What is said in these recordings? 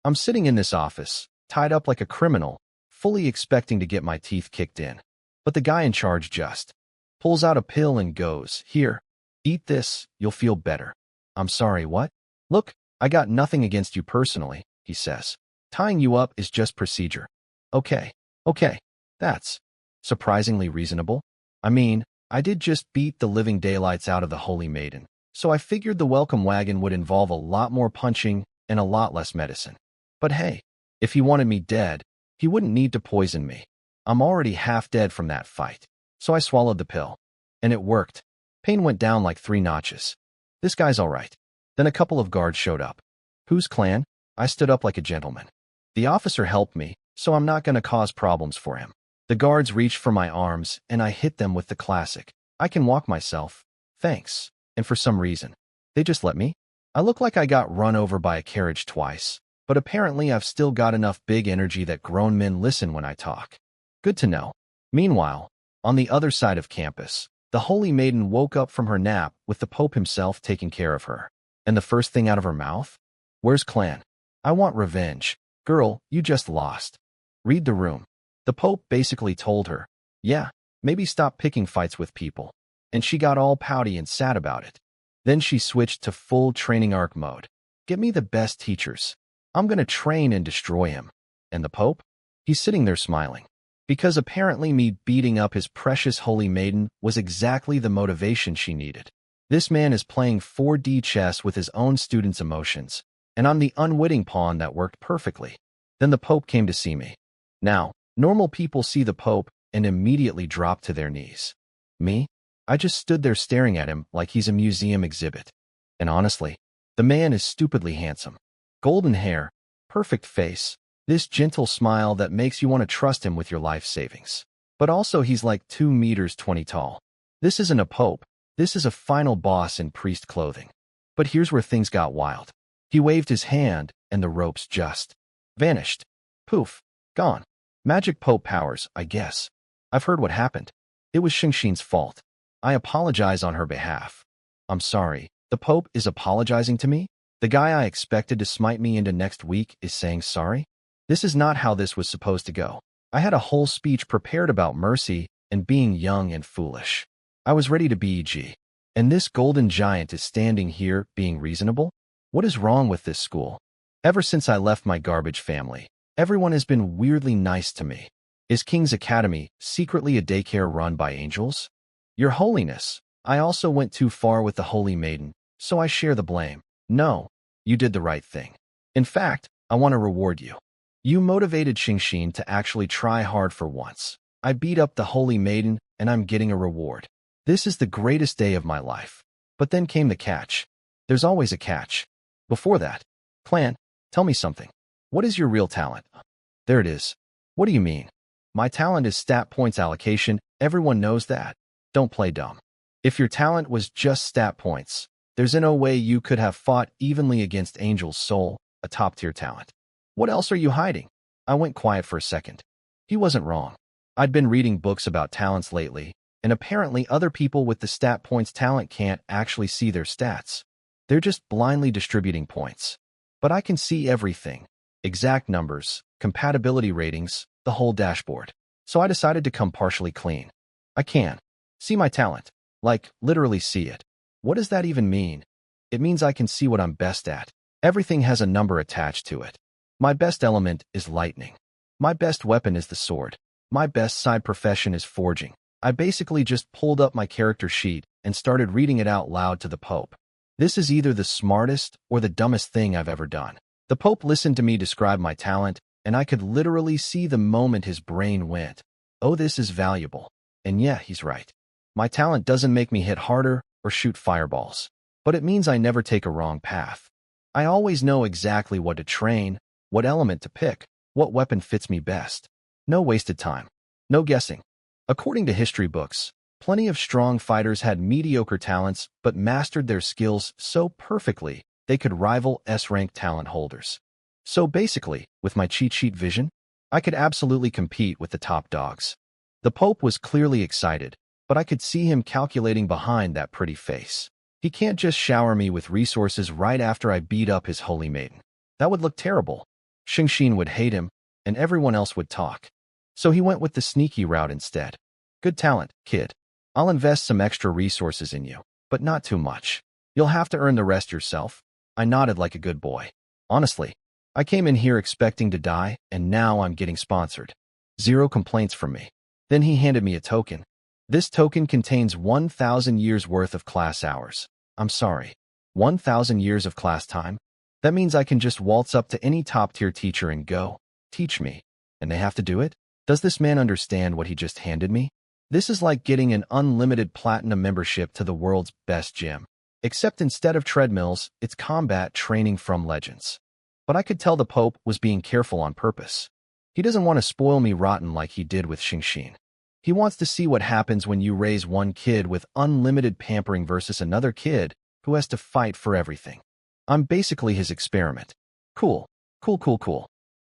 I'm sitting in this office, tied up like a criminal, fully expecting to get my teeth kicked in. But the guy in charge just pulls out a pill and goes, "Here, eat this, you'll feel better." I'm sorry, what? "Look, I got nothing against you personally," he says. "Tying you up is just procedure." Okay, that's surprisingly reasonable. I mean, I did just beat the living daylights out of the holy maiden, so I figured the welcome wagon would involve a lot more punching and a lot less medicine. But hey, if he wanted me dead, he wouldn't need to poison me. I'm already half dead from that fight. So I swallowed the pill. And it worked. Pain went down like 3 notches. This guy's all right. Then a couple of guards showed up. "Whose clan?" I stood up like a gentleman. The officer helped me, so I'm not going to cause problems for him. The guards reached for my arms, and I hit them with the classic, "I can walk myself. Thanks." And for some reason, they just let me. I look like I got run over by a carriage twice, but apparently I've still got enough big energy that grown men listen when I talk. Good to know. Meanwhile, on the other side of campus, the holy maiden woke up from her nap with the Pope himself taking care of her. And the first thing out of her mouth? "Where's clan? I want revenge. Girl, you just lost. Read the room." The Pope basically told her, "Yeah, maybe stop picking fights with people." And she got all pouty and sad about it. Then she switched to full training arc mode. "Get me the best teachers. I'm gonna train and destroy him." And the Pope? He's sitting there smiling. Because apparently me beating up his precious holy maiden was exactly the motivation she needed. This man is playing 4D chess with his own students' emotions, and I'm the unwitting pawn that worked perfectly. Then the Pope came to see me. Now, normal people see the Pope and immediately drop to their knees. Me? I just stood there staring at him like he's a museum exhibit. And honestly, the man is stupidly handsome. Golden hair, perfect face, this gentle smile that makes you want to trust him with your life savings. But also he's like 2 meters 20 tall. This isn't a Pope. This is a final boss in priest clothing. But here's where things got wild. He waved his hand, and the ropes just vanished. Poof, gone. Magic Pope powers, I guess. I've heard what happened. It was Xingxin's fault. I apologize on her behalf. I'm sorry. The Pope is apologizing to me? The guy I expected to smite me into next week is saying sorry? This is not how this was supposed to go. I had a whole speech prepared about mercy and being young and foolish. I was ready to BEG. And this golden giant is standing here being reasonable? What is wrong with this school? Ever since I left my garbage family, everyone has been weirdly nice to me. Is King's Academy secretly a daycare run by angels? Your Holiness, I also went too far with the Holy Maiden, so I share the blame. No, you did the right thing. In fact, I want to reward you. You motivated Xingxin to actually try hard for once. I beat up the Holy Maiden, and I'm getting a reward. This is the greatest day of my life. But then came the catch. There's always a catch. Before that, clan, tell me something. What is your real talent? There it is. What do you mean? My talent is stat points allocation. Everyone knows that. Don't play dumb. If your talent was just stat points, there's no way you could have fought evenly against Angel's Soul, a top-tier talent. What else are you hiding? I went quiet for a second. He wasn't wrong. I'd been reading books about talents lately, and apparently other people with the stat points talent can't actually see their stats. They're just blindly distributing points. But I can see everything. Exact numbers, compatibility ratings, the whole dashboard. So I decided to come partially clean. I can. See my talent. Like, literally see it. What does that even mean? It means I can see what I'm best at. Everything has a number attached to it. My best element is lightning. My best weapon is the sword. My best side profession is forging. I basically just pulled up my character sheet and started reading it out loud to the Pope. This is either the smartest or the dumbest thing I've ever done. The Pope listened to me describe my talent, and I could literally see the moment his brain went, "Oh, this is valuable." And yeah, he's right. My talent doesn't make me hit harder or shoot fireballs, but it means I never take a wrong path. I always know exactly what to train, what element to pick, what weapon fits me best. No wasted time. No guessing. According to history books, plenty of strong fighters had mediocre talents but mastered their skills so perfectly they could rival S-rank talent holders. So basically, with my cheat sheet vision, I could absolutely compete with the top dogs. The Pope was clearly excited, but I could see him calculating behind that pretty face. He can't just shower me with resources right after I beat up his holy maiden. That would look terrible. Xingxin would hate him, and everyone else would talk. So he went with the sneaky route instead. Good talent, kid. I'll invest some extra resources in you, but not too much. You'll have to earn the rest yourself. I nodded like a good boy. Honestly, I came in here expecting to die, and now I'm getting sponsored. Zero complaints from me. Then he handed me a token. This token contains 1,000 years worth of class hours. I'm sorry. 1,000 years of class time? That means I can just waltz up to any top-tier teacher and go, teach me. And they have to do it? Does this man understand what he just handed me? This is like getting an unlimited platinum membership to the world's best gym. Except instead of treadmills, it's combat training from legends. But I could tell the Pope was being careful on purpose. He doesn't want to spoil me rotten like he did with Xingxin. He wants to see what happens when you raise one kid with unlimited pampering versus another kid who has to fight for everything. I'm basically his experiment. Cool.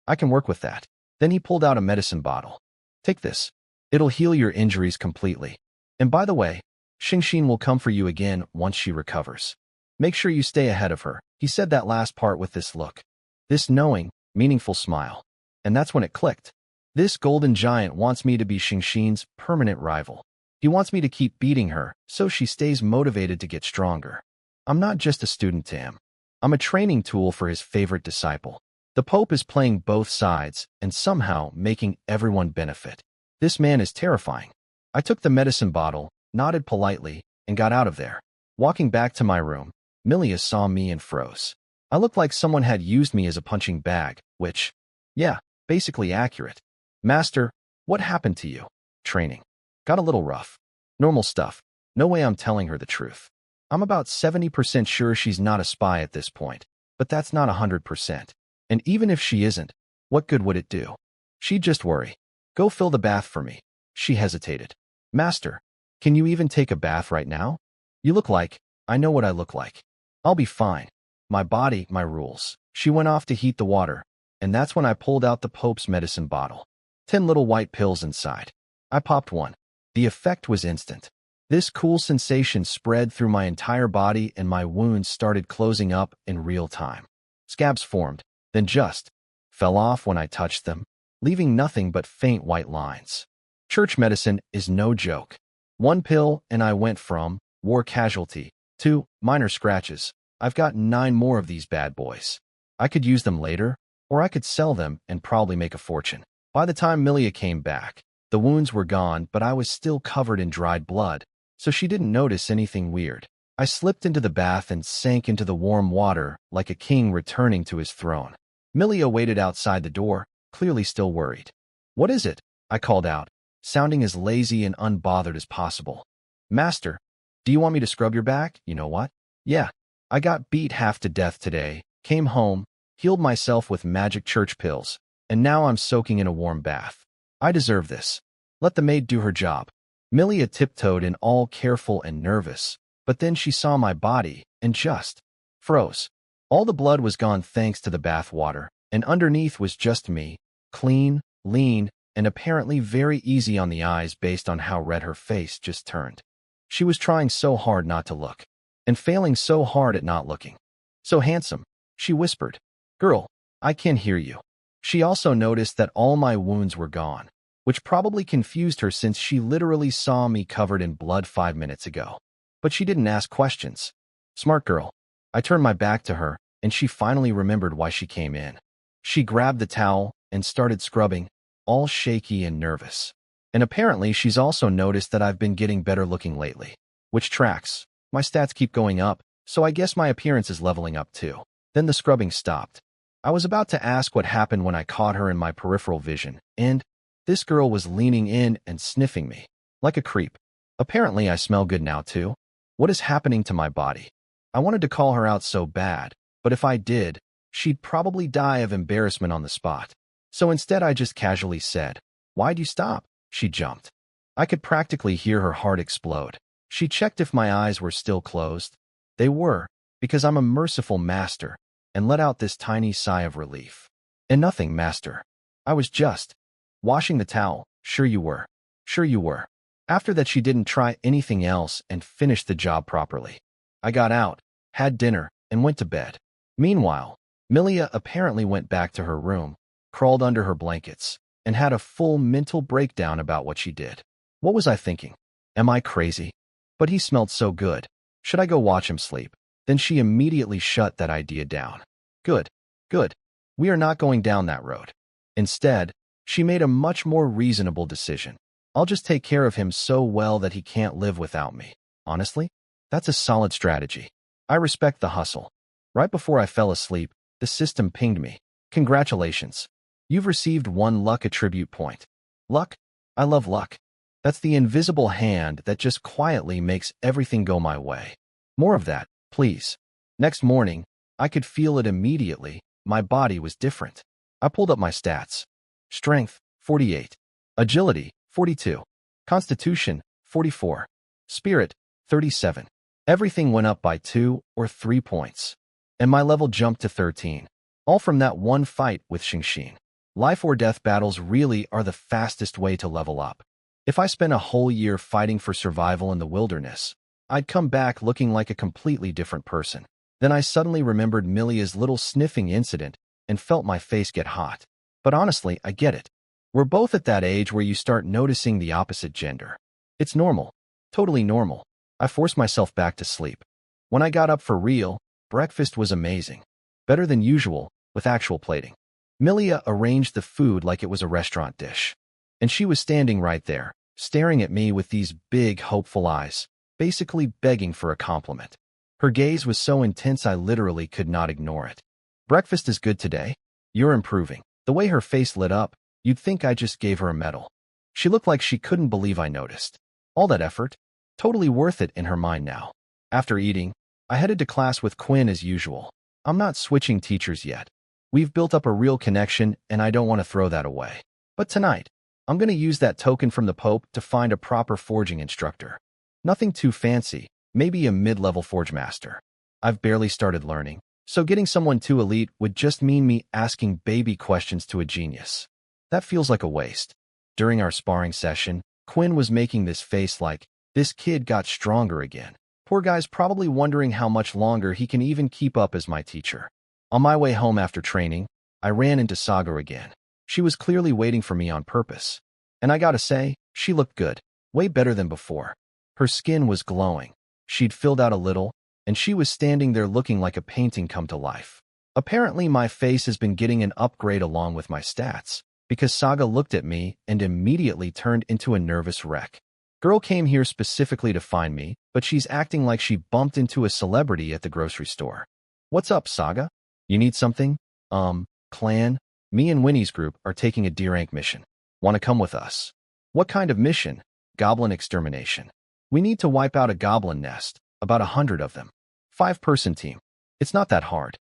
I can work with that. Then he pulled out a medicine bottle. Take this. It'll heal your injuries completely. And by the way, Xingxin will come for you again once she recovers. Make sure you stay ahead of her. He said that last part with this look. This knowing, meaningful smile. And that's when it clicked. This golden giant wants me to be Xingxin's permanent rival. He wants me to keep beating her so she stays motivated to get stronger. I'm not just a student to him. I'm a training tool for his favorite disciple. The Pope is playing both sides and somehow making everyone benefit. This man is terrifying. I took the medicine bottle, nodded politely, and got out of there. Walking back to my room, Milia saw me and froze. I looked like someone had used me as a punching bag, which, yeah, basically accurate. Master, what happened to you? Training. Got a little rough. Normal stuff. No way I'm telling her the truth. I'm about 70% sure she's not a spy at this point, but that's not 100%. And even if she isn't, what good would it do? She'd just worry. Go fill the bath for me. She hesitated. Master, can you even take a bath right now? You look like, I know what I look like. I'll be fine. My body, my rules. She went off to heat the water, and that's when I pulled out the Pope's medicine bottle. 10 little white pills inside. I popped one. The effect was instant. This cool sensation spread through my entire body and my wounds started closing up in real time. Scabs formed, then just fell off when I touched them, leaving nothing but faint white lines. Church medicine is no joke. One pill and I went from war casualty to minor scratches. I've got 9 more of these bad boys. I could use them later, or I could sell them and probably make a fortune. By the time Milia came back, the wounds were gone, but I was still covered in dried blood, so she didn't notice anything weird. I slipped into the bath and sank into the warm water like a king returning to his throne. Milia waited outside the door, clearly still worried. What is it? I called out, sounding as lazy and unbothered as possible. Master, do you want me to scrub your back? You know what? Yeah, I got beat half to death today, came home, healed myself with magic church pills, and now I'm soaking in a warm bath. I deserve this. Let the maid do her job. Milia tiptoed in, all careful and nervous, but then she saw my body and just froze. All the blood was gone thanks to the bath water, and underneath was just me, clean, lean, and apparently very easy on the eyes based on how red her face just turned. She was trying so hard not to look, and failing so hard at not looking. So handsome, she whispered. Girl, I can hear you. She also noticed that all my wounds were gone, which probably confused her since she literally saw me covered in blood 5 minutes ago. But she didn't ask questions. Smart girl. I turned my back to her, and she finally remembered why she came in. She grabbed the towel and started scrubbing, all shaky and nervous. And apparently she's also noticed that I've been getting better looking lately. Which tracks. My stats keep going up, so I guess my appearance is leveling up too. Then the scrubbing stopped. I was about to ask what happened when I caught her in my peripheral vision, and this girl was leaning in and sniffing me, like a creep. Apparently I smell good now too. What is happening to my body? I wanted to call her out so bad, but if I did, she'd probably die of embarrassment on the spot. So instead I just casually said, "Why'd you stop?" She jumped. I could practically hear her heart explode. She checked if my eyes were still closed. They were, because I'm a merciful master, and let out this tiny sigh of relief. And nothing, master. I was just washing the towel. Sure you were. Sure you were. After that she didn't try anything else and finished the job properly. I got out, had dinner, and went to bed. Meanwhile, Milia apparently went back to her room, crawled under her blankets, and had a full mental breakdown about what she did. What was I thinking? Am I crazy? But he smelled so good. Should I go watch him sleep? Then she immediately shut that idea down. Good, good. We are not going down that road. Instead, she made a much more reasonable decision. I'll just take care of him so well that he can't live without me. Honestly, that's a solid strategy. I respect the hustle. Right before I fell asleep, the system pinged me. Congratulations. You've received 1 luck attribute point. Luck? I love luck. That's the invisible hand that just quietly makes everything go my way. More of that, please. Next morning, I could feel it immediately. My body was different. I pulled up my stats. Strength, 48. Agility, 42. Constitution, 44. Spirit, 37. Everything went up by 2 or 3 points. And my level jumped to 13. All from that one fight with Xingxin. Life or death battles really are the fastest way to level up. If I spent a whole year fighting for survival in the wilderness, I'd come back looking like a completely different person. Then I suddenly remembered Milia's little sniffing incident and felt my face get hot. But honestly, I get it. We're both at that age where you start noticing the opposite gender. It's normal. Totally normal. I forced myself back to sleep. When I got up for real, breakfast was amazing. Better than usual, with actual plating. Milia arranged the food like it was a restaurant dish. And she was standing right there, staring at me with these big, hopeful eyes, basically begging for a compliment. Her gaze was so intense I literally could not ignore it. Breakfast is good today. You're improving. The way her face lit up, you'd think I just gave her a medal. She looked like she couldn't believe I noticed. All that effort, totally worth it in her mind now. After eating, I headed to class with Quinn as usual. I'm not switching teachers yet. We've built up a real connection and I don't want to throw that away. But tonight, I'm going to use that token from the Pope to find a proper forging instructor. Nothing too fancy, maybe a mid-level forge master. I've barely started learning, so getting someone too elite would just mean me asking baby questions to a genius. That feels like a waste. During our sparring session, Quinn was making this face like, this kid got stronger again. Poor guy's probably wondering how much longer he can even keep up as my teacher. On my way home after training, I ran into Saga again. She was clearly waiting for me on purpose. And I gotta say, she looked good. Way better than before. Her skin was glowing. She'd filled out a little, and she was standing there looking like a painting come to life. Apparently, my face has been getting an upgrade along with my stats, because Saga looked at me and immediately turned into a nervous wreck. Girl came here specifically to find me, but she's acting like she bumped into a celebrity at the grocery store. What's up, Saga? You need something? Clan? Me and Winnie's group are taking a D rank mission. Want to come with us? What kind of mission? Goblin extermination. We need to wipe out a goblin nest, about 100 of them. 5-person team. It's not that hard.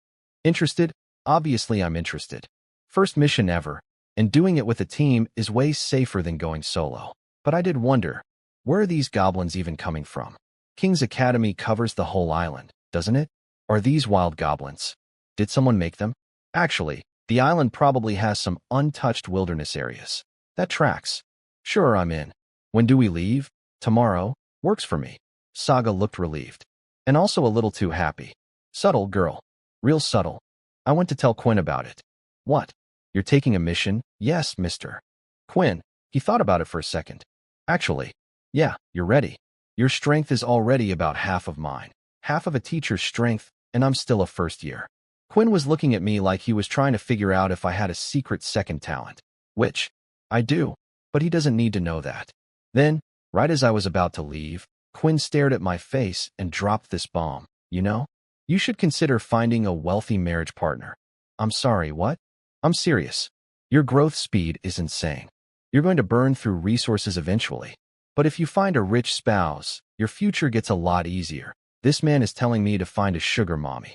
Interested? Obviously I'm interested. First mission ever, and doing it with a team is way safer than going solo. But I did wonder, where are these goblins even coming from? King's Academy covers the whole island, doesn't it? Are these wild goblins? Did someone make them? Actually, the island probably has some untouched wilderness areas. That tracks. Sure, I'm in. When do we leave? Tomorrow? Works for me. Saga looked relieved. And also a little too happy. Subtle girl. Real subtle. I went to tell Quinn about it. What? You're taking a mission? Yes, mister. Quinn. He thought about it for a second. Actually, yeah, you're ready. Your strength is already about half of mine. Half of a teacher's strength, and I'm still a first year. Quinn was looking at me like he was trying to figure out if I had a secret second talent. Which, I do, but he doesn't need to know that. Then, right as I was about to leave, Quinn stared at my face and dropped this bomb. You know? You should consider finding a wealthy marriage partner. I'm sorry, what? I'm serious. Your growth speed is insane. You're going to burn through resources eventually. But if you find a rich spouse, your future gets a lot easier. This man is telling me to find a sugar mommy.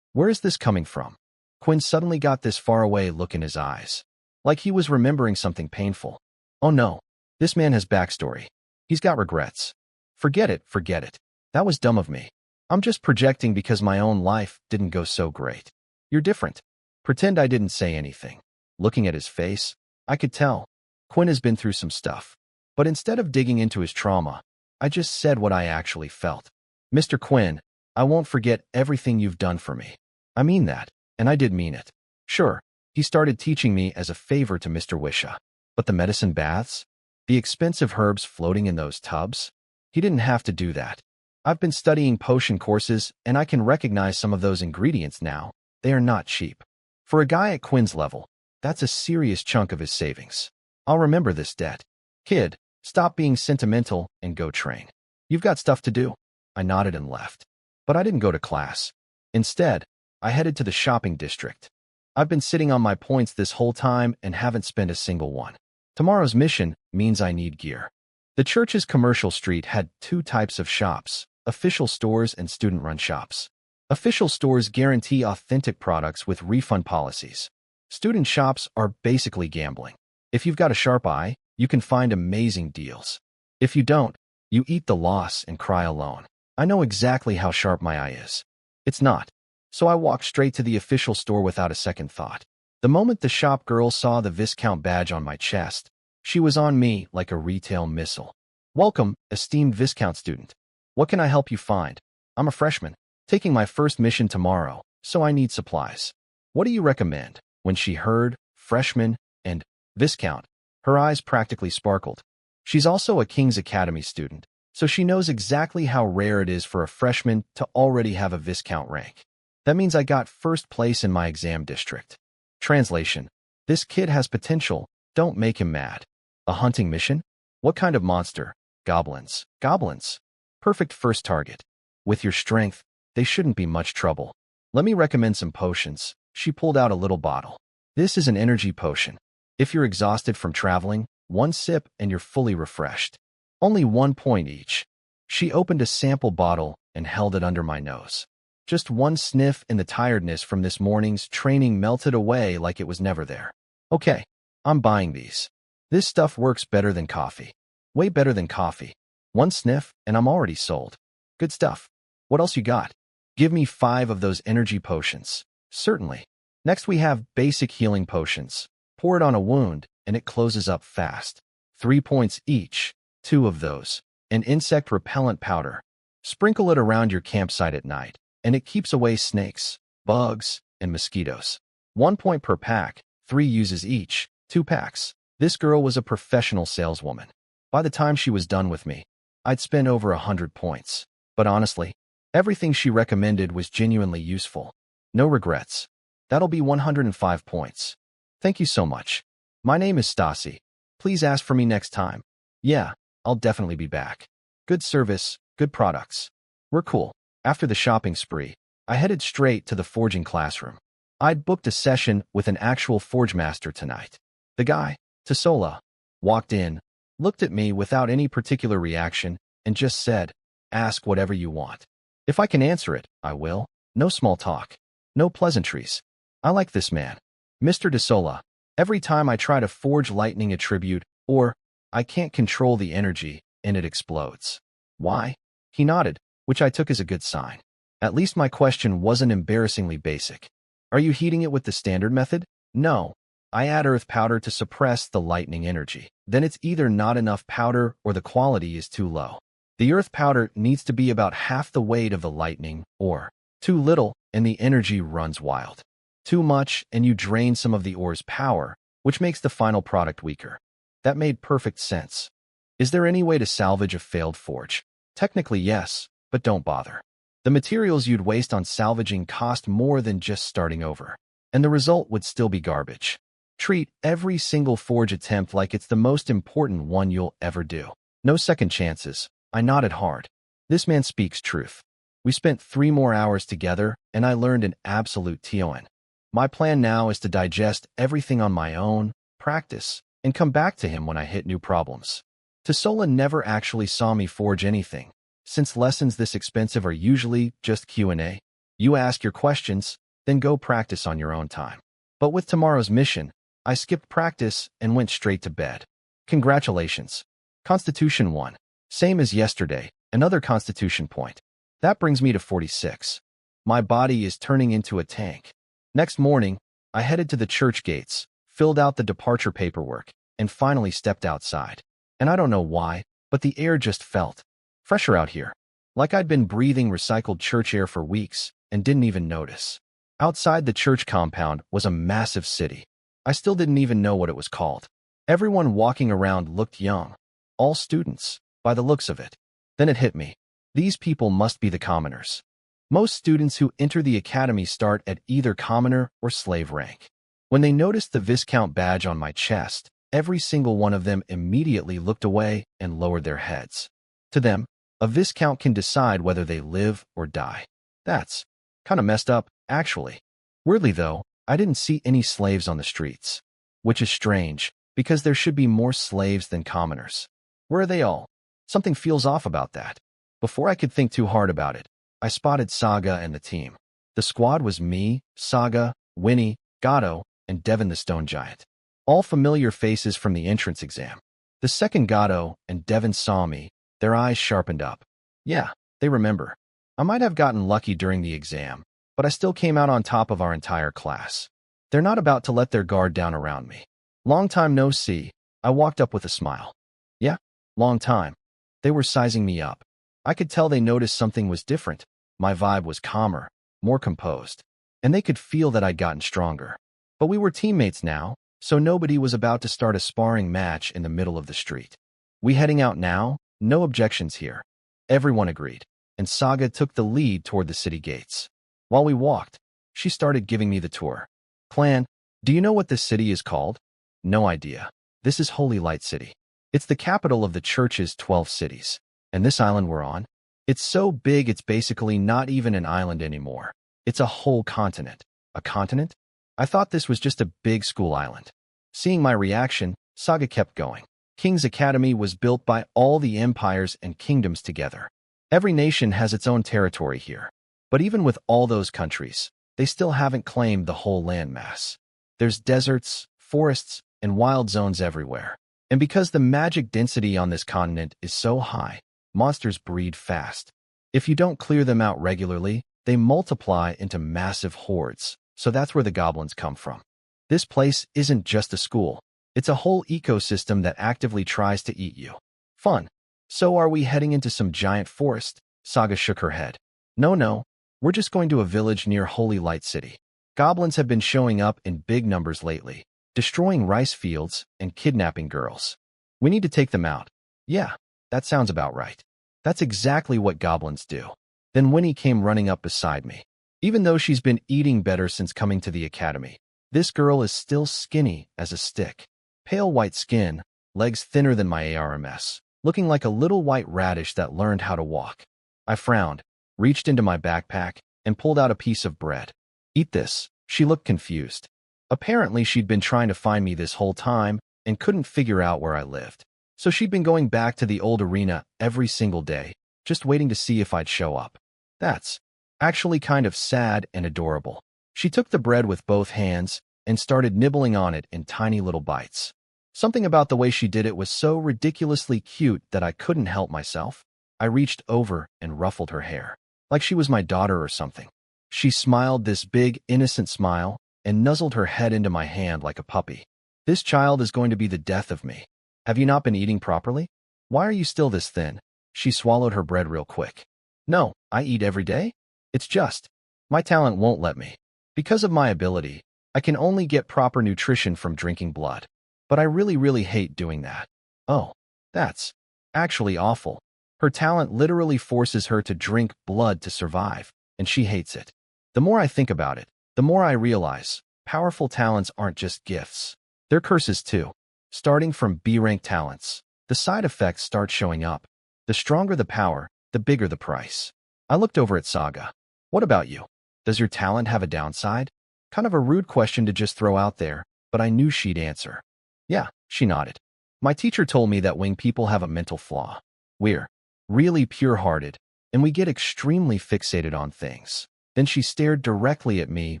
Where is this coming from? Quinn suddenly got this faraway look in his eyes. Like he was remembering something painful. Oh no, this man has backstory. He's got regrets. Forget it, forget it. That was dumb of me. I'm just projecting because my own life didn't go so great. You're different. Pretend I didn't say anything. Looking at his face, I could tell. Quinn has been through some stuff. But instead of digging into his trauma, I just said what I actually felt. Mr. Quinn, I won't forget everything you've done for me. I mean that. and I did mean it. Sure, he started teaching me as a favor to Mr. Wisha. But the medicine baths? The expensive herbs floating in those tubs? He didn't have to do that. I've been studying potion courses, and I can recognize some of those ingredients now. They are not cheap. For a guy at Quinn's level, that's a serious chunk of his savings. I'll remember this debt. Kid, stop being sentimental and go train. You've got stuff to do. I nodded and left. But I didn't go to class. Instead, I headed to the shopping district. I've been sitting on my points this whole time and haven't spent a single one. Tomorrow's mission means I need gear. The church's commercial street had two types of shops: official stores and student-run shops. Official stores guarantee authentic products with refund policies. Student shops are basically gambling. If you've got a sharp eye, you can find amazing deals. If you don't, you eat the loss and cry alone. I know exactly how sharp my eye is. It's not. So I walked straight to the official store without a second thought. The moment the shop girl saw the Viscount badge on my chest, she was on me like a retail missile. Welcome, esteemed Viscount student. What can I help you find? I'm a freshman, taking my first mission tomorrow, so I need supplies. What do you recommend? When she heard freshman and Viscount, her eyes practically sparkled. She's also a King's Academy student, so she knows exactly how rare it is for a freshman to already have a Viscount rank. That means I got first place in my exam district. Translation: this kid has potential, don't make him mad. A hunting mission? What kind of monster? Goblins. Goblins. Perfect first target. With your strength, they shouldn't be much trouble. Let me recommend some potions. She pulled out a little bottle. This is an energy potion. If you're exhausted from traveling, one sip and you're fully refreshed. Only 1 point each. She opened a sample bottle and held it under my nose. Just one sniff and the tiredness from this morning's training melted away like it was never there. Okay, I'm buying these. This stuff works better than coffee. Way better than coffee. One sniff and I'm already sold. Good stuff. What else you got? Give me 5 of those energy potions. Certainly. Next we have basic healing potions. Pour it on a wound and it closes up fast. 3 points each. 2 of those. An insect repellent powder. Sprinkle it around your campsite at night, and it keeps away snakes, bugs, and mosquitoes. 1 point per pack, 3 uses each, 2 packs. This girl was a professional saleswoman. By the time she was done with me, I'd spent over 100 points. But honestly, everything she recommended was genuinely useful. No regrets. That'll be 105 points. Thank you so much. My name is Stasi. Please ask for me next time. Yeah, I'll definitely be back. Good service, good products. We're cool. After the shopping spree, I headed straight to the forging classroom. I'd booked a session with an actual forge master tonight. The guy, Tasola, walked in, looked at me without any particular reaction, and just said, "Ask whatever you want. If I can answer it, I will. No small talk. No pleasantries. I like this man. Mr. Tasola, every time I try to forge lightning attribute, or I can't control the energy, and it explodes." Why? He nodded, which I took as a good sign. At least my question wasn't embarrassingly basic. Are you heating it with the standard method? No. I add earth powder to suppress the lightning energy. Then it's either not enough powder or the quality is too low. The earth powder needs to be about half the weight of the lightning, or too little and the energy runs wild. Too much and you drain some of the ore's power, which makes the final product weaker. That made perfect sense. Is there any way to salvage a failed forge? Technically yes, but don't bother. The materials you'd waste on salvaging cost more than just starting over, and the result would still be garbage. Treat every single forge attempt like it's the most important one you'll ever do. No second chances. I nodded hard. This man speaks truth. We spent 3 more hours together, and I learned an absolute TON. My plan now is to digest everything on my own, practice, and come back to him when I hit new problems. Tasola never actually saw me forge anything, since lessons this expensive are usually just Q&A. You ask your questions, then go practice on your own time. But with tomorrow's mission, I skipped practice and went straight to bed. Congratulations. Constitution 1. Same as yesterday, another Constitution point. That brings me to 46. My body is turning into a tank. Next morning, I headed to the church gates, filled out the departure paperwork, and finally stepped outside. And I don't know why, but the air just felt fresher out here. Like I'd been breathing recycled church air for weeks and didn't even notice. Outside the church compound was a massive city. I still didn't even know what it was called. Everyone walking around looked young. All students, by the looks of it. Then it hit me. These people must be the commoners. Most students who enter the academy start at either commoner or slave rank. When they noticed the Viscount badge on my chest, every single one of them immediately looked away and lowered their heads. To them, a Viscount can decide whether they live or die. That's kind of messed up, actually. Weirdly, though, I didn't see any slaves on the streets. Which is strange, because there should be more slaves than commoners. Where are they all? Something feels off about that. Before I could think too hard about it, I spotted Saga and the team. The squad was me, Saga, Winnie, Gato, and Devin the Stone Giant. All familiar faces from the entrance exam. The second Gato and Devin saw me, their eyes sharpened up. Yeah, they remember. I might have gotten lucky during the exam, but I still came out on top of our entire class. They're not about to let their guard down around me. Long time no see, I walked up with a smile. Yeah, long time. They were sizing me up. I could tell they noticed something was different. My vibe was calmer, more composed, and they could feel that I'd gotten stronger. But we were teammates now, so nobody was about to start a sparring match in the middle of the street. We heading out now? No objections here. Everyone agreed, and Saga took the lead toward the city gates. While we walked, she started giving me the tour. Clan, do you know what this city is called? No idea. This is Holy Light City. It's the capital of the church's 12 cities. And this island we're on? It's so big it's basically not even an island anymore. It's a whole continent. A continent? I thought this was just a big school island. Seeing my reaction, Saga kept going. King's Academy was built by all the empires and kingdoms together. Every nation has its own territory here. But even with all those countries, they still haven't claimed the whole landmass. There's deserts, forests, and wild zones everywhere. And because the magic density on this continent is so high, monsters breed fast. If you don't clear them out regularly, they multiply into massive hordes, so that's where the goblins come from. This place isn't just a school. It's a whole ecosystem that actively tries to eat you. Fun. So are we heading into some giant forest? Saga shook her head. No, we're just going to a village near Holy Light City. Goblins have been showing up in big numbers lately, destroying rice fields and kidnapping girls. We need to take them out. Yeah, that sounds about right. That's exactly what goblins do. Then Winnie came running up beside me. Even though she's been eating better since coming to the academy, this girl is still skinny as a stick. Pale white skin, legs thinner than my ARMS, looking like a little white radish that learned how to walk. I frowned, reached into my backpack, and pulled out a piece of bread. Eat this. She looked confused. Apparently she'd been trying to find me this whole time and couldn't figure out where I lived. So she'd been going back to the old arena every single day, just waiting to see if I'd show up. That's actually kind of sad and adorable. She took the bread with both hands and started nibbling on it in tiny little bites. Something about the way she did it was so ridiculously cute that I couldn't help myself. I reached over and ruffled her hair, like she was my daughter or something. She smiled this big, innocent smile and nuzzled her head into my hand like a puppy. This child is going to be the death of me. Have you not been eating properly? Why are you still this thin? She swallowed her bread real quick. No, I eat every day. It's just, my talent won't let me. Because of my ability, I can only get proper nutrition from drinking blood. But I really hate doing that. Oh, that's actually awful. Her talent literally forces her to drink blood to survive, and she hates it. The more I think about it, the more I realize powerful talents aren't just gifts. They're curses too. Starting from B-rank talents, the side effects start showing up. The stronger the power, the bigger the price. I looked over at Saga. What about you? Does your talent have a downside? Kind of a rude question to just throw out there, but I knew she'd answer. Yeah, she nodded. My teacher told me that wing people have a mental flaw. We're really pure-hearted, and we get extremely fixated on things. Then she stared directly at me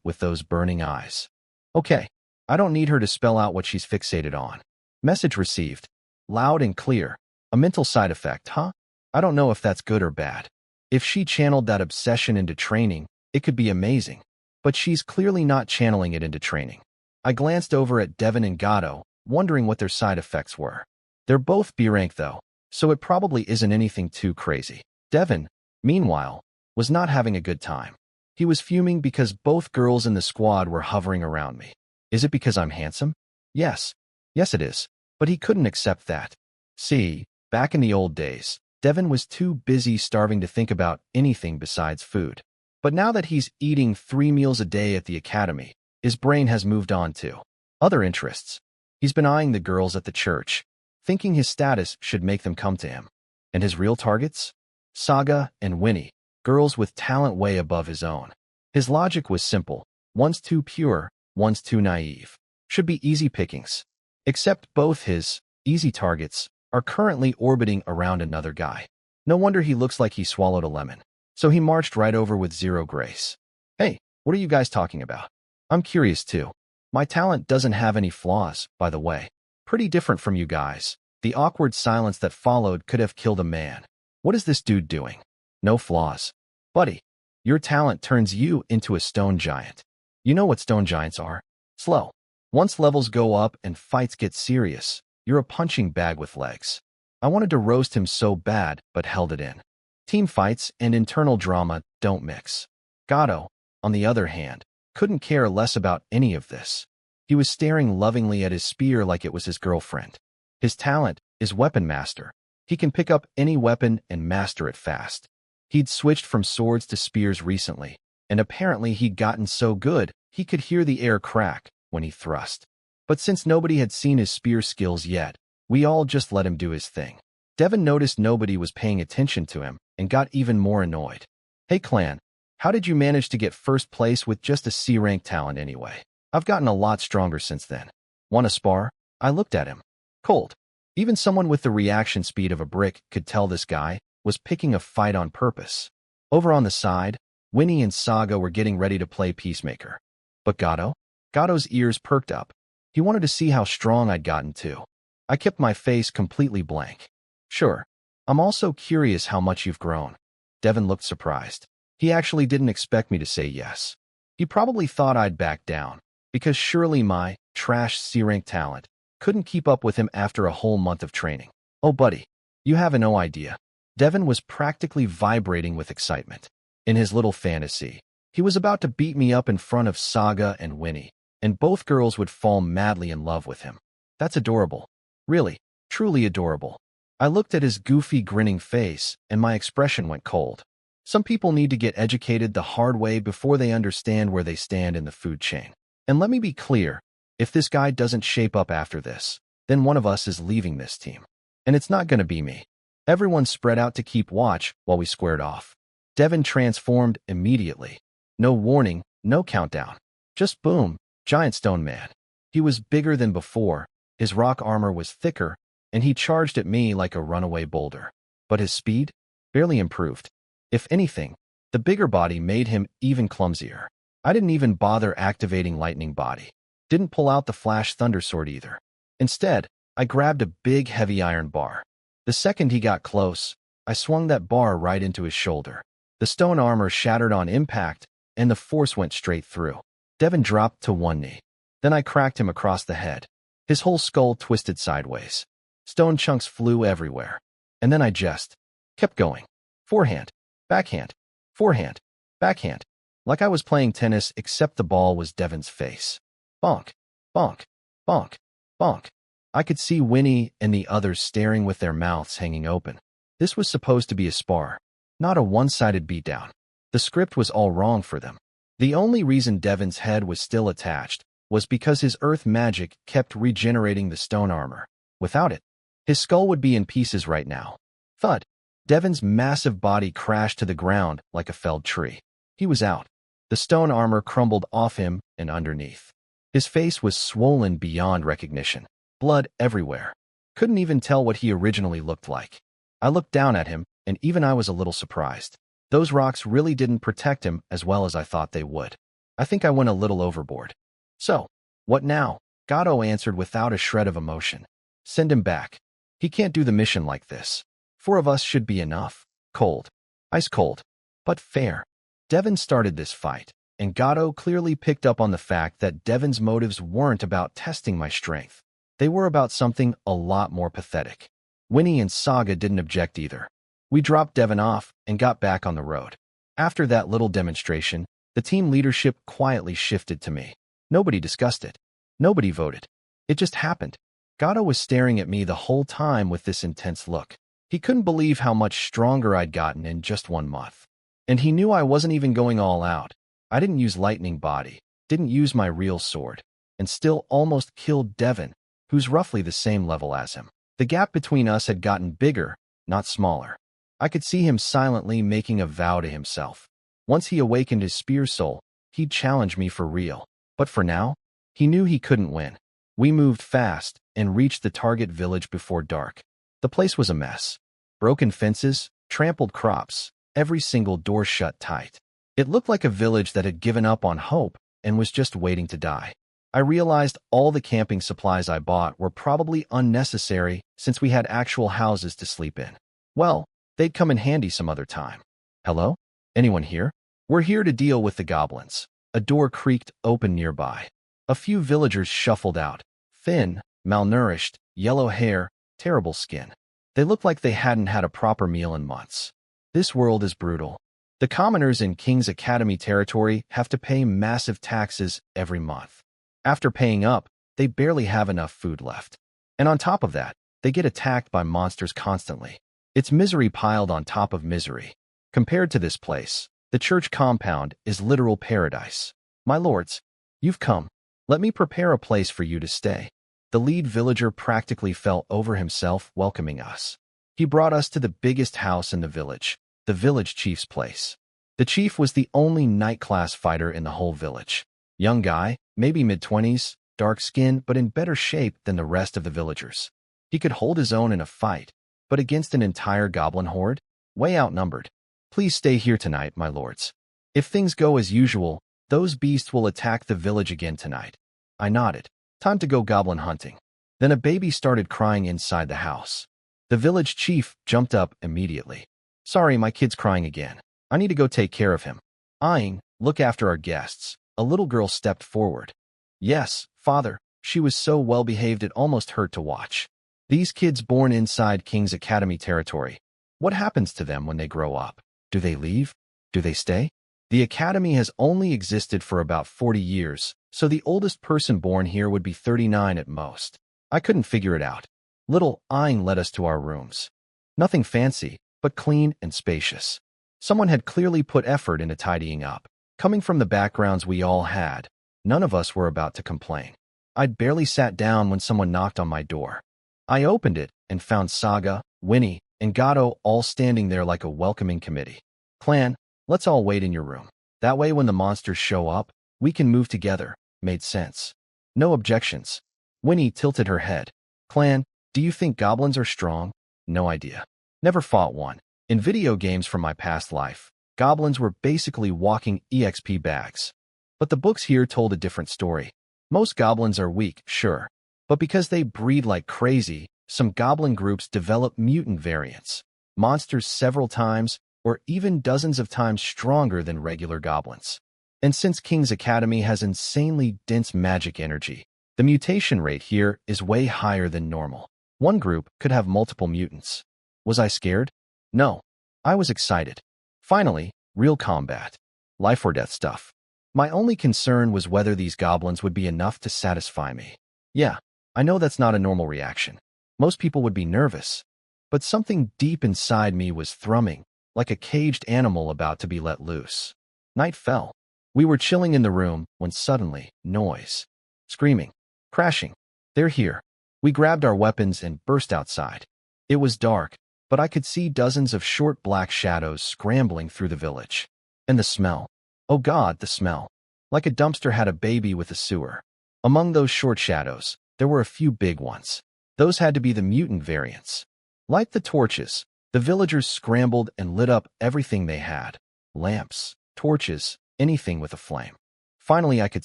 with those burning eyes. Okay, I don't need her to spell out what she's fixated on. Message received. Loud and clear. A mental side effect, huh? I don't know if that's good or bad. If she channeled that obsession into training, it could be amazing. But she's clearly not channeling it into training. I glanced over at Devin and Gato, wondering what their side effects were. They're both B-rank though, so it probably isn't anything too crazy. Devin, meanwhile, was not having a good time. He was fuming because both girls in the squad were hovering around me. Is it because I'm handsome? Yes. Yes, it is. But he couldn't accept that. See, back in the old days, Devin was too busy starving to think about anything besides food. But now that he's eating 3 meals a day at the academy, his brain has moved on to other interests. He's been eyeing the girls at the church, thinking his status should make them come to him. And his real targets? Saga and Winnie, girls with talent way above his own. His logic was simple. One's too pure, one's too naive. Should be easy pickings. Except both his easy targets are currently orbiting around another guy. No wonder he looks like he swallowed a lemon. So he marched right over with zero grace. Hey, what are you guys talking about? I'm curious too. My talent doesn't have any flaws, by the way. Pretty different from you guys. The awkward silence that followed could have killed a man. What is this dude doing? No flaws. Buddy, your talent turns you into a stone giant. You know what stone giants are? Slow. Once levels go up and fights get serious, you're a punching bag with legs. I wanted to roast him so bad, but held it in. Team fights and internal drama don't mix. Gato, on the other hand, couldn't care less about any of this. He was staring lovingly at his spear like it was his girlfriend. His talent is Weapon Master. He can pick up any weapon and master it fast. He'd switched from swords to spears recently, and apparently he'd gotten so good he could hear the air crack when he thrust. But since nobody had seen his spear skills yet, we all just let him do his thing. Devin noticed nobody was paying attention to him and got even more annoyed. Hey clan, how did you manage to get first place with just a C-rank talent anyway? I've gotten a lot stronger since then. Want to spar? I looked at him. Cold. Even someone with the reaction speed of a brick could tell this guy was picking a fight on purpose. Over on the side, Winnie and Saga were getting ready to play peacemaker. But Gato? Gato's ears perked up. He wanted to see how strong I'd gotten too. I kept my face completely blank. Sure. I'm also curious how much you've grown. Devin looked surprised. He actually didn't expect me to say yes. He probably thought I'd back down, because surely my trash C-rank talent couldn't keep up with him after a whole month of training. Oh buddy, you have no idea. Devin was practically vibrating with excitement. In his little fantasy, he was about to beat me up in front of Saga and Winnie, and both girls would fall madly in love with him. That's adorable. Really, truly adorable. I looked at his goofy, grinning face, and my expression went cold. Some people need to get educated the hard way before they understand where they stand in the food chain. And let me be clear, if this guy doesn't shape up after this, then one of us is leaving this team. And it's not going to be me. Everyone spread out to keep watch while we squared off. Devin transformed immediately. No warning, no countdown. Just boom, giant stone man. He was bigger than before, his rock armor was thicker, and he charged at me like a runaway boulder. But his speed? Barely improved. If anything, the bigger body made him even clumsier. I didn't even bother activating lightning body. Didn't pull out the flash thunder sword either. Instead, I grabbed a big heavy iron bar. The second he got close, I swung that bar right into his shoulder. The stone armor shattered on impact, and the force went straight through. Devin dropped to one knee. Then I cracked him across the head. His whole skull twisted sideways. Stone chunks flew everywhere. And then I just kept going. Forehand, backhand, forehand, backhand. Like I was playing tennis except the ball was Devin's face. Bonk, bonk, bonk, bonk. I could see Winnie and the others staring with their mouths hanging open. This was supposed to be a spar, not a one-sided beatdown. The script was all wrong for them. The only reason Devin's head was still attached was because his earth magic kept regenerating the stone armor. Without it, his skull would be in pieces right now. Thud. Devin's massive body crashed to the ground like a felled tree. He was out. The stone armor crumbled off him and underneath. His face was swollen beyond recognition. Blood everywhere. Couldn't even tell what he originally looked like. I looked down at him, and even I was a little surprised. Those rocks really didn't protect him as well as I thought they would. I think I went a little overboard. So, what now? Gato answered without a shred of emotion. Send him back. He can't do the mission like this. 4 of us should be enough. Cold. Ice cold. But fair. Devin started this fight, and Gato clearly picked up on the fact that Devin's motives weren't about testing my strength. They were about something a lot more pathetic. Winnie and Saga didn't object either. We dropped Devin off and got back on the road. After that little demonstration, The team leadership quietly shifted to me. Nobody discussed it. Nobody voted. It just happened. Gato was staring at me the whole time with this intense look. He couldn't believe how much stronger I'd gotten in just 1 month. And he knew I wasn't even going all out. I didn't use lightning body, didn't use my real sword, and still almost killed Devon, who's roughly the same level as him. The gap between us had gotten bigger, not smaller. I could see him silently making a vow to himself. Once he awakened his spear soul, he'd challenge me for real. But for now, he knew he couldn't win. We moved fast and reached the target village before dark. The place was a mess. Broken fences, trampled crops, every single door shut tight. It looked like a village that had given up on hope and was just waiting to die. I realized all the camping supplies I bought were probably unnecessary since we had actual houses to sleep in. Well, they'd come in handy some other time. Hello? Anyone here? We're here to deal with the goblins. A door creaked open nearby. A few villagers shuffled out. Thin, malnourished, yellow hair, terrible skin. They looked like they hadn't had a proper meal in months. This world is brutal. The commoners in King's Academy territory have to pay massive taxes every month. After paying up, they barely have enough food left. And on top of that, they get attacked by monsters constantly. It's misery piled on top of misery. Compared to this place, the church compound is literal paradise. My lords, you've come. Let me prepare a place for you to stay. The lead villager practically fell over himself welcoming us. He brought us to the biggest house in the village chief's place. The chief was the only knight-class fighter in the whole village. Young guy, maybe mid-20s, dark skin, but in better shape than the rest of the villagers. He could hold his own in a fight, but against an entire goblin horde? Way outnumbered. Please stay here tonight, my lords. If things go as usual, those beasts will attack the village again tonight. I nodded. Time to go goblin hunting. Then a baby started crying inside the house. The village chief jumped up immediately. Sorry, my kid's crying again. I need to go take care of him. Eyeing, look after our guests. A little girl stepped forward. Yes, father. She was so well-behaved it almost hurt to watch. These kids born inside King's Academy territory. What happens to them when they grow up? Do they leave? Do they stay? The academy has only existed for about 40 years, so the oldest person born here would be 39 at most. I couldn't figure it out. Little Eyeing led us to our rooms. Nothing fancy, but clean and spacious. Someone had clearly put effort into tidying up. Coming from the backgrounds we all had, none of us were about to complain. I'd barely sat down when someone knocked on my door. I opened it and found Saga, Winnie, and Gato all standing there like a welcoming committee. Clan, let's all wait in your room. That way when the monsters show up, we can move together. Made sense. No objections. Winnie tilted her head. Clan, do you think goblins are strong? No idea. Never fought one. In video games from my past life, goblins were basically walking EXP bags. But the books here told a different story. Most goblins are weak, sure. But because they breed like crazy, some goblin groups develop mutant variants. Monsters several times, or even dozens of times stronger than regular goblins. And since King's Academy has insanely dense magic energy, the mutation rate here is way higher than normal. One group could have multiple mutants. Was I scared? No. I was excited. Finally, real combat. Life or death stuff. My only concern was whether these goblins would be enough to satisfy me. Yeah, I know that's not a normal reaction. Most people would be nervous. But something deep inside me was thrumming, like a caged animal about to be let loose. Night fell. We were chilling in the room when suddenly, noise. Screaming. Crashing. They're here. We grabbed our weapons and burst outside. It was dark, but I could see dozens of short black shadows scrambling through the village. And the smell. Oh God, the smell. Like a dumpster had a baby with a sewer. Among those short shadows, there were a few big ones. Those had to be the mutant variants. Like the torches, the villagers scrambled and lit up everything they had. Lamps, torches, anything with a flame. Finally I could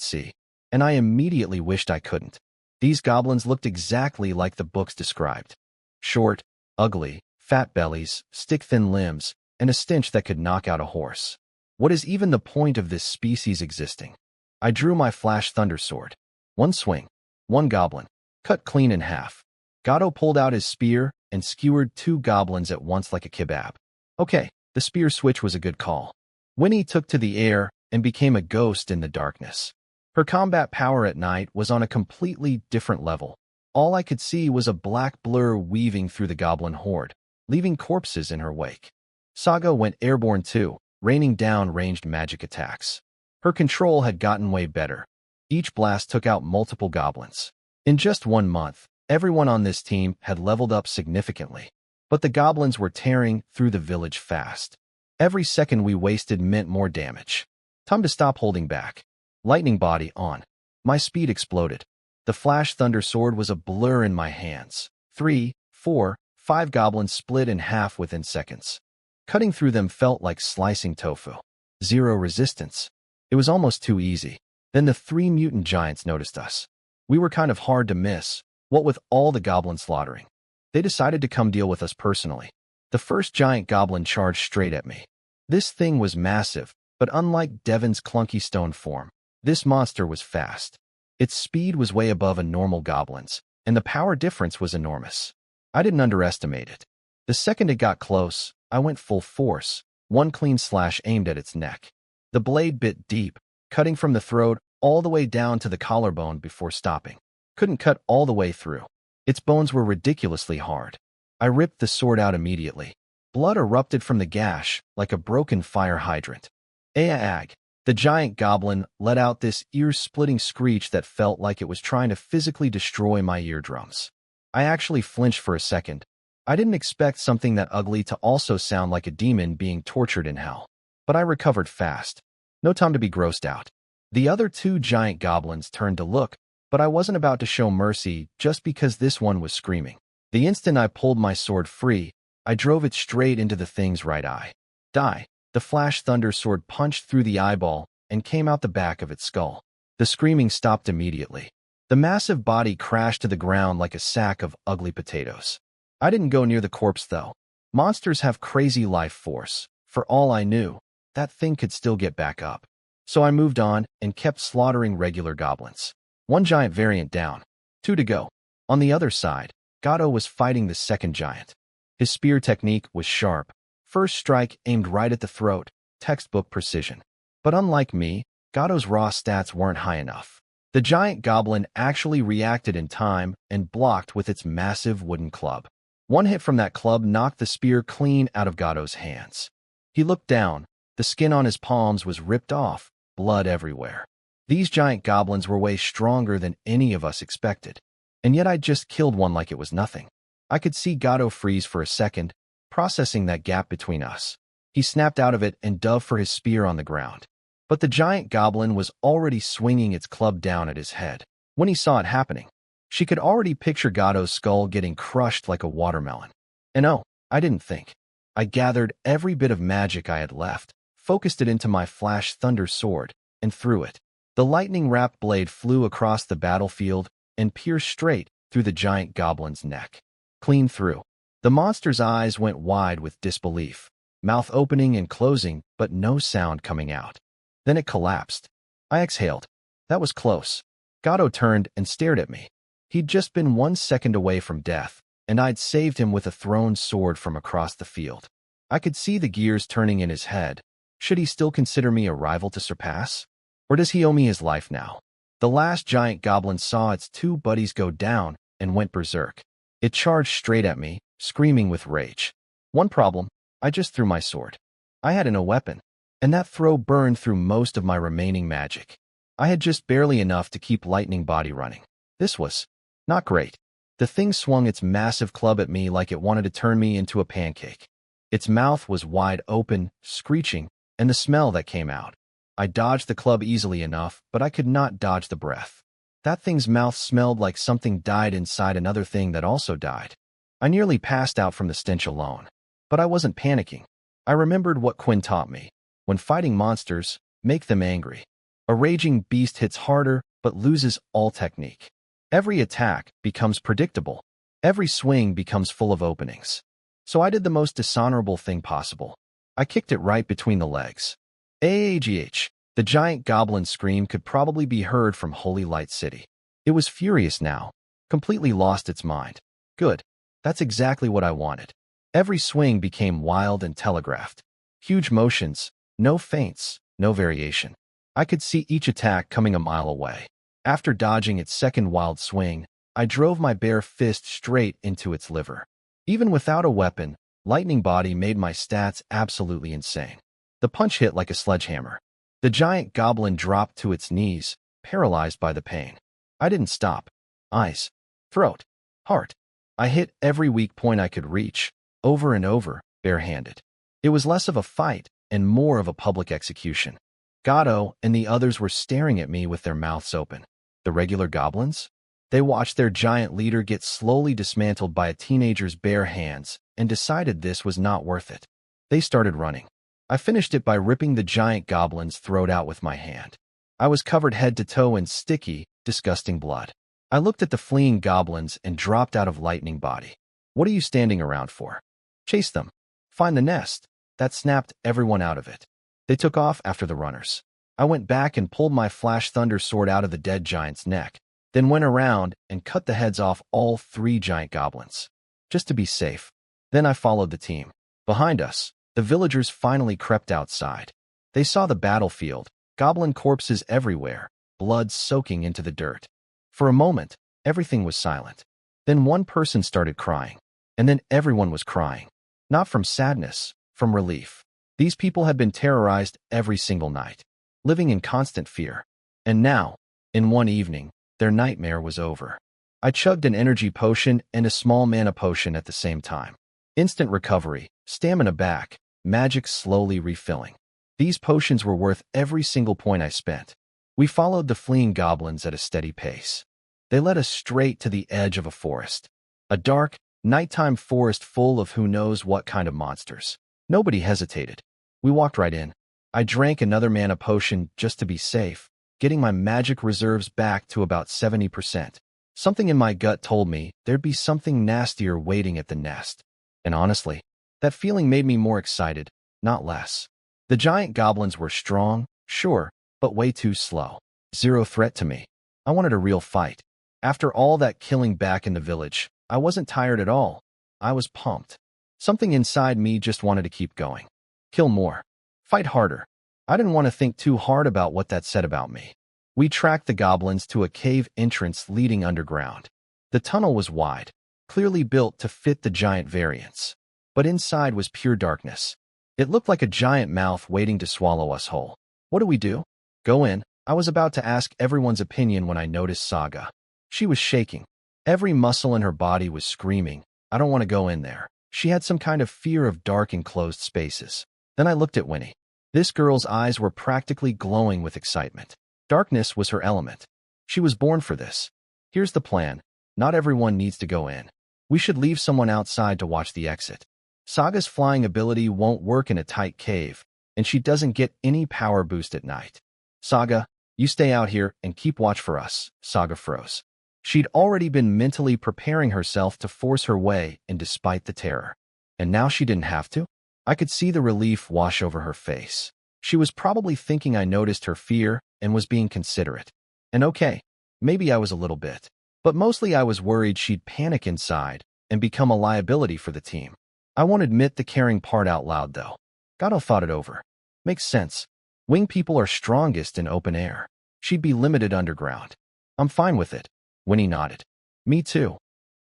see, and I immediately wished I couldn't. These goblins looked exactly like the books described. Short, ugly, fat bellies, stick-thin limbs, and a stench that could knock out a horse. What is even the point of this species existing? I drew my flash thunder sword. One swing. One goblin. Cut clean in half. Gato pulled out his spear and skewered 2 goblins at once like a kebab. Okay, the spear switch was a good call. Winnie took to the air and became a ghost in the darkness. Her combat power at night was on a completely different level. All I could see was a black blur weaving through the goblin horde, leaving corpses in her wake. Saga went airborne too, raining down ranged magic attacks. Her control had gotten way better. Each blast took out multiple goblins. In just 1 month, everyone on this team had leveled up significantly. But the goblins were tearing through the village fast. Every second we wasted meant more damage. Time to stop holding back. Lightning body on. My speed exploded. The flash thunder sword was a blur in my hands. 3, 4, 5 goblins split in half within seconds. Cutting through them felt like slicing tofu. Zero resistance. It was almost too easy. Then the 3 mutant giants noticed us. We were kind of hard to miss, what with all the goblin slaughtering. They decided to come deal with us personally. The first giant goblin charged straight at me. This thing was massive, but unlike Devon's clunky stone form, this monster was fast. Its speed was way above a normal goblin's, and the power difference was enormous. I didn't underestimate it. The second it got close, I went full force, one clean slash aimed at its neck. The blade bit deep, cutting from the throat all the way down to the collarbone before stopping. Couldn't cut all the way through. Its bones were ridiculously hard. I ripped the sword out immediately. Blood erupted from the gash like a broken fire hydrant. Ag! The giant goblin let out this ear-splitting screech that felt like it was trying to physically destroy my eardrums. I actually flinched for a second. I didn't expect something that ugly to also sound like a demon being tortured in hell. But I recovered fast. No time to be grossed out. The other 2 giant goblins turned to look, but I wasn't about to show mercy just because this one was screaming. The instant I pulled my sword free, I drove it straight into the thing's right eye. Die. The flash thunder sword punched through the eyeball and came out the back of its skull. The screaming stopped immediately. The massive body crashed to the ground like a sack of ugly potatoes. I didn't go near the corpse though. Monsters have crazy life force. For all I knew, that thing could still get back up. So I moved on and kept slaughtering regular goblins. 1 giant variant down. 2 to go. On the other side, Gato was fighting the second giant. His spear technique was sharp. First strike aimed right at the throat, textbook precision. But unlike me, Gato's raw stats weren't high enough. The giant goblin actually reacted in time and blocked with its massive wooden club. 1 hit from that club knocked the spear clean out of Gato's hands. He looked down. The skin on his palms was ripped off, blood everywhere. These giant goblins were way stronger than any of us expected. And yet I'd just killed one like it was nothing. I could see Gato freeze for a second, processing that gap between us. He snapped out of it and dove for his spear on the ground. But the giant goblin was already swinging its club down at his head. When he saw it happening, she could already picture Gato's skull getting crushed like a watermelon. And oh, I didn't think. I gathered every bit of magic I had left, focused it into my flash thunder sword, and threw it. The lightning-wrapped blade flew across the battlefield and pierced straight through the giant goblin's neck. Clean through. The monster's eyes went wide with disbelief, mouth opening and closing, but no sound coming out. Then it collapsed. I exhaled. That was close. Gato turned and stared at me. He'd just been 1 second away from death, and I'd saved him with a thrown sword from across the field. I could see the gears turning in his head. Should he still consider me a rival to surpass? Or does he owe me his life now? The last giant goblin saw its 2 buddies go down and went berserk. It charged straight at me, screaming with rage. One problem, I just threw my sword. I had no weapon, and that throw burned through most of my remaining magic. I had just barely enough to keep lightning body running. This was not great. The thing swung its massive club at me like it wanted to turn me into a pancake. Its mouth was wide open, screeching, and the smell that came out. I dodged the club easily enough, but I could not dodge the breath. That thing's mouth smelled like something died inside another thing that also died. I nearly passed out from the stench alone. But I wasn't panicking. I remembered what Quinn taught me. When fighting monsters, make them angry. A raging beast hits harder, but loses all technique. Every attack becomes predictable. Every swing becomes full of openings. So I did the most dishonorable thing possible. I kicked it right between the legs. AGH. The giant goblin scream could probably be heard from Holy Light City. It was furious now, completely lost its mind. Good. That's exactly what I wanted. Every swing became wild and telegraphed. Huge motions, no feints, no variation. I could see each attack coming a mile away. After dodging its second wild swing, I drove my bare fist straight into its liver. Even without a weapon, lightning body made my stats absolutely insane. The punch hit like a sledgehammer. The giant goblin dropped to its knees, paralyzed by the pain. I didn't stop. Eyes, throat, heart. I hit every weak point I could reach, over and over, barehanded. It was less of a fight and more of a public execution. Gato and the others were staring at me with their mouths open. The regular goblins? They watched their giant leader get slowly dismantled by a teenager's bare hands and decided this was not worth it. They started running. I finished it by ripping the giant goblin's throat out with my hand. I was covered head to toe in sticky, disgusting blood. I looked at the fleeing goblins and dropped out of lightning body. What are you standing around for? Chase them. Find the nest. That snapped everyone out of it. They took off after the runners. I went back and pulled my flash thunder sword out of the dead giant's neck, then went around and cut the heads off all 3 giant goblins, just to be safe. Then I followed the team. Behind us, the villagers finally crept outside. They saw the battlefield, goblin corpses everywhere, blood soaking into the dirt. For a moment, everything was silent. Then one person started crying, and then everyone was crying. Not from sadness, from relief. These people had been terrorized every single night, living in constant fear. And now, in one evening, their nightmare was over. I chugged an energy potion and a small mana potion at the same time. Instant recovery, stamina back, magic slowly refilling. These potions were worth every single point I spent. We followed the fleeing goblins at a steady pace. They led us straight to the edge of a forest. A dark, nighttime forest full of who knows what kind of monsters. Nobody hesitated. We walked right in. I drank another mana potion just to be safe, getting my magic reserves back to about 70%. Something in my gut told me there'd be something nastier waiting at the nest. And honestly, that feeling made me more excited, not less. The giant goblins were strong, sure, but way too slow. Zero threat to me. I wanted a real fight. After all that killing back in the village, I wasn't tired at all. I was pumped. Something inside me just wanted to keep going. Kill more. Fight harder. I didn't want to think too hard about what that said about me. We tracked the goblins to a cave entrance leading underground. The tunnel was wide, clearly built to fit the giant variants. But inside was pure darkness. It looked like a giant mouth waiting to swallow us whole. What do we do? Go in. I was about to ask everyone's opinion when I noticed Saga. She was shaking. Every muscle in her body was screaming, I don't want to go in there. She had some kind of fear of dark enclosed spaces. Then I looked at Winnie. This girl's eyes were practically glowing with excitement. Darkness was her element. She was born for this. Here's the plan. Not everyone needs to go in. We should leave someone outside to watch the exit. Saga's flying ability won't work in a tight cave, and she doesn't get any power boost at night. Saga, you stay out here and keep watch for us, Saga froze. She'd already been mentally preparing herself to force her way in despite the terror. And now she didn't have to? I could see the relief wash over her face. She was probably thinking I noticed her fear and was being considerate. And okay, maybe I was a little bit. But mostly I was worried she'd panic inside and become a liability for the team. I won't admit the caring part out loud, though. Gato thought it over. Makes sense. Wing people are strongest in open air. She'd be limited underground. I'm fine with it. Winnie nodded. Me too.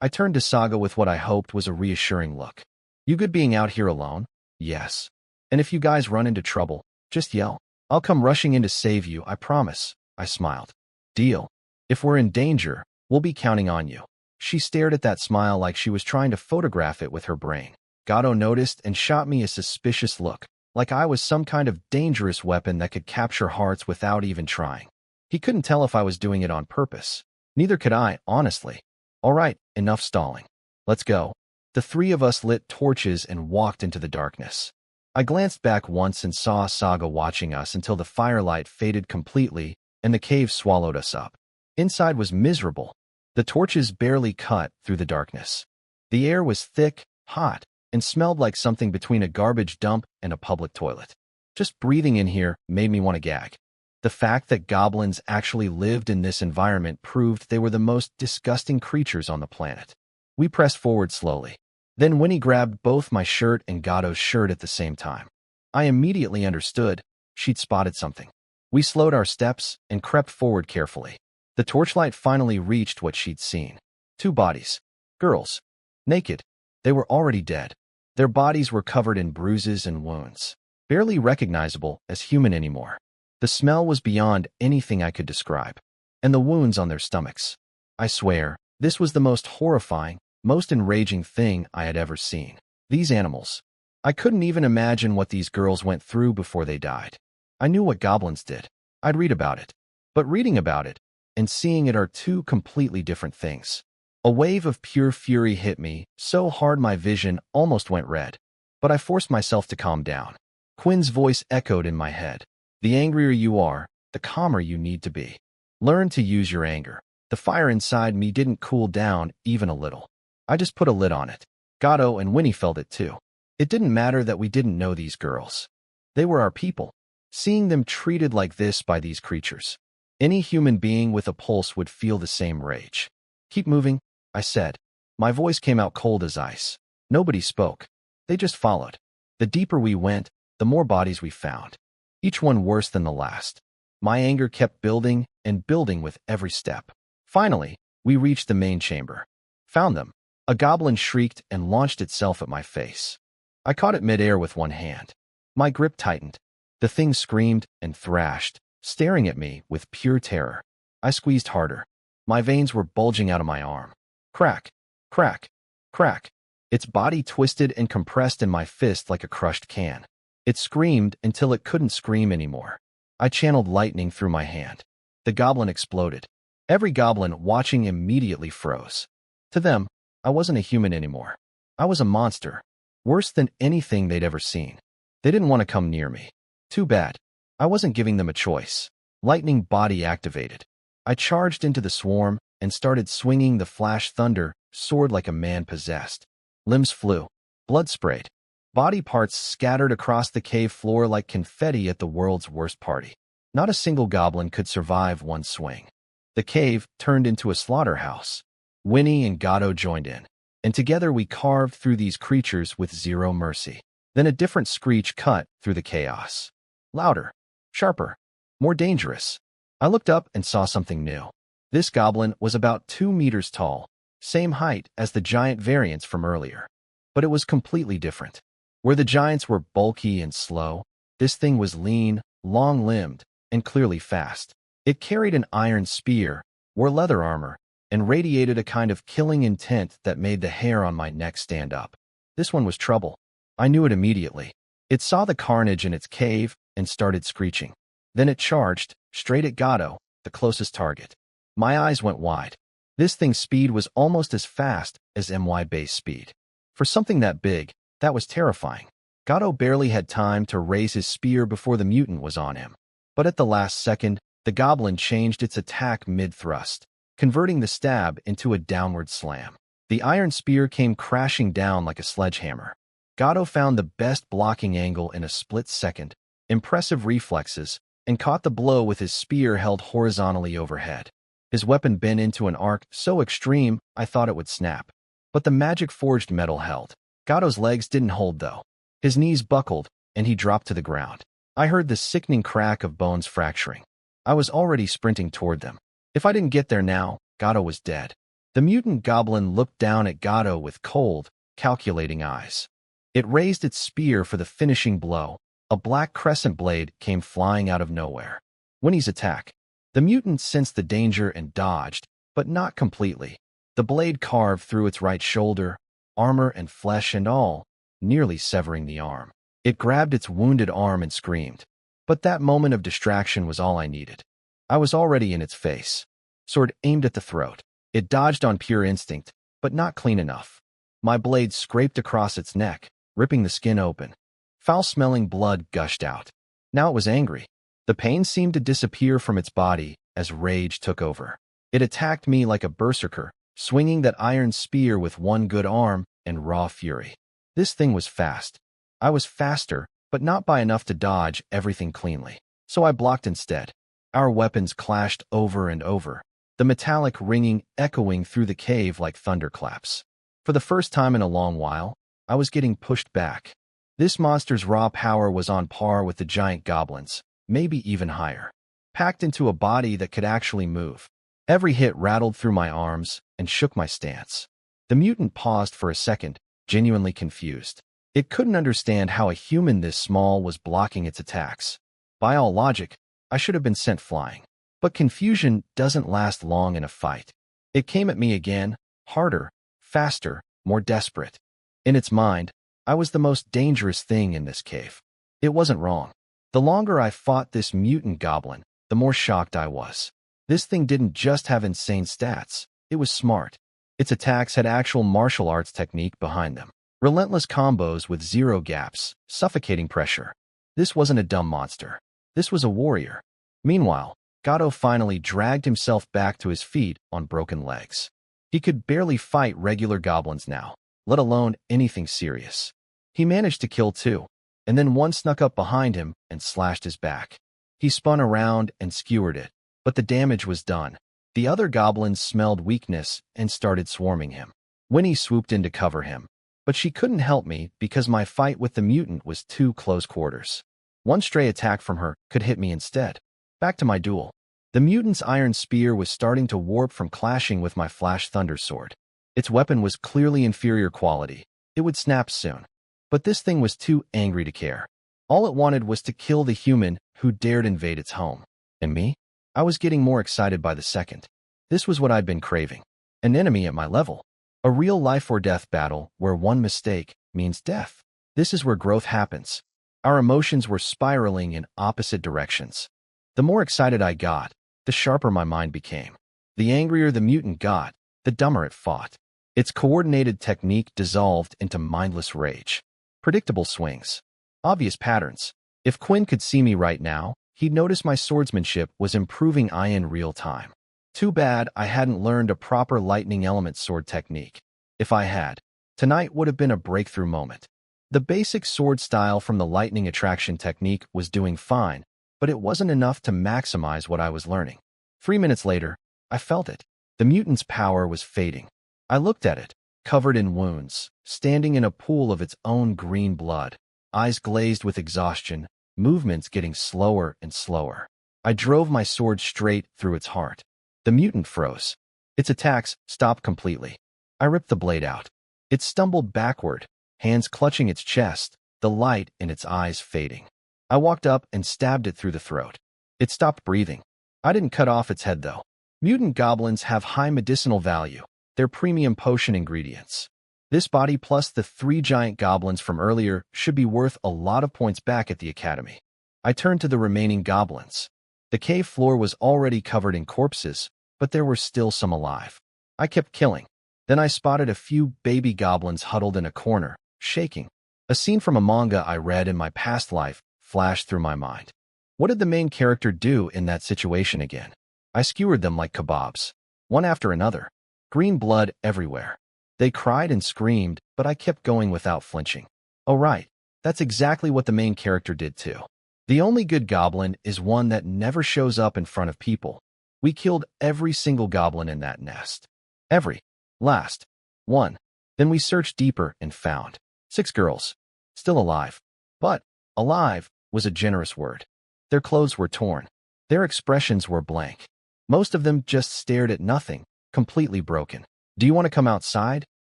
I turned to Saga with what I hoped was a reassuring look. You good being out here alone? Yes. And if you guys run into trouble, just yell. I'll come rushing in to save you, I promise. I smiled. Deal. If we're in danger, we'll be counting on you. She stared at that smile like she was trying to photograph it with her brain. Gato noticed and shot me a suspicious look, like I was some kind of dangerous weapon that could capture hearts without even trying. He couldn't tell if I was doing it on purpose. Neither could I, honestly. All right, enough stalling. Let's go. The 3 of us lit torches and walked into the darkness. I glanced back once and saw Saga watching us until the firelight faded completely and the cave swallowed us up. Inside was miserable. The torches barely cut through the darkness. The air was thick, hot, and smelled like something between a garbage dump and a public toilet. Just breathing in here made me want to gag. The fact that goblins actually lived in this environment proved they were the most disgusting creatures on the planet. We pressed forward slowly. Then Winnie grabbed both my shirt and Gato's shirt at the same time. I immediately understood. she'd spotted something. We slowed our steps and crept forward carefully. The torchlight finally reached what she'd seen. 2 bodies. Girls. Naked. They were already dead. Their bodies were covered in bruises and wounds, barely recognizable as human anymore. The smell was beyond anything I could describe. And the wounds on their stomachs. I swear, this was the most horrifying, most enraging thing I had ever seen. These animals. I couldn't even imagine what these girls went through before they died. I knew what goblins did. I'd read about it. But reading about it and seeing it are 2 completely different things. A wave of pure fury hit me, so hard my vision almost went red. But I forced myself to calm down. Quinn's voice echoed in my head. The angrier you are, the calmer you need to be. Learn to use your anger. The fire inside me didn't cool down even a little. I just put a lid on it. Gatto and Winnie felt it too. It didn't matter that we didn't know these girls. They were our people. Seeing them treated like this by these creatures. Any human being with a pulse would feel the same rage. Keep moving, I said. My voice came out cold as ice. Nobody spoke. They just followed. The deeper we went, the more bodies we found. Each one worse than the last. My anger kept building and building with every step. Finally, we reached the main chamber. Found them. A goblin shrieked and launched itself at my face. I caught it midair with one hand. My grip tightened. The thing screamed and thrashed, staring at me with pure terror. I squeezed harder. My veins were bulging out of my arm. Crack, crack, crack. Its body twisted and compressed in my fist like a crushed can. It screamed until it couldn't scream anymore. I channeled lightning through my hand. The goblin exploded. Every goblin watching immediately froze. To them, I wasn't a human anymore. I was a monster. Worse than anything they'd ever seen. They didn't want to come near me. Too bad. I wasn't giving them a choice. Lightning body activated. I charged into the swarm and started swinging the flash thunder sword like a man possessed. Limbs flew. Blood sprayed. Body parts scattered across the cave floor like confetti at the world's worst party. Not a single goblin could survive one swing. The cave turned into a slaughterhouse. Winnie and Gatto joined in, and together we carved through these creatures with zero mercy. Then a different screech cut through the chaos. Louder, sharper, more dangerous. I looked up and saw something new. This goblin was about 2 meters tall, same height as the giant variants from earlier. But it was completely different. Where the giants were bulky and slow, this thing was lean, long-limbed, and clearly fast. It carried an iron spear, wore leather armor, and radiated a kind of killing intent that made the hair on my neck stand up. This one was trouble. I knew it immediately. It saw the carnage in its cave and started screeching. Then it charged, straight at Gatto, the closest target. My eyes went wide. This thing's speed was almost as fast as MY base speed. For something that big, that was terrifying. Gatto barely had time to raise his spear before the mutant was on him. But at the last second, the goblin changed its attack mid-thrust, converting the stab into a downward slam. The iron spear came crashing down like a sledgehammer. Gatto found the best blocking angle in a split second, impressive reflexes, and caught the blow with his spear held horizontally overhead. His weapon bent into an arc so extreme I thought it would snap. But the magic-forged metal held. Gatto's legs didn't hold, though. His knees buckled, and he dropped to the ground. I heard the sickening crack of bones fracturing. I was already sprinting toward them. If I didn't get there now, Gatto was dead. The mutant goblin looked down at Gatto with cold, calculating eyes. It raised its spear for the finishing blow. A black crescent blade came flying out of nowhere. Winnie's attack. The mutant sensed the danger and dodged, but not completely. The blade carved through its right shoulder, armor and flesh and all, nearly severing the arm. It grabbed its wounded arm and screamed. But that moment of distraction was all I needed. I was already in its face. Sword aimed at the throat. It dodged on pure instinct, but not clean enough. My blade scraped across its neck, ripping the skin open. Foul-smelling blood gushed out. Now it was angry. The pain seemed to disappear from its body as rage took over. It attacked me like a berserker, swinging that iron spear with one good arm and raw fury. This thing was fast. I was faster, but not by enough to dodge everything cleanly. So I blocked instead. Our weapons clashed over and over, the metallic ringing echoing through the cave like thunderclaps. For the first time in a long while, I was getting pushed back. This monster's raw power was on par with the giant goblins, maybe even higher, packed into a body that could actually move. Every hit rattled through my arms and shook my stance. The mutant paused for a second, genuinely confused. It couldn't understand how a human this small was blocking its attacks. By all logic, I should have been sent flying. But confusion doesn't last long in a fight. It came at me again, harder, faster, more desperate. In its mind, I was the most dangerous thing in this cave. It wasn't wrong. The longer I fought this mutant goblin, the more shocked I was. This thing didn't just have insane stats, it was smart. Its attacks had actual martial arts technique behind them. Relentless combos with zero gaps, suffocating pressure. This wasn't a dumb monster. This was a warrior. Meanwhile, Gato finally dragged himself back to his feet on broken legs. He could barely fight regular goblins now, let alone anything serious. He managed to kill two, and then one snuck up behind him and slashed his back. He spun around and skewered it, but the damage was done. The other goblins smelled weakness and started swarming him. Winnie swooped in to cover him, but she couldn't help me because my fight with the mutant was too close quarters. One stray attack from her could hit me instead. Back to my duel. The mutant's iron spear was starting to warp from clashing with my flash thunder sword. Its weapon was clearly inferior quality. It would snap soon. But this thing was too angry to care. All it wanted was to kill the human who dared invade its home. And me? I was getting more excited by the second. This was what I'd been craving. An enemy at my level. A real life-or-death battle where one mistake means death. This is where growth happens. Our emotions were spiraling in opposite directions. The more excited I got, the sharper my mind became. The angrier the mutant got, the dumber it fought. Its coordinated technique dissolved into mindless rage. Predictable swings. Obvious patterns. If Quinn could see me right now, he'd notice my swordsmanship was improving in real time. Too bad I hadn't learned a proper lightning element sword technique. If I had, tonight would have been a breakthrough moment. The basic sword style from the lightning attraction technique was doing fine, but it wasn't enough to maximize what I was learning. 3 minutes later, I felt it. The mutant's power was fading. I looked at it, covered in wounds, standing in a pool of its own green blood, eyes glazed with exhaustion, movements getting slower and slower. I drove my sword straight through its heart. The mutant froze. Its attacks stopped completely. I ripped the blade out. It stumbled backward, hands clutching its chest, the light in its eyes fading. I walked up and stabbed it through the throat. It stopped breathing. I didn't cut off its head, though. Mutant goblins have high medicinal value. They're premium potion ingredients. This body plus the 3 giant goblins from earlier should be worth a lot of points back at the academy. I turned to the remaining goblins. The cave floor was already covered in corpses, but there were still some alive. I kept killing. Then I spotted a few baby goblins huddled in a corner, shaking. A scene from a manga I read in my past life flashed through my mind. What did the main character do in that situation again? I skewered them like kebabs, one after another. Green blood everywhere. They cried and screamed, but I kept going without flinching. Oh right, that's exactly what the main character did too. The only good goblin is one that never shows up in front of people. We killed every single goblin in that nest. Every last one. Then we searched deeper and found 6 girls, still alive. But alive was a generous word. Their clothes were torn. Their expressions were blank. Most of them just stared at nothing, completely broken. Do you want to come outside?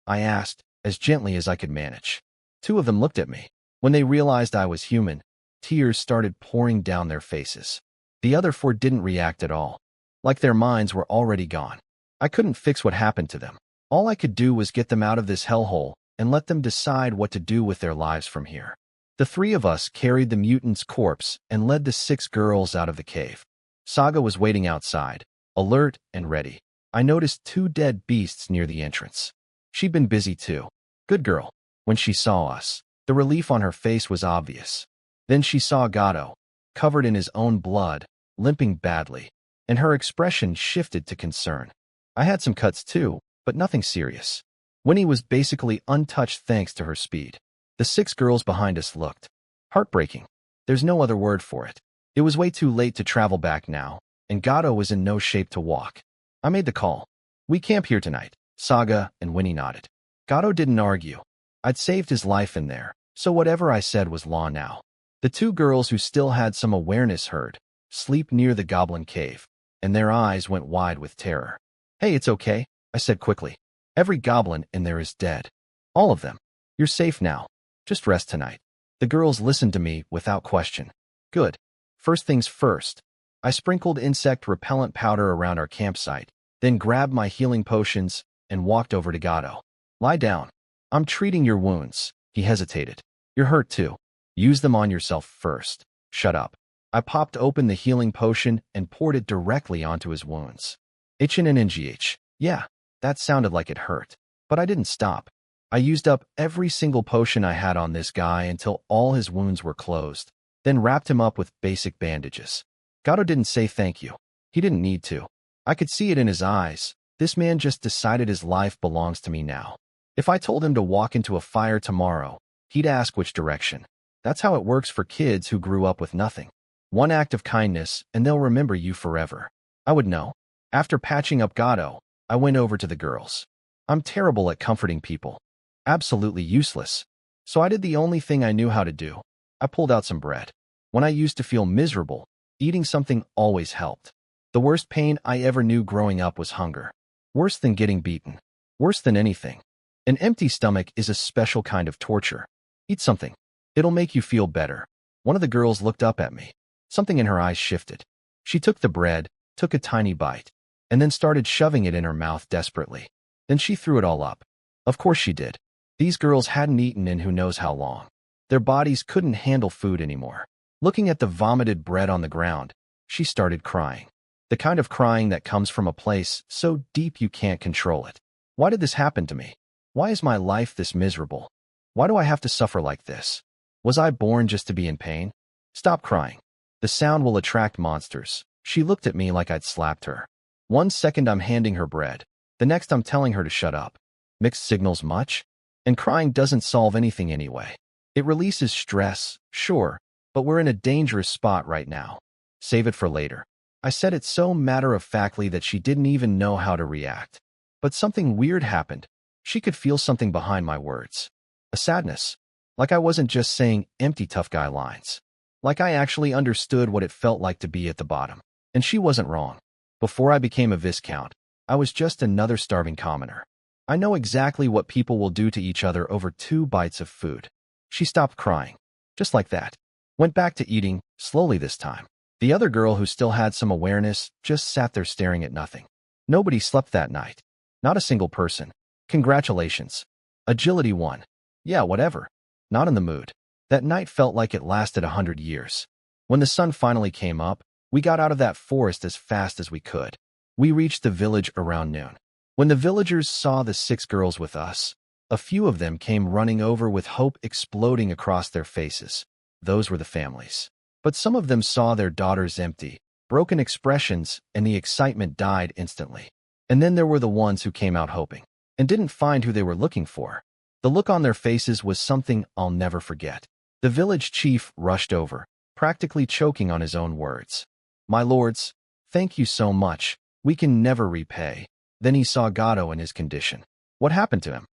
I asked, as gently as I could manage. 2 of them looked at me. When they realized I was human, tears started pouring down their faces. The other 4 didn't react at all, like their minds were already gone. I couldn't fix what happened to them. All I could do was get them out of this hellhole and let them decide what to do with their lives from here. The 3 of us carried the mutant's corpse and led the 6 girls out of the cave. Saga was waiting outside, alert and ready. I noticed 2 dead beasts near the entrance. She'd been busy too. Good girl. When she saw us, the relief on her face was obvious. Then she saw Gato, covered in his own blood, limping badly, and her expression shifted to concern. I had some cuts too, but nothing serious. Winnie was basically untouched thanks to her speed. The 6 girls behind us looked heartbreaking. There's no other word for it. It was way too late to travel back now, and Gato was in no shape to walk. I made the call. We camp here tonight. Saga and Winnie nodded. Gato didn't argue. I'd saved his life in there, so whatever I said was law now. The two girls who still had some awareness heard, "Sleep near the goblin cave," and their eyes went wide with terror. "Hey, it's okay," I said quickly. "Every goblin in there is dead. All of them. You're safe now. Just rest tonight." The girls listened to me without question. Good. First things first. I sprinkled insect repellent powder around our campsite, then grabbed my healing potions and walked over to Gato. "Lie down. I'm treating your wounds." He hesitated. "You're hurt too. Use them on yourself first." "Shut up." I popped open the healing potion and poured it directly onto his wounds. Itchin and NGH. Yeah, that sounded like it hurt. But I didn't stop. I used up every single potion I had on this guy until all his wounds were closed, then wrapped him up with basic bandages. Gato didn't say thank you. He didn't need to. I could see it in his eyes. This man just decided his life belongs to me now. If I told him to walk into a fire tomorrow, he'd ask which direction. That's how it works for kids who grew up with nothing. One act of kindness, and they'll remember you forever. I would know. After patching up Gato, I went over to the girls. I'm terrible at comforting people. Absolutely useless. So I did the only thing I knew how to do. I pulled out some bread. When I used to feel miserable, eating something always helped. The worst pain I ever knew growing up was hunger. Worse than getting beaten. Worse than anything. An empty stomach is a special kind of torture. Eat something. It'll make you feel better. One of the girls looked up at me. Something in her eyes shifted. She took the bread, took a tiny bite, and then started shoving it in her mouth desperately. Then she threw it all up. Of course she did. These girls hadn't eaten in who knows how long. Their bodies couldn't handle food anymore. Looking at the vomited bread on the ground, she started crying. The kind of crying that comes from a place so deep you can't control it. Why did this happen to me? Why is my life this miserable? Why do I have to suffer like this? Was I born just to be in pain? Stop crying. The sound will attract monsters. She looked at me like I'd slapped her. 1 second I'm handing her bread. The next I'm telling her to shut up. Mixed signals much? And crying doesn't solve anything anyway. It releases stress, sure, but we're in a dangerous spot right now. Save it for later. I said it so matter-of-factly that she didn't even know how to react. But something weird happened. She could feel something behind my words. A sadness. Like I wasn't just saying empty tough guy lines. Like I actually understood what it felt like to be at the bottom. And she wasn't wrong. Before I became a Viscount, I was just another starving commoner. I know exactly what people will do to each other over 2 bites of food. She stopped crying. Just like that. Went back to eating, slowly this time. The other girl who still had some awareness just sat there staring at nothing. Nobody slept that night. Not a single person. Congratulations. Agility 1. Yeah, whatever. Not in the mood. That night felt like it lasted 100 years. When the sun finally came up, we got out of that forest as fast as we could. We reached the village around noon. When the villagers saw the 6 girls with us, a few of them came running over with hope exploding across their faces. Those were the families. But some of them saw their daughters empty, broken expressions, and the excitement died instantly. And then there were the ones who came out hoping, and didn't find who they were looking for. The look on their faces was something I'll never forget. The village chief rushed over, practically choking on his own words. "My lords, thank you so much. We can never repay." Then he saw Gato and his condition. What happened to him?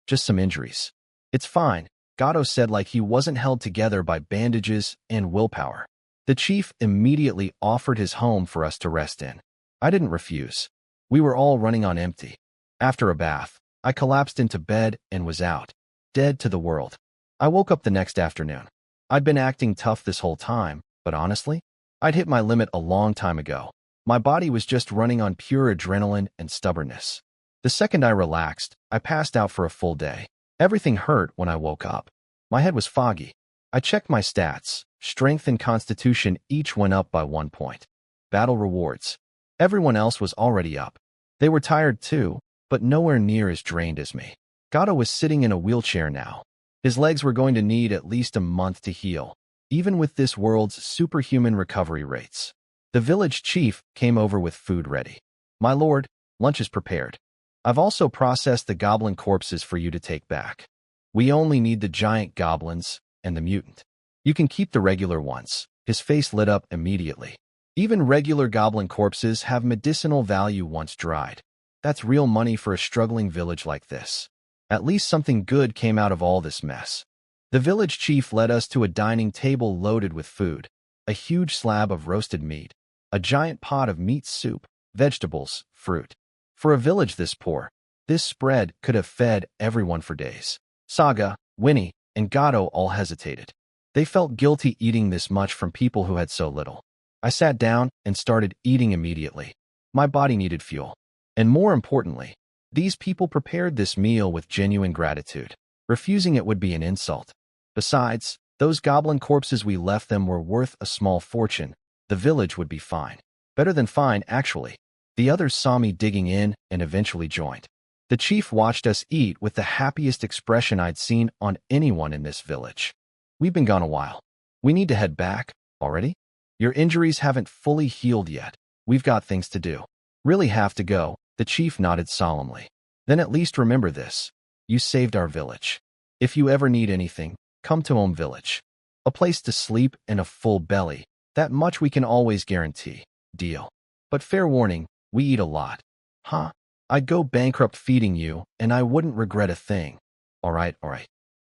Just some injuries. It's fine, Gato said like he wasn't held together by bandages and willpower. The chief immediately offered his home for us to rest in. I didn't refuse. We were all running on empty. After a bath, I collapsed into bed and was out. Dead to the world. I woke up the next afternoon. I'd been acting tough this whole time, but honestly, I'd hit my limit a long time ago. My body was just running on pure adrenaline and stubbornness. The second I relaxed, I passed out for a full day. Everything hurt when I woke up. My head was foggy. I checked my stats. Strength and constitution each went up by 1 point. Battle rewards. Everyone else was already up. They were tired too, but nowhere near as drained as me. Gato was sitting in a wheelchair now. His legs were going to need at least a month to heal, even with this world's superhuman recovery rates. The village chief came over with food ready. "My lord, lunch is prepared. I've also processed the goblin corpses for you to take back. We only need the giant goblins and the mutant. You can keep the regular ones." His face lit up immediately. Even regular goblin corpses have medicinal value once dried. That's real money for a struggling village like this. At least something good came out of all this mess. The village chief led us to a dining table loaded with food, a huge slab of roasted meat, a giant pot of meat soup, vegetables, fruit. For a village this poor, this spread could have fed everyone for days. Saga, Winnie, and Gato all hesitated. They felt guilty eating this much from people who had so little. I sat down and started eating immediately. My body needed fuel. And more importantly, these people prepared this meal with genuine gratitude. Refusing it would be an insult. Besides, those goblin corpses we left them were worth a small fortune. The village would be fine. Better than fine, actually. The others saw me digging in and eventually joined. The chief watched us eat with the happiest expression I'd seen on anyone in this village. We've been gone a while. We need to head back, already? Your injuries haven't fully healed yet. We've got things to do. Really have to go, the chief nodded solemnly. Then at least remember this. You saved our village. If you ever need anything, come to Home Village. A place to sleep and a full belly. That much we can always guarantee. Deal. But fair warning, we eat a lot. Huh? I'd go bankrupt feeding you, and I wouldn't regret a thing. All right.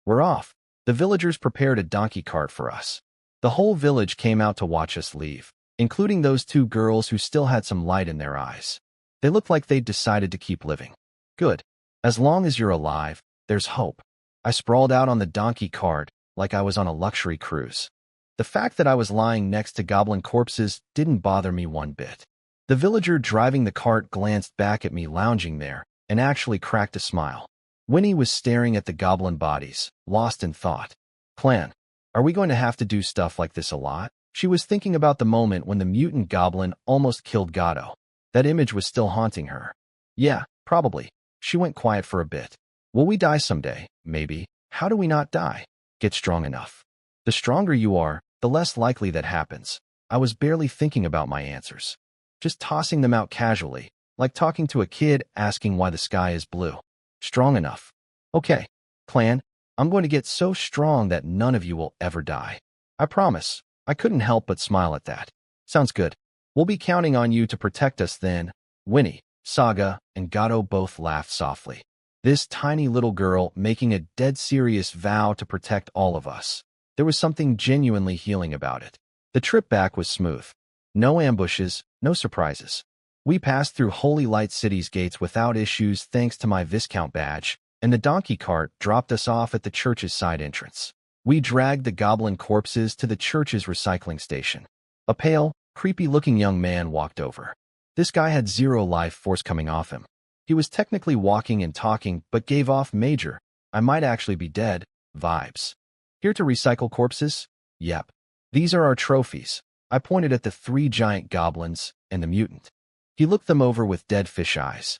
We're off. The villagers prepared a donkey cart for us. The whole village came out to watch us leave, including those two girls who still had some light in their eyes. They looked like they'd decided to keep living. Good. As long as you're alive, there's hope. I sprawled out on the donkey cart like I was on a luxury cruise. The fact that I was lying next to goblin corpses didn't bother me one bit. The villager driving the cart glanced back at me lounging there and actually cracked a smile. Winnie was staring at the goblin bodies, lost in thought. Clan, are we going to have to do stuff like this a lot? She was thinking about the moment when the mutant goblin almost killed Gato. That image was still haunting her. Yeah, probably. She went quiet for a bit. Will we die someday? Maybe. How do we not die? Get strong enough. The stronger you are, the less likely that happens. I was barely thinking about my answers. Just tossing them out casually, like talking to a kid asking why the sky is blue. Strong enough. Okay, clan, I'm going to get so strong that none of you will ever die. I promise. I couldn't help but smile at that. Sounds good. We'll be counting on you to protect us then. Winnie, Saga, and Gato both laughed softly. This tiny little girl making a dead serious vow to protect all of us. There was something genuinely healing about it. The trip back was smooth. No ambushes, no surprises. We passed through Holy Light City's gates without issues thanks to my Viscount badge, and the donkey cart dropped us off at the church's side entrance. We dragged the goblin corpses to the church's recycling station. A pale, creepy-looking young man walked over. This guy had zero life force coming off him. He was technically walking and talking, but gave off major, I might actually be dead, vibes. Here to recycle corpses? Yep. These are our trophies. I pointed at the 3 giant goblins and the mutant. He looked them over with dead fish eyes.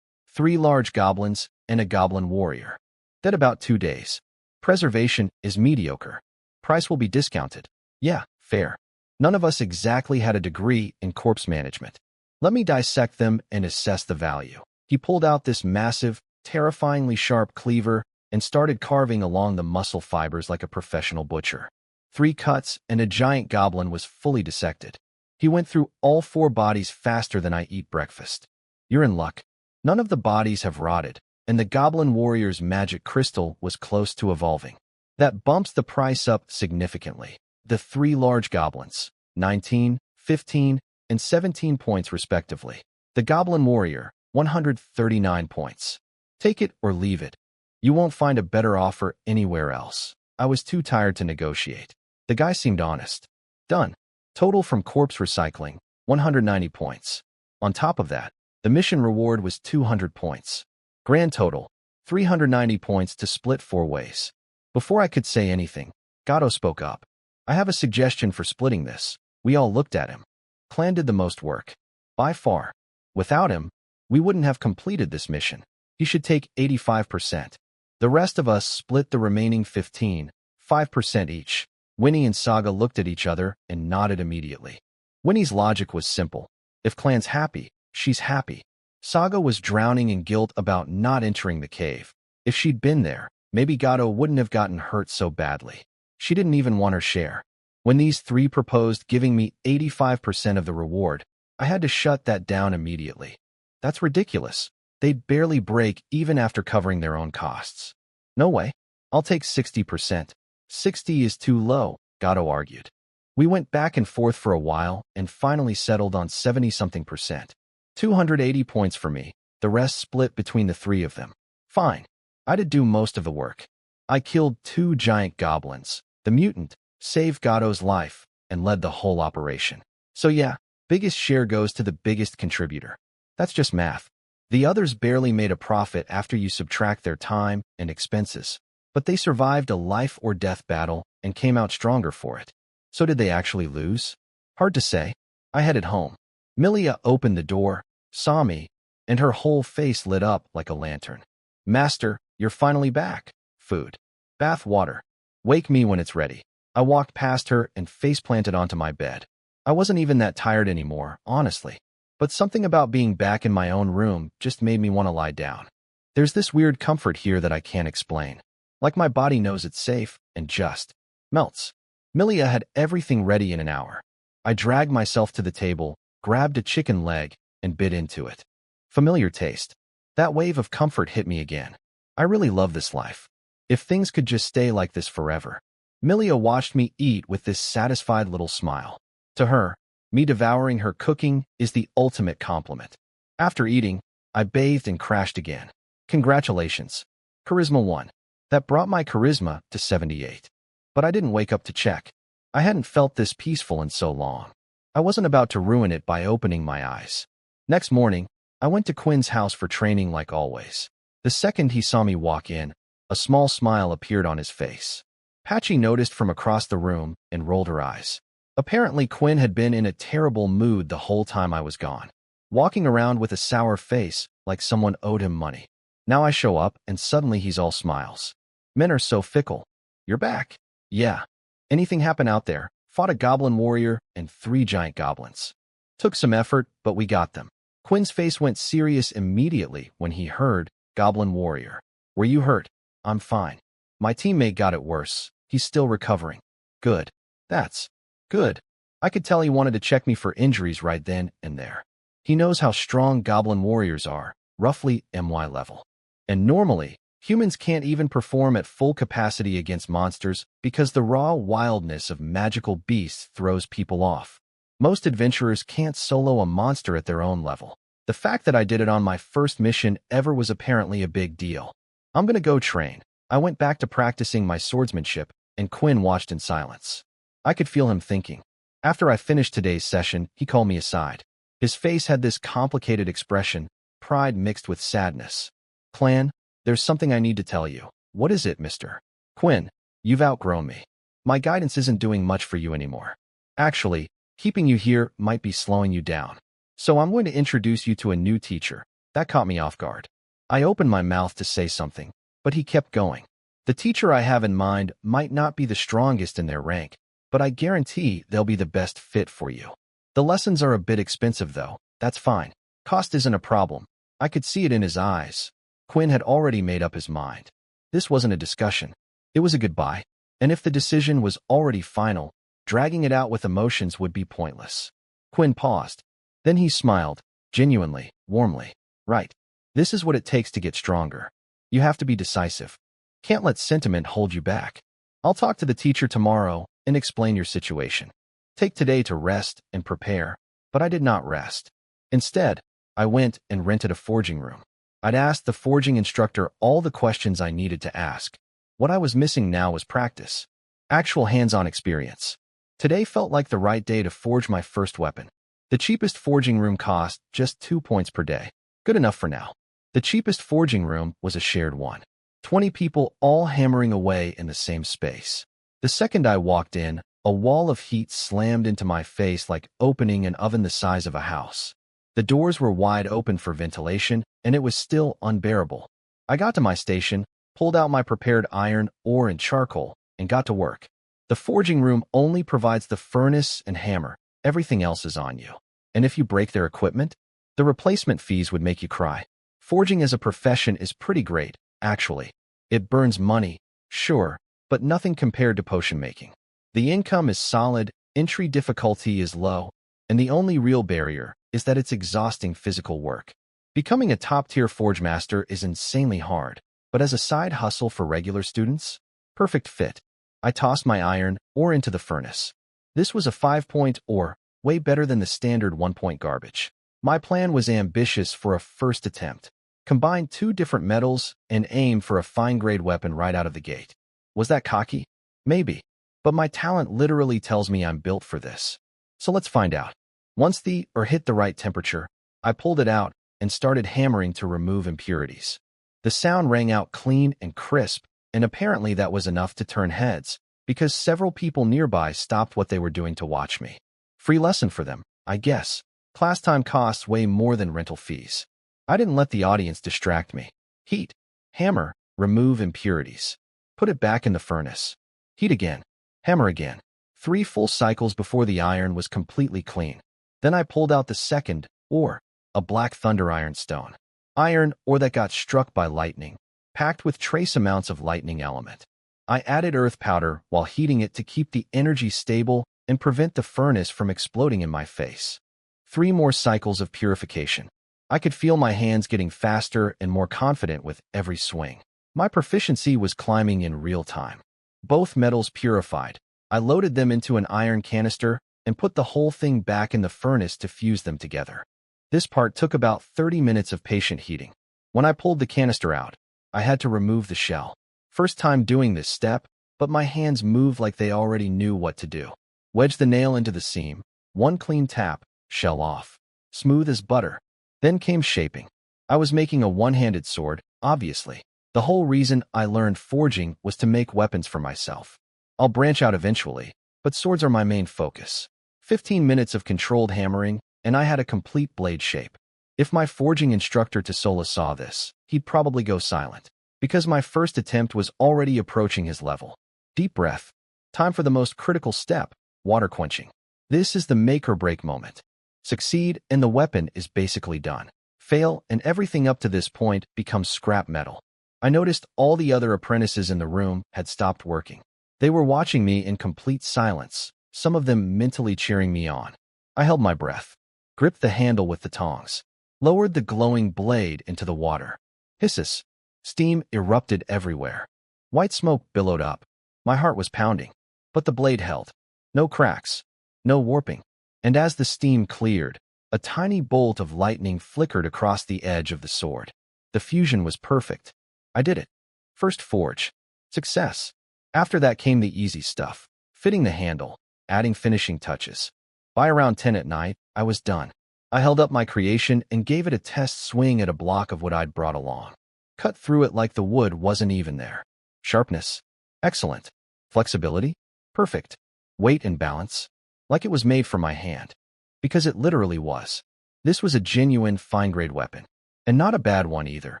3 large goblins and a goblin warrior. Dead about 2 days. Preservation is mediocre. Price will be discounted. Yeah, fair. None of us exactly had a degree in corpse management. Let me dissect them and assess the value. He pulled out this massive, terrifyingly sharp cleaver and started carving along the muscle fibers like a professional butcher. 3 cuts and a giant goblin was fully dissected. He went through all 4 bodies faster than I eat breakfast. You're in luck. None of the bodies have rotted, and the goblin warrior's magic crystal was close to evolving. That bumps the price up significantly. The 3 large goblins, 19, 15, and 17 points respectively. The goblin warrior, 139 points. Take it or leave it. You won't find a better offer anywhere else. I was too tired to negotiate. The guy seemed honest. Done. Total from corpse recycling, 190 points. On top of that, the mission reward was 200 points. Grand total, 390 points to split 4 ways. Before I could say anything, Gato spoke up. I have a suggestion for splitting this. We all looked at him. Clan did the most work. By far. Without him, we wouldn't have completed this mission. He should take 85%. The rest of us split the remaining 15, 5% each. Winnie and Saga looked at each other and nodded immediately. Winnie's logic was simple. If Clan's happy, she's happy. Saga was drowning in guilt about not entering the cave. If she'd been there, maybe Gato wouldn't have gotten hurt so badly. She didn't even want her share. When these 3 proposed giving me 85% of the reward, I had to shut that down immediately. That's ridiculous. They'd barely break even after covering their own costs. No way. I'll take 60%. 60 is too low, Gato argued. We went back and forth for a while and finally settled on 70-something%. 280 points for me, the rest split between the three of them. Fine. I'd do most of the work. I killed 2 giant goblins. The mutant saved Gato's life and led the whole operation. So yeah, biggest share goes to the biggest contributor. That's just math. The others barely made a profit after you subtract their time and expenses, but they survived a life-or-death battle and came out stronger for it. So did they actually lose? Hard to say. I headed home. Milia opened the door, saw me, and her whole face lit up like a lantern. Master, you're finally back. Food. Bath water. Wake me when it's ready. I walked past her and face-planted onto my bed. I wasn't even that tired anymore, honestly. But something about being back in my own room just made me want to lie down. There's this weird comfort here that I can't explain. Like my body knows it's safe and just melts. Milia had everything ready in an hour. I dragged myself to the table, grabbed a chicken leg, and bit into it. Familiar taste. That wave of comfort hit me again. I really love this life. If things could just stay like this forever. Milia watched me eat with this satisfied little smile. To her, me devouring her cooking is the ultimate compliment. After eating, I bathed and crashed again. Congratulations. Charisma 1. That brought my charisma to 78. But I didn't wake up to check. I hadn't felt this peaceful in so long. I wasn't about to ruin it by opening my eyes. Next morning, I went to Quinn's house for training like always. The second he saw me walk in, a small smile appeared on his face. Patchy noticed from across the room and rolled her eyes. Apparently, Quinn had been in a terrible mood the whole time I was gone, walking around with a sour face like someone owed him money. Now I show up and suddenly he's all smiles. Men are so fickle. You're back. Yeah. Anything happen out there? Fought a goblin warrior and 3 giant goblins. Took some effort, but we got them. Quinn's face went serious immediately when he heard goblin warrior. Were you hurt? I'm fine. My teammate got it worse. He's still recovering. Good. That's good. I could tell he wanted to check me for injuries right then and there. He knows how strong goblin warriors are, roughly MY level. And normally, humans can't even perform at full capacity against monsters because the raw wildness of magical beasts throws people off. Most adventurers can't solo a monster at their own level. The fact that I did it on my first mission ever was apparently a big deal. I'm gonna go train. I went back to practicing my swordsmanship, and Quinn watched in silence. I could feel him thinking. After I finished today's session, he called me aside. His face had this complicated expression, pride mixed with sadness. Clan, there's something I need to tell you. What is it, Mr. Quinn? You've outgrown me. My guidance isn't doing much for you anymore. Actually, keeping you here might be slowing you down. So I'm going to introduce you to a new teacher. That caught me off guard. I opened my mouth to say something, but he kept going. The teacher I have in mind might not be the strongest in their rank, but I guarantee they'll be the best fit for you. The lessons are a bit expensive, though. That's fine. Cost isn't a problem. I could see it in his eyes. Quinn had already made up his mind. This wasn't a discussion. It was a goodbye. And if the decision was already final, dragging it out with emotions would be pointless. Quinn paused. Then he smiled, genuinely, warmly. Right. This is what it takes to get stronger. You have to be decisive. Can't let sentiment hold you back. I'll talk to the teacher tomorrow and explain your situation. Take today to rest and prepare. But I did not rest. Instead, I went and rented a forging room. I'd asked the forging instructor all the questions I needed to ask. What I was missing now was practice. Actual hands-on experience. Today felt like the right day to forge my first weapon. The cheapest forging room cost just 2 points per day. Good enough for now. The cheapest forging room was a shared one. 20 people all hammering away in the same space. The second I walked in, a wall of heat slammed into my face like opening an oven the size of a house. The doors were wide open for ventilation, and it was still unbearable. I got to my station, pulled out my prepared iron, ore, and charcoal, and got to work. The forging room only provides the furnace and hammer. Everything else is on you. And if you break their equipment, the replacement fees would make you cry. Forging as a profession is pretty great, actually. It burns money, sure, but nothing compared to potion making. The income is solid, entry difficulty is low, and the only real barrier is that it's exhausting physical work. Becoming a top-tier forge master is insanely hard, but as a side hustle for regular students, perfect fit. I tossed my iron ore into the furnace. This was a 5-point ore, way better than the standard 1-point garbage. My plan was ambitious for a first attempt. Combine 2 different metals and aim for a fine-grade weapon right out of the gate. Was that cocky? Maybe. But my talent literally tells me I'm built for this. So let's find out. Once the ore hit the right temperature, I pulled it out and started hammering to remove impurities. The sound rang out clean and crisp, and apparently that was enough to turn heads, because several people nearby stopped what they were doing to watch me. Free lesson for them, I guess. Class time costs way more than rental fees. I didn't let the audience distract me. Heat. Hammer. Remove impurities. Put it back in the furnace. Heat again. Hammer again. 3 full cycles before the iron was completely clean. Then I pulled out the second ore, a black thunder ironstone. Iron ore that got struck by lightning, packed with trace amounts of lightning element. I added earth powder while heating it to keep the energy stable and prevent the furnace from exploding in my face. 3 more cycles of purification. I could feel my hands getting faster and more confident with every swing. My proficiency was climbing in real time. Both metals purified. I loaded them into an iron canister and put the whole thing back in the furnace to fuse them together. This part took about 30 minutes of patient heating. When I pulled the canister out, I had to remove the shell. First time doing this step, but my hands moved like they already knew what to do. Wedge the nail into the seam. 1 clean tap, shell off. Smooth as butter. Then came shaping. I was making a one-handed sword, obviously. The whole reason I learned forging was to make weapons for myself. I'll branch out eventually, but swords are my main focus. 15 minutes of controlled hammering, and I had a complete blade shape. If my forging instructor Tasola saw this, he'd probably go silent, because my first attempt was already approaching his level. Deep breath. Time for the most critical step, water quenching. This is the make-or-break moment. Succeed, and the weapon is basically done. Fail, and everything up to this point becomes scrap metal. I noticed all the other apprentices in the room had stopped working. They were watching me in complete silence, some of them mentally cheering me on. I held my breath, gripped the handle with the tongs, lowered the glowing blade into the water. Hisses. Steam erupted everywhere. White smoke billowed up. My heart was pounding, but the blade held. No cracks, no warping. And as the steam cleared, a tiny bolt of lightning flickered across the edge of the sword. The fusion was perfect. I did it. First forge. Success. After that came the easy stuff. Fitting the handle, adding finishing touches. By around 10 at night, I was done. I held up my creation and gave it a test swing at a block of wood I'd brought along. Cut through it like the wood wasn't even there. Sharpness. Excellent. Flexibility. Perfect. Weight and balance. Like it was made for my hand. Because it literally was. This was a genuine fine-grade weapon. And not a bad one either.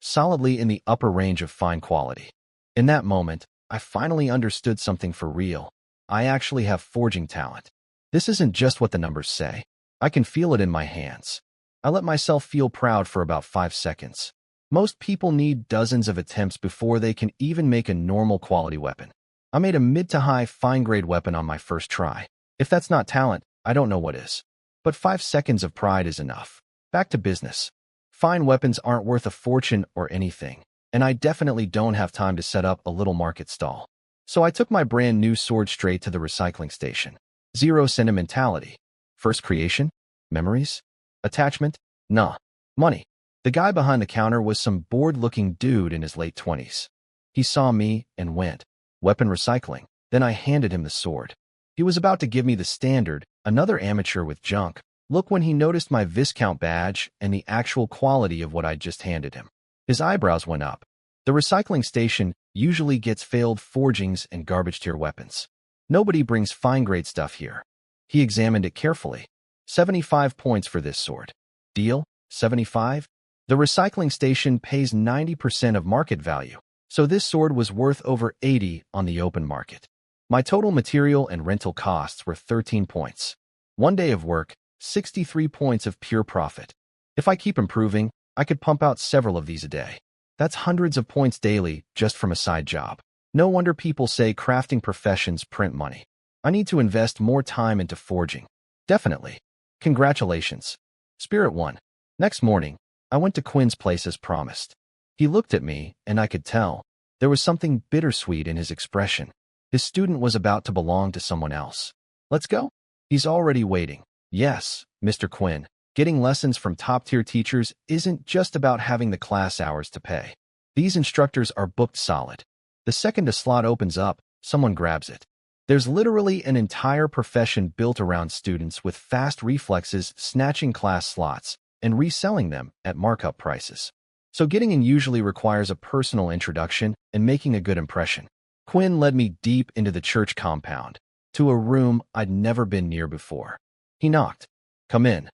Solidly in the upper range of fine quality. In that moment, I finally understood something for real. I actually have forging talent. This isn't just what the numbers say. I can feel it in my hands. I let myself feel proud for about 5 seconds. Most people need dozens of attempts before they can even make a normal quality weapon. I made a mid to high fine-grade weapon on my first try. If that's not talent, I don't know what is. But 5 seconds of pride is enough. Back to business. Fine weapons aren't worth a fortune or anything, and I definitely don't have time to set up a little market stall. So I took my brand new sword straight to the recycling station. Zero sentimentality. First creation? Memories? Attachment? Nah. Money. The guy behind the counter was some bored-looking dude in his late 20s. He saw me and went, "Weapon recycling." Then I handed him the sword. He was about to give me the standard, another amateur with junk, look when he noticed my Viscount badge and the actual quality of what I'd just handed him. His eyebrows went up. The recycling station usually gets failed forgings and garbage-tier weapons. Nobody brings fine-grade stuff here. He examined it carefully. 75 points for this sword. Deal? 75? The recycling station pays 90% of market value, so this sword was worth over 80 on the open market. My total material and rental costs were 13 points. 1 day of work, 63 points of pure profit. If I keep improving, I could pump out several of these a day. That's hundreds of points daily just from a side job. No wonder people say crafting professions print money. I need to invest more time into forging. Definitely. Congratulations. Spirit 1. Next morning, I went to Quinn's place as promised. He looked at me, and I could tell. There was something bittersweet in his expression. His student was about to belong to someone else. Let's go. He's already waiting. Yes, Mr. Quinn. Getting lessons from top-tier teachers isn't just about having the class hours to pay. These instructors are booked solid. The second a slot opens up, someone grabs it. There's literally an entire profession built around students with fast reflexes snatching class slots and reselling them at markup prices. So getting in usually requires a personal introduction and making a good impression. Quinn led me deep into the church compound, to a room I'd never been near before. He knocked. Come in.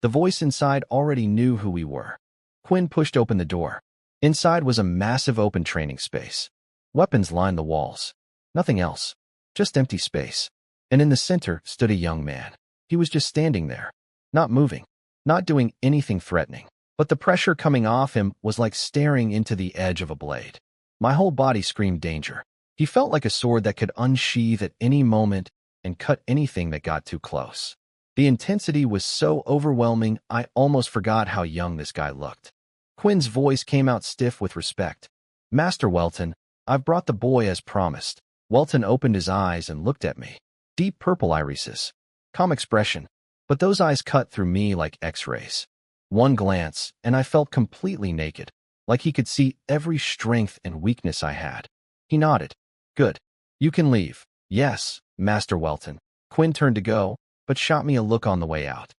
The voice inside already knew who we were. Quinn pushed open the door. Inside was a massive open training space. Weapons lined the walls. Nothing else. Just empty space. And in the center stood a young man. He was just standing there, not moving, not doing anything threatening. But the pressure coming off him was like staring into the edge of a blade. My whole body screamed danger. He felt like a sword that could unsheathe at any moment and cut anything that got too close. The intensity was so overwhelming, I almost forgot how young this guy looked. Quinn's voice came out stiff with respect. Master Welton, I've brought the boy as promised. Welton opened his eyes and looked at me. Deep purple irises. Calm expression. But those eyes cut through me like X-rays. One glance, and I felt completely naked, like he could see every strength and weakness I had. He nodded. Good. You can leave. Yes, Master Welton. Quinn turned to go, but shot me a look on the way out.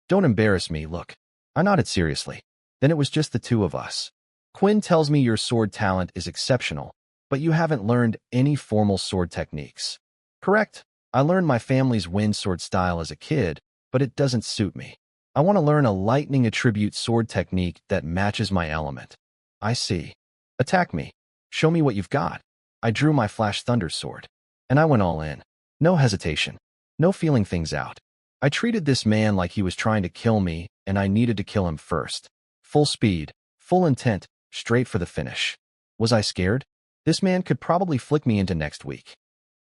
Don't embarrass me look. I nodded seriously. Then it was just the two of us. Quinn tells me your sword talent is exceptional, but you haven't learned any formal sword techniques. Correct. I learned my family's wind sword style as a kid, but it doesn't suit me. I want to learn a lightning attribute sword technique that matches my element. I see. Attack me. Show me what you've got. I drew my flash thunder sword, and I went all in. No hesitation. No feeling things out. I treated this man like he was trying to kill me, and I needed to kill him first. Full speed, full intent, straight for the finish. Was I scared? This man could probably flick me into next week.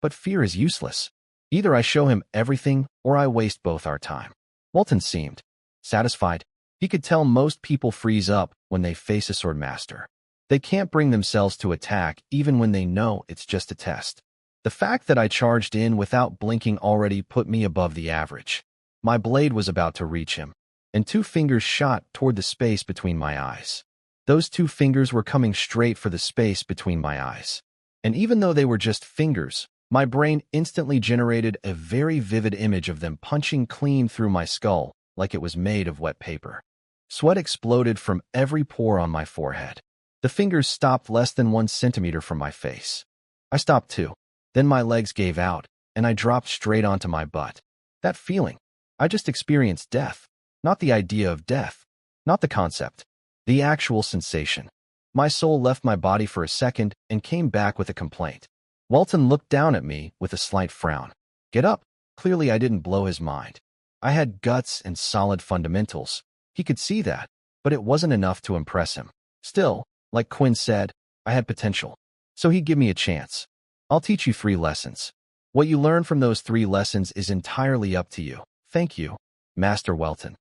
But fear is useless. Either I show him everything, or I waste both our time. Walton seemed satisfied. He could tell most people freeze up when they face a sword master. They can't bring themselves to attack even when they know it's just a test. The fact that I charged in without blinking already put me above the average. My blade was about to reach him, and two fingers shot toward the space between my eyes. Those two fingers were coming straight for the space between my eyes. And even though they were just fingers, my brain instantly generated a very vivid image of them punching clean through my skull like it was made of wet paper. Sweat exploded from every pore on my forehead. The fingers stopped less than 1 centimeter from my face. I stopped too. Then my legs gave out, and I dropped straight onto my butt. That feeling. I just experienced death. Not the idea of death. Not the concept. The actual sensation. My soul left my body for a second and came back with a complaint. Walton looked down at me with a slight frown. Get up. Clearly I didn't blow his mind. I had guts and solid fundamentals. He could see that, but it wasn't enough to impress him. Still, like Quinn said, I had potential. So he'd give me a chance. I'll teach you 3 lessons. What you learn from those 3 lessons is entirely up to you. Thank you, Master Welton.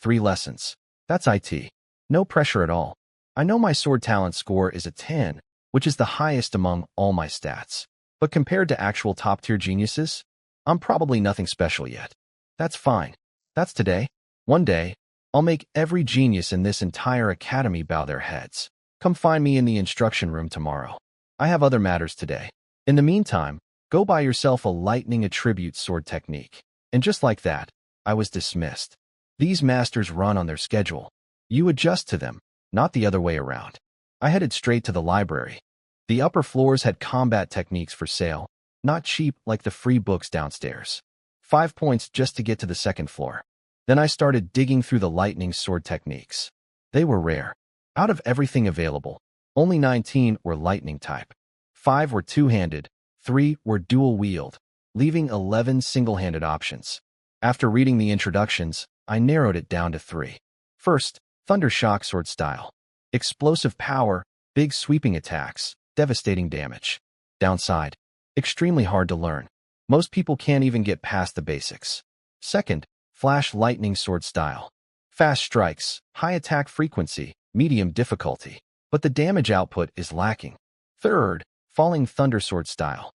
3 lessons. That's IT. No pressure at all. I know my sword talent score is a 10, which is the highest among all my stats. But compared to actual top-tier geniuses, I'm probably nothing special yet. That's fine. That's today. One day, I'll make every genius in this entire academy bow their heads. Come find me in the instruction room tomorrow. I have other matters today. In the meantime, go buy yourself a lightning attribute sword technique. And just like that, I was dismissed. These masters run on their schedule. You adjust to them, not the other way around. I headed straight to the library. The upper floors had combat techniques for sale, not cheap like the free books downstairs. 5 points just to get to the 2nd floor. Then I started digging through the lightning sword techniques. They were rare. Out of everything available, only 19 were lightning type. 5 were two-handed, 3 were dual-wield, leaving 11 single-handed options. After reading the introductions, I narrowed it down to 3. First, Thunder Shock sword style. Explosive power, big sweeping attacks, devastating damage. Downside, extremely hard to learn. Most people can't even get past the basics. Second, Flash Lightning sword style. Fast strikes, high attack frequency, medium difficulty, but the damage output is lacking. Third, Falling Thunder sword style.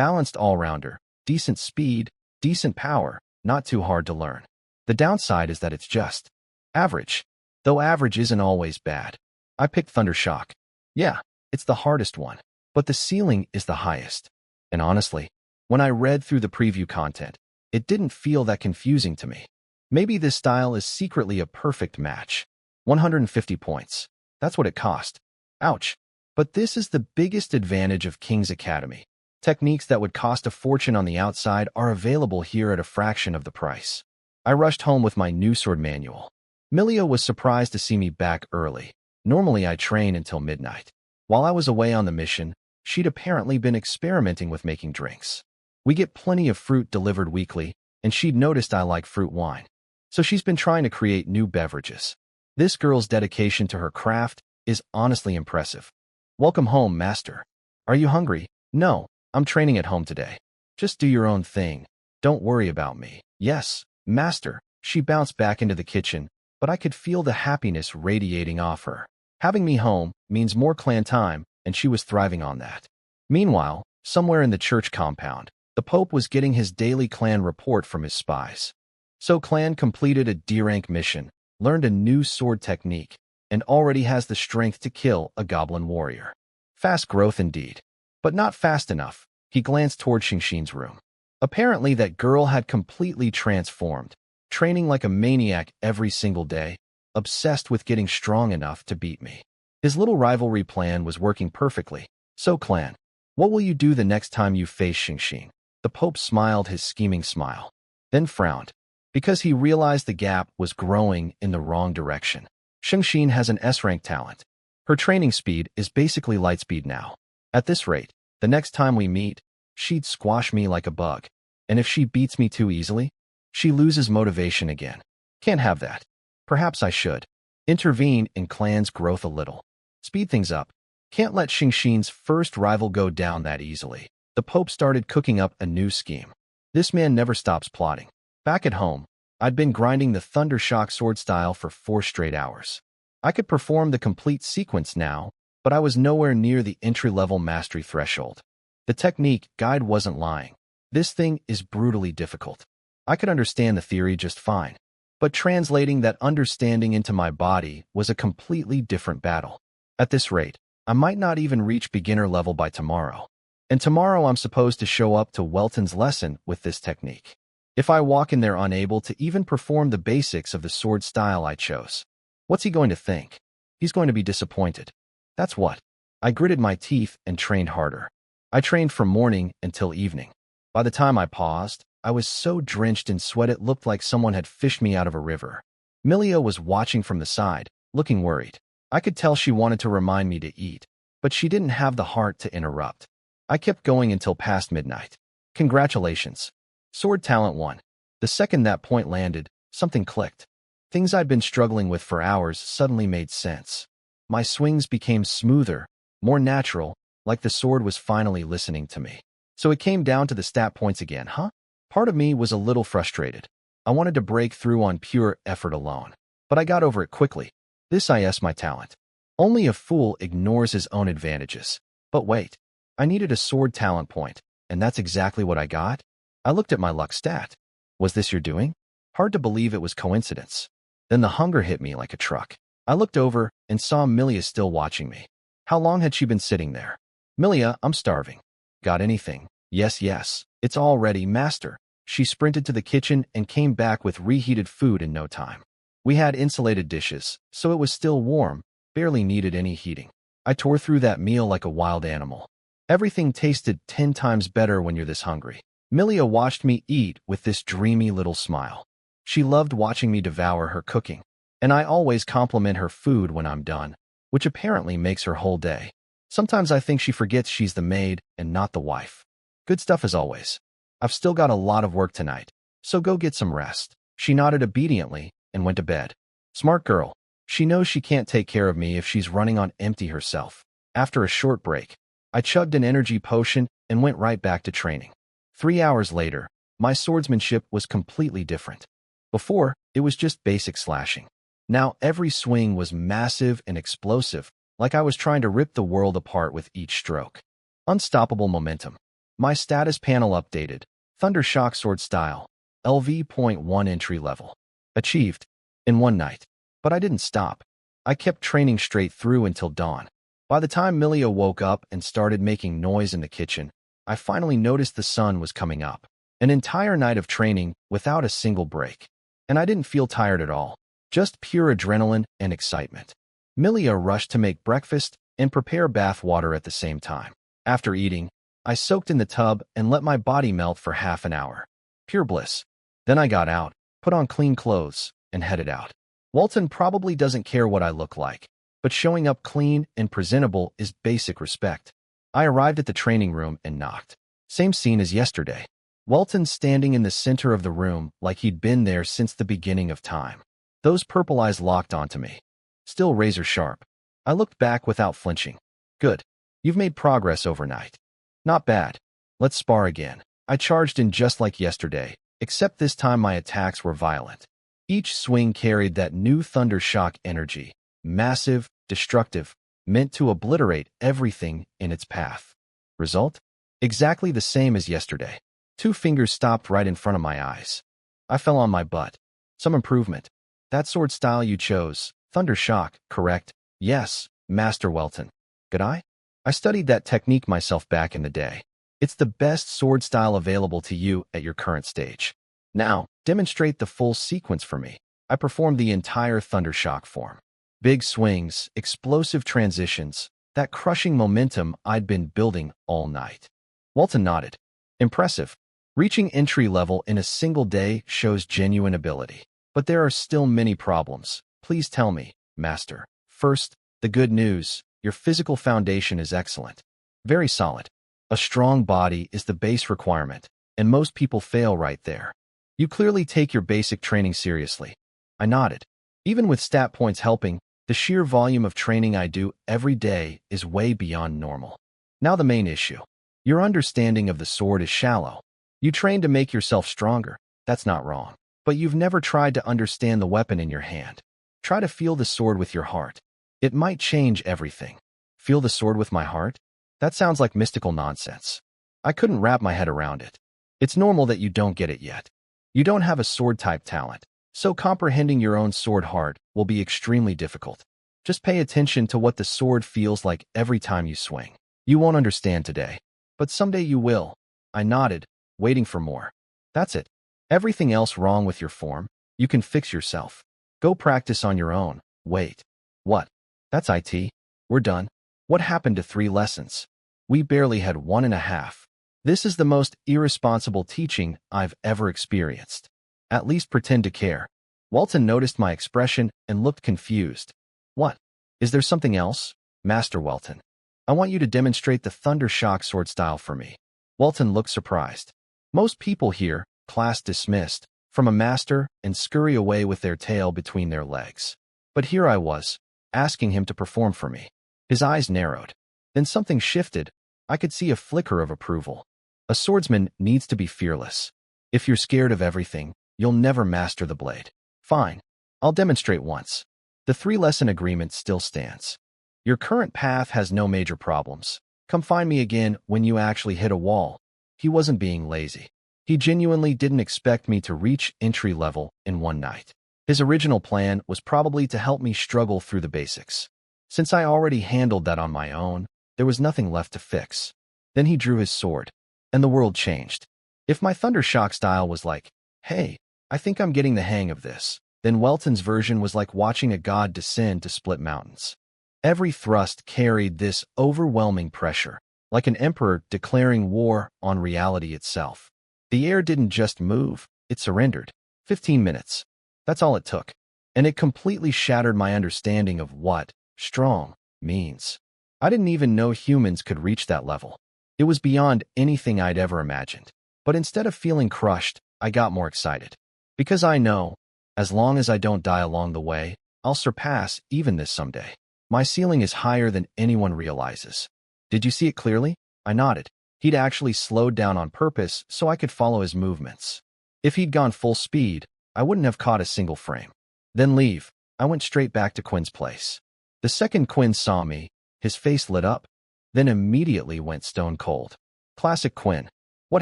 Balanced all-rounder, decent speed, decent power, not too hard to learn. The downside is that it's just average. Though average isn't always bad. I picked Thundershock. Yeah, it's the hardest one, but the ceiling is the highest. And honestly, when I read through the preview content, it didn't feel that confusing to me. Maybe this style is secretly a perfect match. 150 points. That's what it cost. Ouch. But this is the biggest advantage of King's Academy. Techniques that would cost a fortune on the outside are available here at a fraction of the price. I rushed home with my new sword manual. Milia was surprised to see me back early. Normally I train until midnight. While I was away on the mission, she'd apparently been experimenting with making drinks. We get plenty of fruit delivered weekly, and she'd noticed I like fruit wine. So she's been trying to create new beverages. This girl's dedication to her craft is honestly impressive. Welcome home, Master. Are you hungry? No, I'm training at home today. Just do your own thing. Don't worry about me. Yes, Master. She bounced back into the kitchen, but I could feel the happiness radiating off her. Having me home means more clan time, and she was thriving on that. Meanwhile, somewhere in the church compound, the Pope was getting his daily clan report from his spies. So clan completed a D-rank mission, learned a new sword technique, and already has the strength to kill a goblin warrior. Fast growth indeed. But not fast enough. He glanced toward Xingxin's room. Apparently that girl had completely transformed, training like a maniac every single day, obsessed with getting strong enough to beat me. His little rivalry plan was working perfectly. So clan, what will you do the next time you face Xingxin? The Pope smiled his scheming smile, then frowned, because he realized the gap was growing in the wrong direction. Xingxin has an S-rank talent. Her training speed is basically light speed now. At this rate, the next time we meet, she'd squash me like a bug. And if she beats me too easily, she loses motivation again. Can't have that. Perhaps I should intervene in clan's growth a little. Speed things up. Can't let Xingxin's first rival go down that easily. The Pope started cooking up a new scheme. This man never stops plotting. Back at home, I'd been grinding the Thundershock sword style for 4 straight hours. I could perform the complete sequence now, but I was nowhere near the entry-level mastery threshold. The technique guide wasn't lying. This thing is brutally difficult. I could understand the theory just fine, but translating that understanding into my body was a completely different battle. At this rate, I might not even reach beginner level by tomorrow. And tomorrow I'm supposed to show up to Welton's lesson with this technique. If I walk in there unable to even perform the basics of the sword style I chose, what's he going to think? He's going to be disappointed. That's what. I gritted my teeth and trained harder. I trained from morning until evening. By the time I paused, I was so drenched in sweat it looked like someone had fished me out of a river. Milia was watching from the side, looking worried. I could tell she wanted to remind me to eat, but she didn't have the heart to interrupt. I kept going until past midnight. Congratulations. Sword Talent 1. The second that point landed, something clicked. Things I'd been struggling with for hours suddenly made sense. My swings became smoother, more natural, like the sword was finally listening to me. So it came down to the stat points again, huh? Part of me was a little frustrated. I wanted to break through on pure effort alone. But I got over it quickly. This is my talent. Only a fool ignores his own advantages. But wait, I needed a sword talent point, and that's exactly what I got? I looked at my luck stat. Was this your doing? Hard to believe it was coincidence. Then the hunger hit me like a truck. I looked over and saw Milia still watching me. How long had she been sitting there? Milia, I'm starving. Got anything? Yes, it's all ready, Master. She sprinted to the kitchen and came back with reheated food in no time. We had insulated dishes, so it was still warm, barely needed any heating. I tore through that meal like a wild animal. Everything tasted 10 times better when you're this hungry. Milia watched me eat with this dreamy little smile. She loved watching me devour her cooking, and I always compliment her food when I'm done, which apparently makes her whole day. Sometimes I think she forgets she's the maid and not the wife. Good stuff as always. I've still got a lot of work tonight, so go get some rest. She nodded obediently and went to bed. Smart girl. She knows she can't take care of me if she's running on empty herself. After a short break, I chugged an energy potion and went right back to training. 3 hours later, my swordsmanship was completely different. Before, it was just basic slashing. Now every swing was massive and explosive, like I was trying to rip the world apart with each stroke. Unstoppable momentum. My status panel updated. Thundershock Sword Style. LV.1 entry level. Achieved. In one night. But I didn't stop. I kept training straight through until dawn. By the time Milia woke up and started making noise in the kitchen, I finally noticed the sun was coming up. An entire night of training without a single break. And I didn't feel tired at all. Just pure adrenaline and excitement. Milia rushed to make breakfast and prepare bath water at the same time. After eating, I soaked in the tub and let my body melt for half an hour. Pure bliss. Then I got out, put on clean clothes, and headed out. Walton probably doesn't care what I look like, but showing up clean and presentable is basic respect. I arrived at the training room and knocked. Same scene as yesterday. Walton standing in the center of the room like he'd been there since the beginning of time. Those purple eyes locked onto me. Still razor sharp. I looked back without flinching. Good. You've made progress overnight. Not bad. Let's spar again. I charged in just like yesterday, except this time my attacks were violent. Each swing carried that new Thundershock energy. Massive, destructive, meant to obliterate everything in its path. Result? Exactly the same as yesterday. 2 fingers stopped right in front of my eyes. I fell on my butt. Some improvement. That sword style you chose, Thundershock, correct? Yes, Master Welton. Good eye? I studied that technique myself back in the day. It's the best sword style available to you at your current stage. Now, demonstrate the full sequence for me. I performed the entire Thundershock form. Big swings, explosive transitions, that crushing momentum I'd been building all night. Walton nodded. Impressive. Reaching entry level in a single day shows genuine ability. But there are still many problems. Please tell me, Master. First, the good news. Your physical foundation is excellent. Very solid. A strong body is the base requirement, and most people fail right there. You clearly take your basic training seriously. I nodded. Even with stat points helping, the sheer volume of training I do every day is way beyond normal. Now the main issue. Your understanding of the sword is shallow. You train to make yourself stronger. That's not wrong. But you've never tried to understand the weapon in your hand. Try to feel the sword with your heart. It might change everything. Feel the sword with my heart? That sounds like mystical nonsense. I couldn't wrap my head around it. It's normal that you don't get it yet. You don't have a sword-type talent, so comprehending your own sword heart will be extremely difficult. Just pay attention to what the sword feels like every time you swing. You won't understand today, but someday you will. I nodded, waiting for more. That's it. Everything else wrong with your form, you can fix yourself. Go practice on your own. Wait. What? That's IT. We're done. What happened to 3 lessons? We barely had 1.5. This is the most irresponsible teaching I've ever experienced. At least pretend to care. Walton noticed my expression and looked confused. What? Is there something else? Master Welton. I want you to demonstrate the Thundershock sword style for me. Walton looked surprised. Most people here, class dismissed, from a master and scurry away with their tail between their legs. But here I was, asking him to perform for me. His eyes narrowed. Then something shifted. I could see a flicker of approval. A swordsman needs to be fearless. If you're scared of everything, you'll never master the blade. Fine. I'll demonstrate once. The 3-lesson agreement still stands. Your current path has no major problems. Come find me again when you actually hit a wall. He wasn't being lazy. He genuinely didn't expect me to reach entry level in one night. His original plan was probably to help me struggle through the basics. Since I already handled that on my own, there was nothing left to fix. Then he drew his sword, and the world changed. If my Thundershock style was like, hey, I think I'm getting the hang of this, then Welton's version was like watching a god descend to split mountains. Every thrust carried this overwhelming pressure, like an emperor declaring war on reality itself. The air didn't just move, it surrendered. 15 minutes. That's all it took. And it completely shattered my understanding of what strong means. I didn't even know humans could reach that level. It was beyond anything I'd ever imagined. But instead of feeling crushed, I got more excited. Because I know, as long as I don't die along the way, I'll surpass even this someday. My ceiling is higher than anyone realizes. Did you see it clearly? I nodded. He'd actually slowed down on purpose so I could follow his movements. If he'd gone full speed, I wouldn't have caught a single frame. Then leave. I went straight back to Quinn's place. The second Quinn saw me, his face lit up, then immediately went stone cold. Classic Quinn. What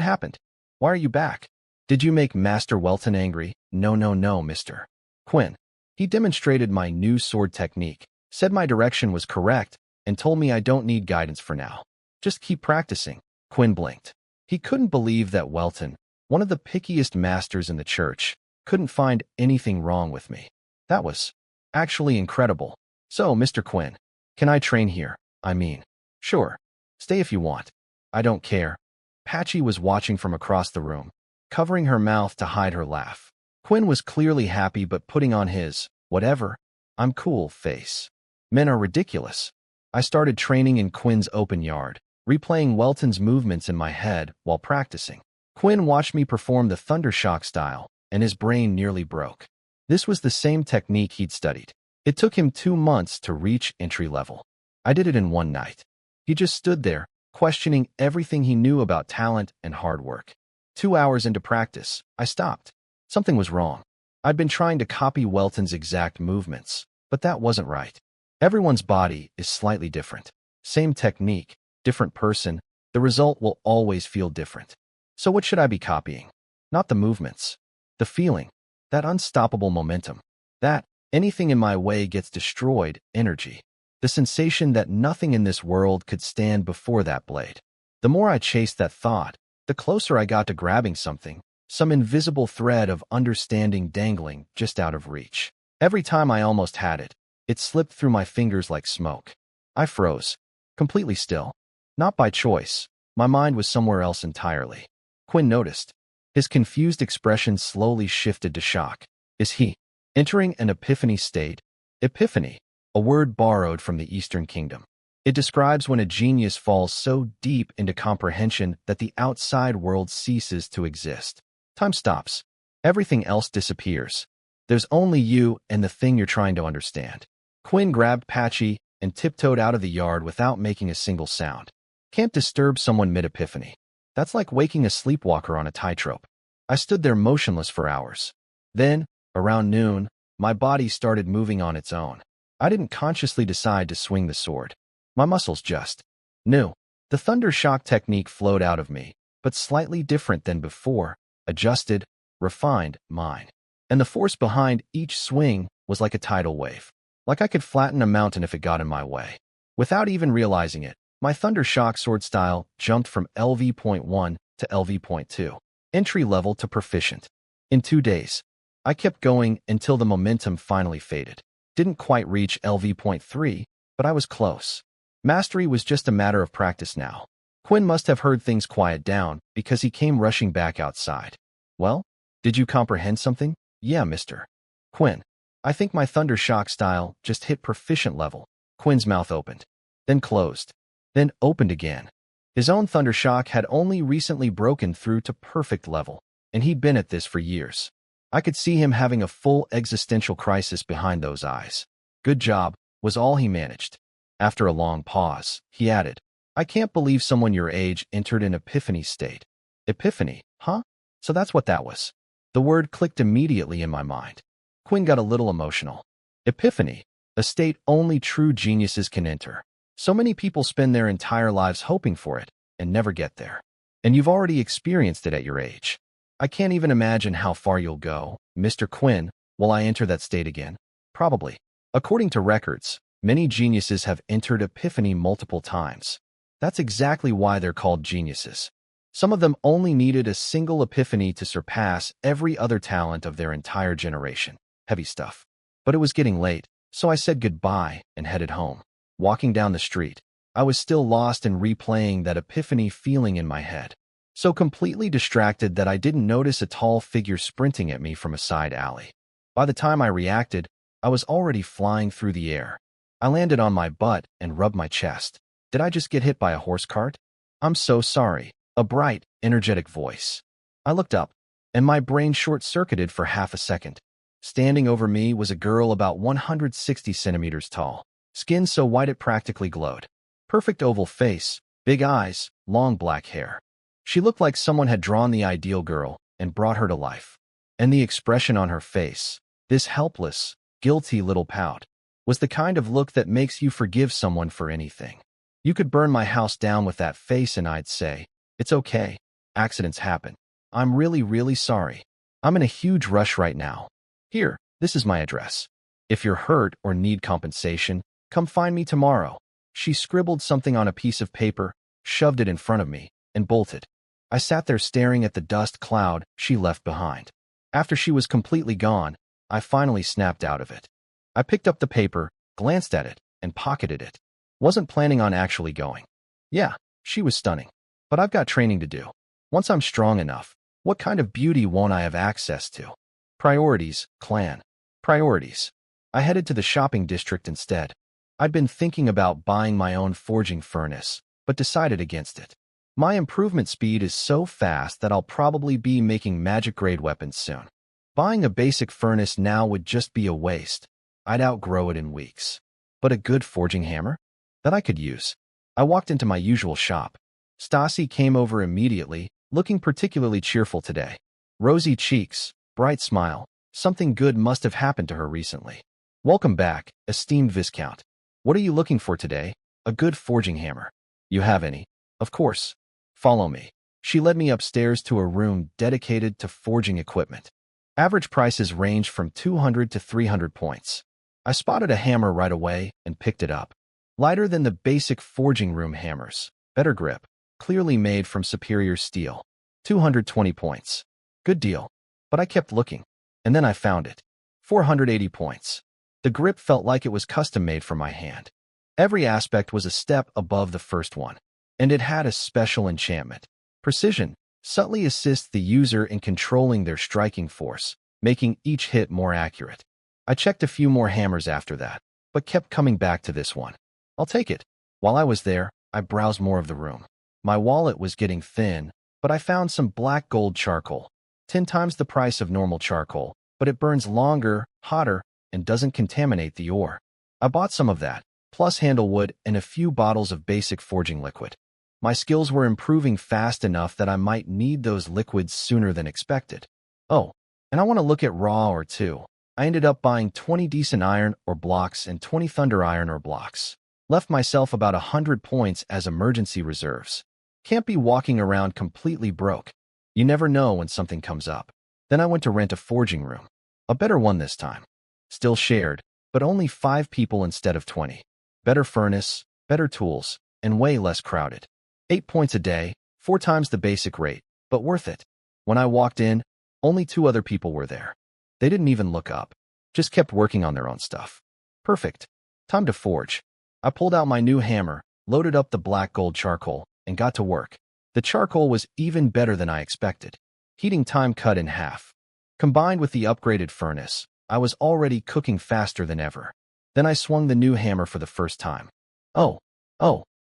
happened? Why are you back? Did you make Master Welton angry? No, no, no, Mr. Quinn. He demonstrated my new sword technique, said my direction was correct, and told me I don't need guidance for now. Just keep practicing. Quinn blinked. He couldn't believe that Welton, one of the pickiest masters in the church, couldn't find anything wrong with me. That was actually incredible. So, Mr. Quinn, can I train here? I mean, sure. Stay if you want. I don't care. Patchy was watching from across the room, covering her mouth to hide her laugh. Quinn was clearly happy but putting on his, whatever, I'm cool face. Men are ridiculous. I started training in Quinn's open yard, replaying Welton's movements in my head while practicing. Quinn watched me perform the Thundershock style, and his brain nearly broke. This was the same technique he'd studied. It took him 2 months to reach entry level. I did it in one night. He just stood there, questioning everything he knew about talent and hard work. 2 hours into practice, I stopped. Something was wrong. I'd been trying to copy Welton's exact movements, but that wasn't right. Everyone's body is slightly different. Same technique, different person, the result will always feel different. So what should I be copying? Not the movements. The feeling. That unstoppable momentum. That anything in my way gets destroyed energy. The sensation that nothing in this world could stand before that blade. The more I chased that thought, the closer I got to grabbing something, some invisible thread of understanding dangling just out of reach. Every time I almost had it, it slipped through my fingers like smoke. I froze, completely still. Not by choice. My mind was somewhere else entirely. Quinn noticed. His confused expression slowly shifted to shock. Is he entering an epiphany state? Epiphany, a word borrowed from the Eastern Kingdom. It describes when a genius falls so deep into comprehension that the outside world ceases to exist. Time stops. Everything else disappears. There's only you and the thing you're trying to understand. Quinn grabbed Patchy and tiptoed out of the yard without making a single sound. Can't disturb someone mid-epiphany. That's like waking a sleepwalker on a tightrope. I stood there motionless for hours. Then, around noon, my body started moving on its own. I didn't consciously decide to swing the sword. My muscles just knew. The thunder shock technique flowed out of me, but slightly different than before, adjusted, refined, mine. And the force behind each swing was like a tidal wave. Like I could flatten a mountain if it got in my way. Without even realizing it, my thunder shock sword style jumped from LV.1 to LV.2, entry level to proficient. In 2 days, I kept going until the momentum finally faded. Didn't quite reach LV.3, but I was close. Mastery was just a matter of practice now. Quinn must have heard things quiet down because he came rushing back outside. Well, did you comprehend something? Yeah, Mr. Quinn. I think my thunder shock style just hit proficient level. Quinn's mouth opened, then closed, then opened again. His own thunder shock had only recently broken through to perfect level, and he'd been at this for years. I could see him having a full existential crisis behind those eyes. Good job, was all he managed. After a long pause, he added, I can't believe someone your age entered an epiphany state. Epiphany, huh? So that's what that was. The word clicked immediately in my mind. Quinn got a little emotional. Epiphany, a state only true geniuses can enter. So many people spend their entire lives hoping for it and never get there. And you've already experienced it at your age. I can't even imagine how far you'll go, Mr. Quinn. Will I enter that state again? Probably. According to records, many geniuses have entered epiphany multiple times. That's exactly why they're called geniuses. Some of them only needed a single epiphany to surpass every other talent of their entire generation. Heavy stuff. But it was getting late, so I said goodbye and headed home. Walking down the street, I was still lost in replaying that epiphany feeling in my head. So completely distracted that I didn't notice a tall figure sprinting at me from a side alley. By the time I reacted, I was already flying through the air. I landed on my butt and rubbed my chest. Did I just get hit by a horse cart? I'm so sorry. A bright, energetic voice. I looked up, and my brain short-circuited for half a second. Standing over me was a girl about 160 centimeters tall, skin so white it practically glowed. Perfect oval face, big eyes, long black hair. She looked like someone had drawn the ideal girl and brought her to life. And the expression on her face, this helpless, guilty little pout, was the kind of look that makes you forgive someone for anything. You could burn my house down with that face and I'd say, It's okay. Accidents happen. I'm really, really sorry. I'm in a huge rush right now. Here, this is my address. If you're hurt or need compensation, come find me tomorrow. She scribbled something on a piece of paper, shoved it in front of me, and bolted. I sat there staring at the dust cloud she left behind. After she was completely gone, I finally snapped out of it. I picked up the paper, glanced at it, and pocketed it. Wasn't planning on actually going. Yeah, she was stunning. But I've got training to do. Once I'm strong enough, what kind of beauty won't I have access to? Priorities, clan. Priorities. I headed to the shopping district instead. I'd been thinking about buying my own forging furnace, but decided against it. My improvement speed is so fast that I'll probably be making magic-grade weapons soon. Buying a basic furnace now would just be a waste. I'd outgrow it in weeks. But a good forging hammer? That I could use. I walked into my usual shop. Stassi came over immediately, looking particularly cheerful today. Rosy cheeks, bright smile. Something good must have happened to her recently. Welcome back, esteemed Viscount. What are you looking for today? A good forging hammer. You have any? Of course. Follow me. She led me upstairs to a room dedicated to forging equipment. Average prices range from 200 to 300 points. I spotted a hammer right away and picked it up. Lighter than the basic forging room hammers. Better grip. Clearly made from superior steel. 220 points. Good deal. But I kept looking. And then I found it. 480 points. The grip felt like it was custom-made for my hand. Every aspect was a step above the first one. And it had a special enchantment. Precision subtly assists the user in controlling their striking force, making each hit more accurate. I checked a few more hammers after that, but kept coming back to this one. I'll take it. While I was there, I browsed more of the room. My wallet was getting thin, but I found some black gold charcoal. 10 times the price of normal charcoal, but it burns longer, hotter, and doesn't contaminate the ore. I bought some of that, plus handlewood and a few bottles of basic forging liquid. My skills were improving fast enough that I might need those liquids sooner than expected. Oh, and I want to look at raw ore too. I ended up buying 20 decent iron ore blocks and 20 thunder iron ore blocks. Left myself about 100 points as emergency reserves. Can't be walking around completely broke. You never know when something comes up. Then I went to rent a forging room. A better one this time. Still shared, but only 5 people instead of 20. Better furnace, better tools, and way less crowded. 8 points a day, 4 times the basic rate, but worth it. When I walked in, only 2 other people were there. They didn't even look up. Just kept working on their own stuff. Perfect. Time to forge. I pulled out my new hammer, loaded up the black gold charcoal, and got to work. The charcoal was even better than I expected. Heating time cut in half. Combined with the upgraded furnace, I was already cooking faster than ever. Then I swung the new hammer for the first time. Oh.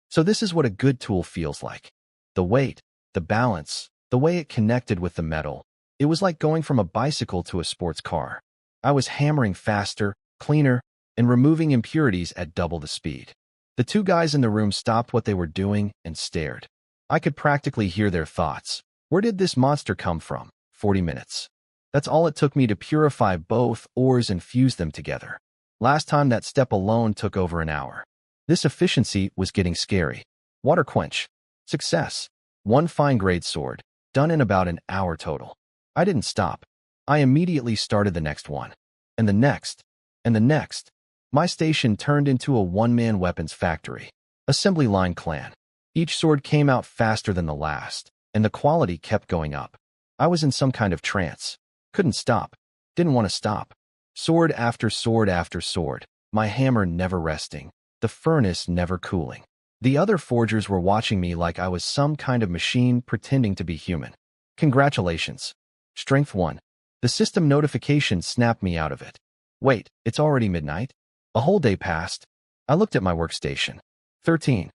So this is what a good tool feels like. The weight, the balance, the way it connected with the metal. It was like going from a bicycle to a sports car. I was hammering faster, cleaner, and removing impurities at double the speed. The 2 guys in the room stopped what they were doing and stared. I could practically hear their thoughts. Where did this monster come from? 40 minutes. That's all it took me to purify both ores and fuse them together. Last time that step alone took over an hour. This efficiency was getting scary. Water quench. Success. 1 fine-grade sword. Done in about an hour total. I didn't stop. I immediately started the next one. And the next. And the next. My station turned into a one-man weapons factory. Assembly line clan. Each sword came out faster than the last, and the quality kept going up. I was in some kind of trance. Couldn't stop. Didn't want to stop. Sword after sword after sword. My hammer never resting. The furnace never cooling. The other forgers were watching me like I was some kind of machine pretending to be human. Congratulations. Strength 1. The system notification snapped me out of it. Wait, it's already midnight? A whole day passed. I looked at my workstation. 13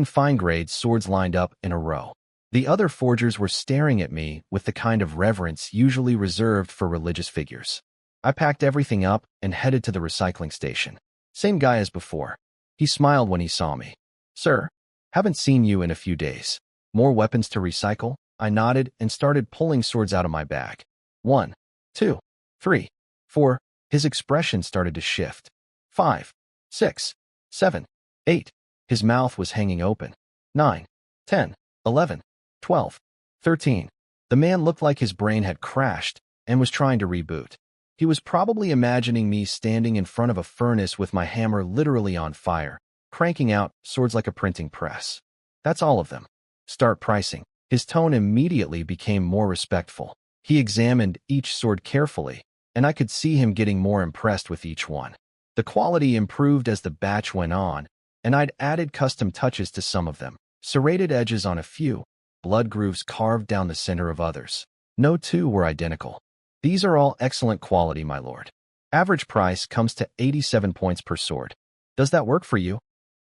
fine-grade swords lined up in a row. The other forgers were staring at me with the kind of reverence usually reserved for religious figures. I packed everything up and headed to the recycling station. Same guy as before. He smiled when he saw me. Sir, haven't seen you in a few days. More weapons to recycle? I nodded and started pulling swords out of my bag. 1, 2, 3, 4. His expression started to shift. 5, 6, 7, 8. His mouth was hanging open. 9, 10, 11. 12. 13. The man looked like his brain had crashed and was trying to reboot. He was probably imagining me standing in front of a furnace with my hammer literally on fire, cranking out swords like a printing press. That's all of them. Start pricing. His tone immediately became more respectful. He examined each sword carefully, and I could see him getting more impressed with each one. The quality improved as the batch went on, and I'd added custom touches to some of them. Serrated edges on a few, blood grooves carved down the center of others. No two were identical. These are all excellent quality, my lord. Average price comes to 87 points per sword. Does that work for you?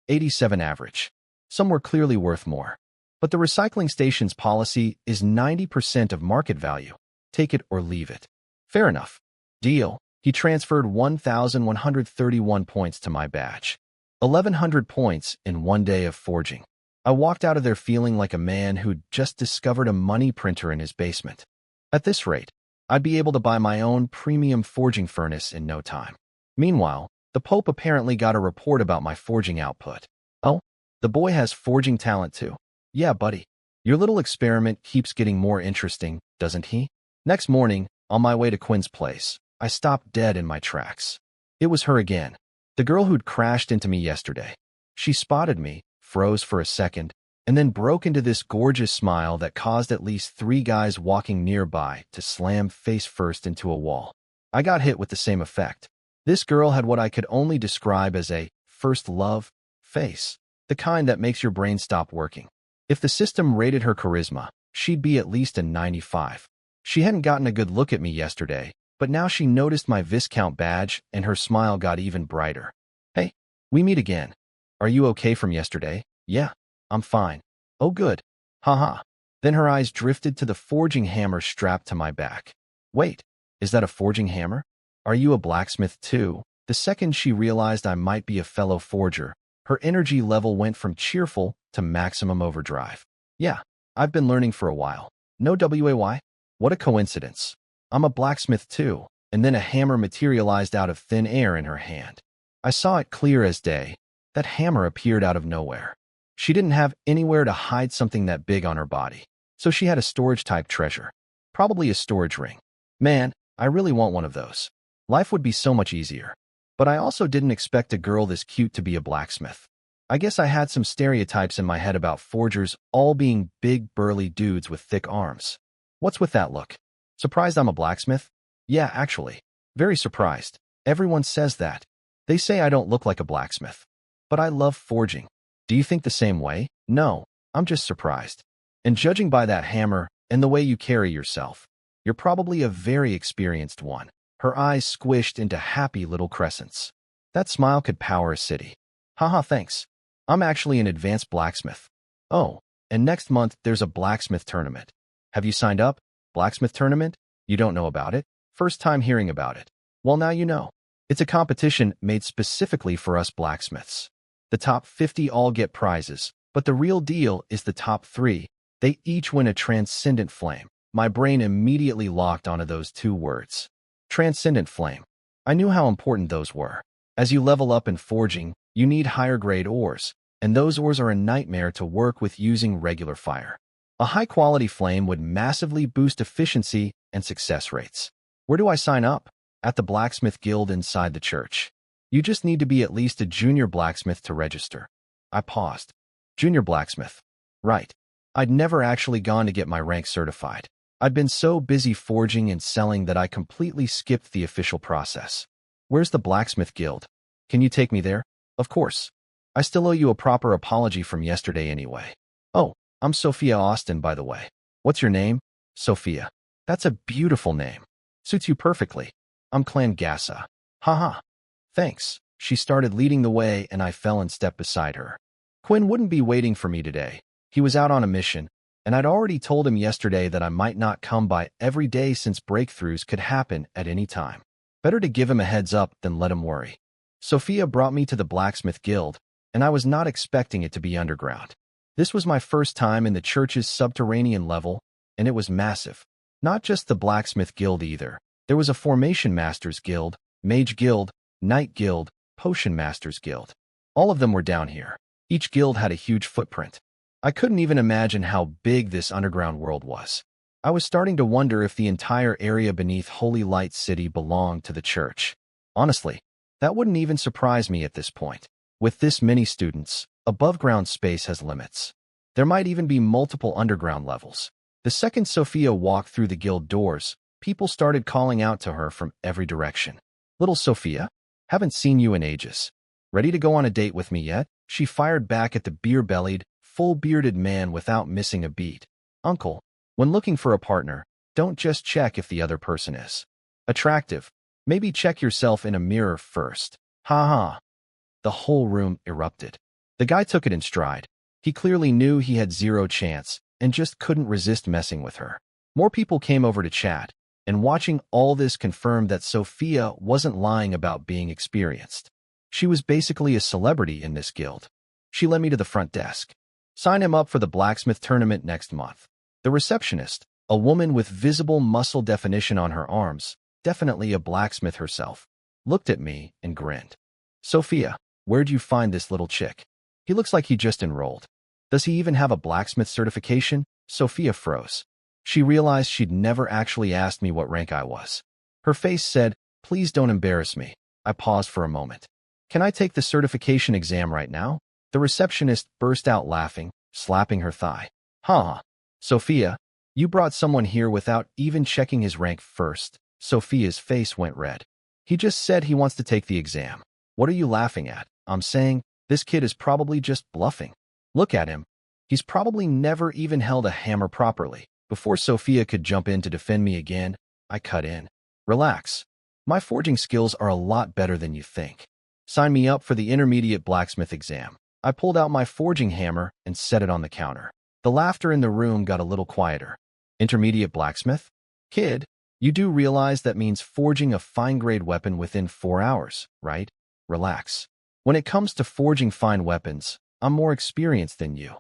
87 average. Some were clearly worth more. But the recycling station's policy is 90% of market value. Take it or leave it. Fair enough. Deal. He transferred 1,131 points to my badge. 1,100 points in one day of forging. I walked out of there feeling like a man who'd just discovered a money printer in his basement. At this rate, I'd be able to buy my own premium forging furnace in no time. Meanwhile, the Pope apparently got a report about my forging output. Oh, the boy has forging talent too. Yeah, buddy. Your little experiment keeps getting more interesting, doesn't he? Next morning, on my way to Quinn's place, I stopped dead in my tracks. It was her again, the girl who'd crashed into me yesterday. She spotted me, froze for a second, and then broke into this gorgeous smile that caused at least 3 guys walking nearby to slam face first into a wall. I got hit with the same effect. This girl had what I could only describe as a first love face, the kind that makes your brain stop working. If the system rated her charisma, she'd be at least a 95. She hadn't gotten a good look at me yesterday, but now she noticed my Viscount badge and her smile got even brighter. Hey, we meet again. Are you okay from yesterday? Yeah, I'm fine. Oh good. Haha. Then her eyes drifted to the forging hammer strapped to my back. Wait, is that a forging hammer? Are you a blacksmith too? The second she realized I might be a fellow forger, her energy level went from cheerful to maximum overdrive. Yeah, I've been learning for a while. No way? What a coincidence. I'm a blacksmith too. And then a hammer materialized out of thin air in her hand. I saw it clear as day. That hammer appeared out of nowhere. She didn't have anywhere to hide something that big on her body, so she had a storage-type treasure. Probably a storage ring. Man, I really want one of those. Life would be so much easier. But I also didn't expect a girl this cute to be a blacksmith. I guess I had some stereotypes in my head about forgers all being big, burly dudes with thick arms. What's with that look? Surprised I'm a blacksmith? Yeah, actually. Very surprised. Everyone says that. They say I don't look like a blacksmith. But I love forging. Do you think the same way? No, I'm just surprised. And judging by that hammer and the way you carry yourself, you're probably a very experienced one. Her eyes squished into happy little crescents. That smile could power a city. Haha, thanks. I'm actually an advanced blacksmith. Oh, and next month there's a blacksmith tournament. Have you signed up? Blacksmith tournament? You don't know about it? First time hearing about it. Well, now you know. It's a competition made specifically for us blacksmiths. The top 50 all get prizes, but the real deal is the top 3. They each win a transcendent flame. My brain immediately locked onto those 2 words. Transcendent flame. I knew how important those were. As you level up in forging, you need higher grade ores, and those ores are a nightmare to work with using regular fire. A high-quality flame would massively boost efficiency and success rates. Where do I sign up? At the Blacksmith Guild inside the church. You just need to be at least a junior blacksmith to register. I paused. Junior blacksmith. Right. I'd never actually gone to get my rank certified. I'd been so busy forging and selling that I completely skipped the official process. Where's the Blacksmith Guild? Can you take me there? Of course. I still owe you a proper apology from yesterday anyway. Oh, I'm Sophia Austin, by the way. What's your name? Sophia. That's a beautiful name. Suits you perfectly. I'm Clan Gassa. Haha. Thanks. She started leading the way and I fell in step beside her. Quinn wouldn't be waiting for me today. He was out on a mission, and I'd already told him yesterday that I might not come by every day since breakthroughs could happen at any time. Better to give him a heads up than let him worry. Sophia brought me to the Blacksmith Guild, and I was not expecting it to be underground. This was my first time in the church's subterranean level, and it was massive. Not just the Blacksmith Guild either. There was a Formation Masters Guild, Mage Guild, Knight Guild, Potion Masters Guild. All of them were down here. Each guild had a huge footprint. I couldn't even imagine how big this underground world was. I was starting to wonder if the entire area beneath Holy Light City belonged to the church. Honestly, that wouldn't even surprise me at this point. With this many students, above-ground space has limits. There might even be multiple underground levels. The second Sophia walked through the guild doors, people started calling out to her from every direction. "Little Sophia, haven't seen you in ages. Ready to go on a date with me yet?" She fired back at the beer-bellied, full-bearded man without missing a beat. "Uncle, when looking for a partner, don't just check if the other person is attractive. Maybe check yourself in a mirror first." Ha ha. The whole room erupted. The guy took it in stride. He clearly knew he had zero chance and just couldn't resist messing with her. More people came over to chat, and watching all this confirmed that Sophia wasn't lying about being experienced. She was basically a celebrity in this guild. She led me to the front desk. "Sign him up for the blacksmith tournament next month." The receptionist, a woman with visible muscle definition on her arms, definitely a blacksmith herself, looked at me and grinned. "Sophia, where'd you find this little chick? He looks like he just enrolled. Does he even have a blacksmith certification?" Sophia froze. She realized she'd never actually asked me what rank I was. Her face said, "Please don't embarrass me." I paused for a moment. "Can I take the certification exam right now?" The receptionist burst out laughing, slapping her thigh. "Huh. Sophia, you brought someone here without even checking his rank first." Sophia's face went red. "He just said he wants to take the exam. What are you laughing at?" "I'm saying, this kid is probably just bluffing. Look at him. He's probably never even held a hammer properly." Before Sophia could jump in to defend me again, I cut in. "Relax. My forging skills are a lot better than you think. Sign me up for the intermediate blacksmith exam." I pulled out my forging hammer and set it on the counter. The laughter in the room got a little quieter. "Intermediate blacksmith? Kid, you do realize that means forging a fine-grade weapon within 4 hours, right? Relax. When it comes to forging fine weapons, I'm more experienced than you."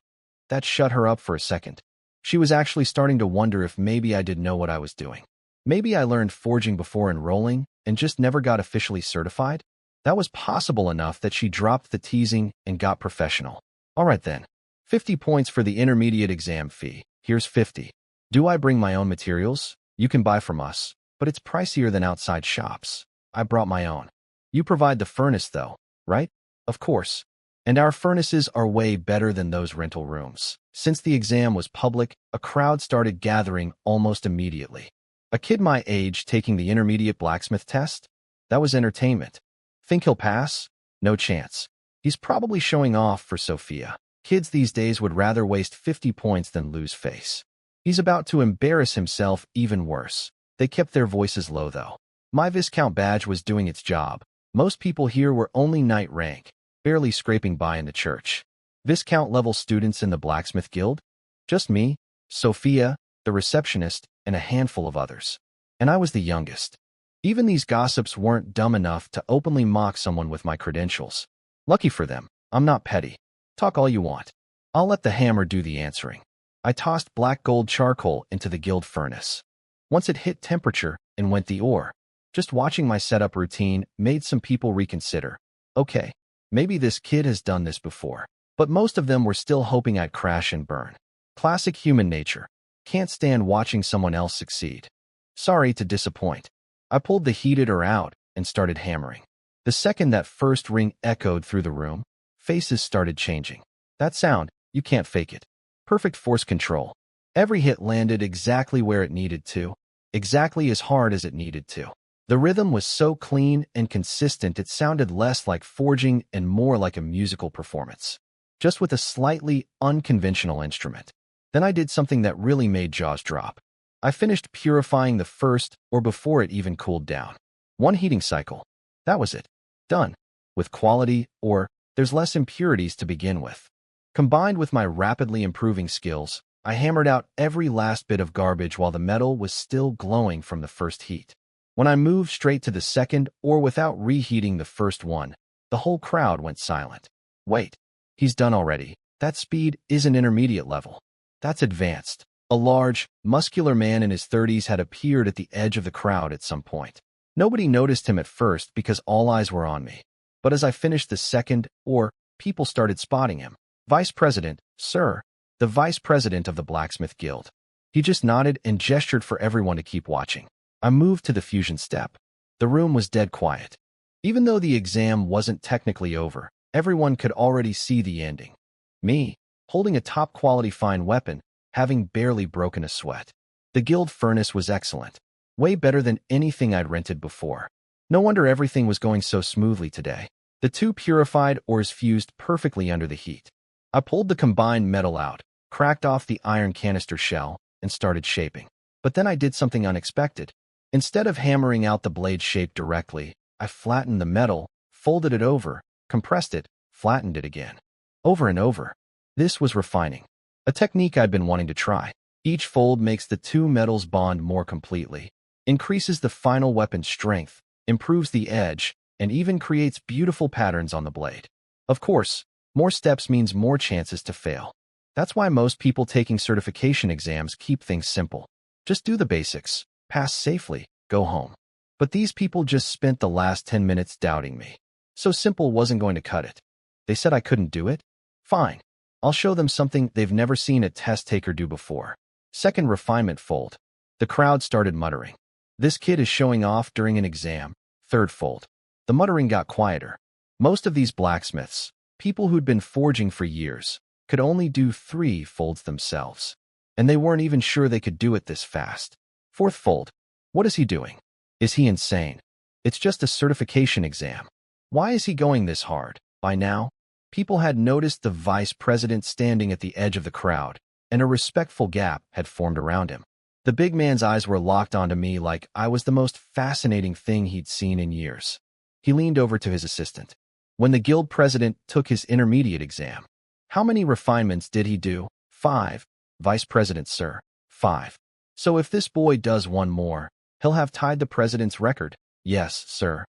That shut her up for a second. She was actually starting to wonder if maybe I didn't know what I was doing. Maybe I learned forging before enrolling and just never got officially certified. That was possible enough that she dropped the teasing and got professional. "All right then. 50 points for the intermediate exam fee. Here's 50. Do I bring my own materials? You can buy from us, but it's pricier than outside shops." I brought my own. "You provide the furnace though, right?" "Of course. And our furnaces are way better than those rental rooms." Since the exam was public, a crowd started gathering almost immediately. A kid my age taking the intermediate blacksmith test? That was entertainment. Think he'll pass? No chance. He's probably showing off for Sophia. Kids these days would rather waste 50 points than lose face. He's about to embarrass himself even worse. They kept their voices low though. My Viscount badge was doing its job. Most people here were only knight rank, barely scraping by in the church. Viscount-level students in the blacksmith guild? Just me, Sophia, the receptionist, and a handful of others. And I was the youngest. Even these gossips weren't dumb enough to openly mock someone with my credentials. Lucky for them, I'm not petty. Talk all you want. I'll let the hammer do the answering. I tossed black gold charcoal into the guild furnace. Once it hit temperature, in went the ore. Just watching my setup routine made some people reconsider. Okay, maybe this kid has done this before. But most of them were still hoping I'd crash and burn. Classic human nature. Can't stand watching someone else succeed. Sorry to disappoint. I pulled the heater out and started hammering. The second that first ring echoed through the room, faces started changing. That sound, you can't fake it. Perfect force control. Every hit landed exactly where it needed to, exactly as hard as it needed to. The rhythm was so clean and consistent it sounded less like forging and more like a musical performance, just with a slightly unconventional instrument. Then I did something that really made jaws drop. I finished purifying the first or before it even cooled down. One heating cycle. That was it. Done. With quality, or there's less impurities to begin with. Combined with my rapidly improving skills, I hammered out every last bit of garbage while the metal was still glowing from the first heat. When I moved straight to the second or without reheating the first one, the whole crowd went silent. Wait, he's done already. That speed isn't intermediate level. That's advanced. A large, muscular man in his 30s had appeared at the edge of the crowd at some point. Nobody noticed him at first because all eyes were on me. But as I finished the second or, people started spotting him. "Vice President, sir, the vice president of the blacksmith guild. He just nodded and gestured for everyone to keep watching. I moved to the fusion step. The room was dead quiet. Even though the exam wasn't technically over, everyone could already see the ending. Me, holding a top-quality fine weapon, having barely broken a sweat. The guild furnace was excellent. Way better than anything I'd rented before. No wonder everything was going so smoothly today. The two purified ores fused perfectly under the heat. I pulled the combined metal out, cracked off the iron canister shell, and started shaping. But then I did something unexpected. Instead of hammering out the blade shape directly, I flattened the metal, folded it over, compressed it, flattened it again. Over and over. This was refining. A technique I'd been wanting to try. Each fold makes the two metals bond more completely, increases the final weapon's strength, improves the edge, and even creates beautiful patterns on the blade. Of course, more steps means more chances to fail. That's why most people taking certification exams keep things simple. Just do the basics, pass safely, go home. But these people just spent the last 10 minutes doubting me. So simple wasn't going to cut it. They said I couldn't do it? Fine. I'll show them something they've never seen a test taker do before. Second refinement fold. The crowd started muttering. This kid is showing off during an exam. Third fold. The muttering got quieter. Most of these blacksmiths, people who'd been forging for years, could only do 3 folds themselves. And they weren't even sure they could do it this fast. Fourth fold. What is he doing? Is he insane? It's just a certification exam. Why is he going this hard? By now, people had noticed the vice president standing at the edge of the crowd, and a respectful gap had formed around him. The big man's eyes were locked onto me like I was the most fascinating thing he'd seen in years. He leaned over to his assistant. When the guild president took his intermediate exam, how many refinements did he do? 5. Vice president, sir. 5. So if this boy does one more, he'll have tied the president's record. Yes, sir.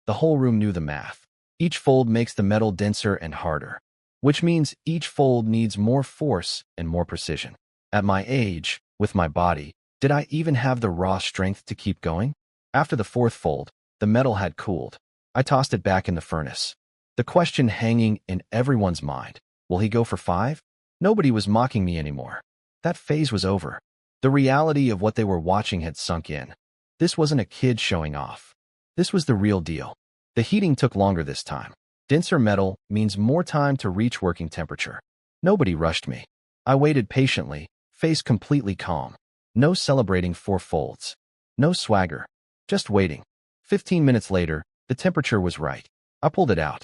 The whole room knew the math. Each fold makes the metal denser and harder, which means each fold needs more force and more precision. At my age, with my body, did I even have the raw strength to keep going? After the 4th fold, the metal had cooled. I tossed it back in the furnace. The question hanging in everyone's mind, will he go for 5? Nobody was mocking me anymore. That phase was over. The reality of what they were watching had sunk in. This wasn't a kid showing off. This was the real deal. The heating took longer this time. Denser metal means more time to reach working temperature. Nobody rushed me. I waited patiently, face completely calm. No celebrating 4 folds. No swagger. Just waiting. 15 minutes later, the temperature was right. I pulled it out.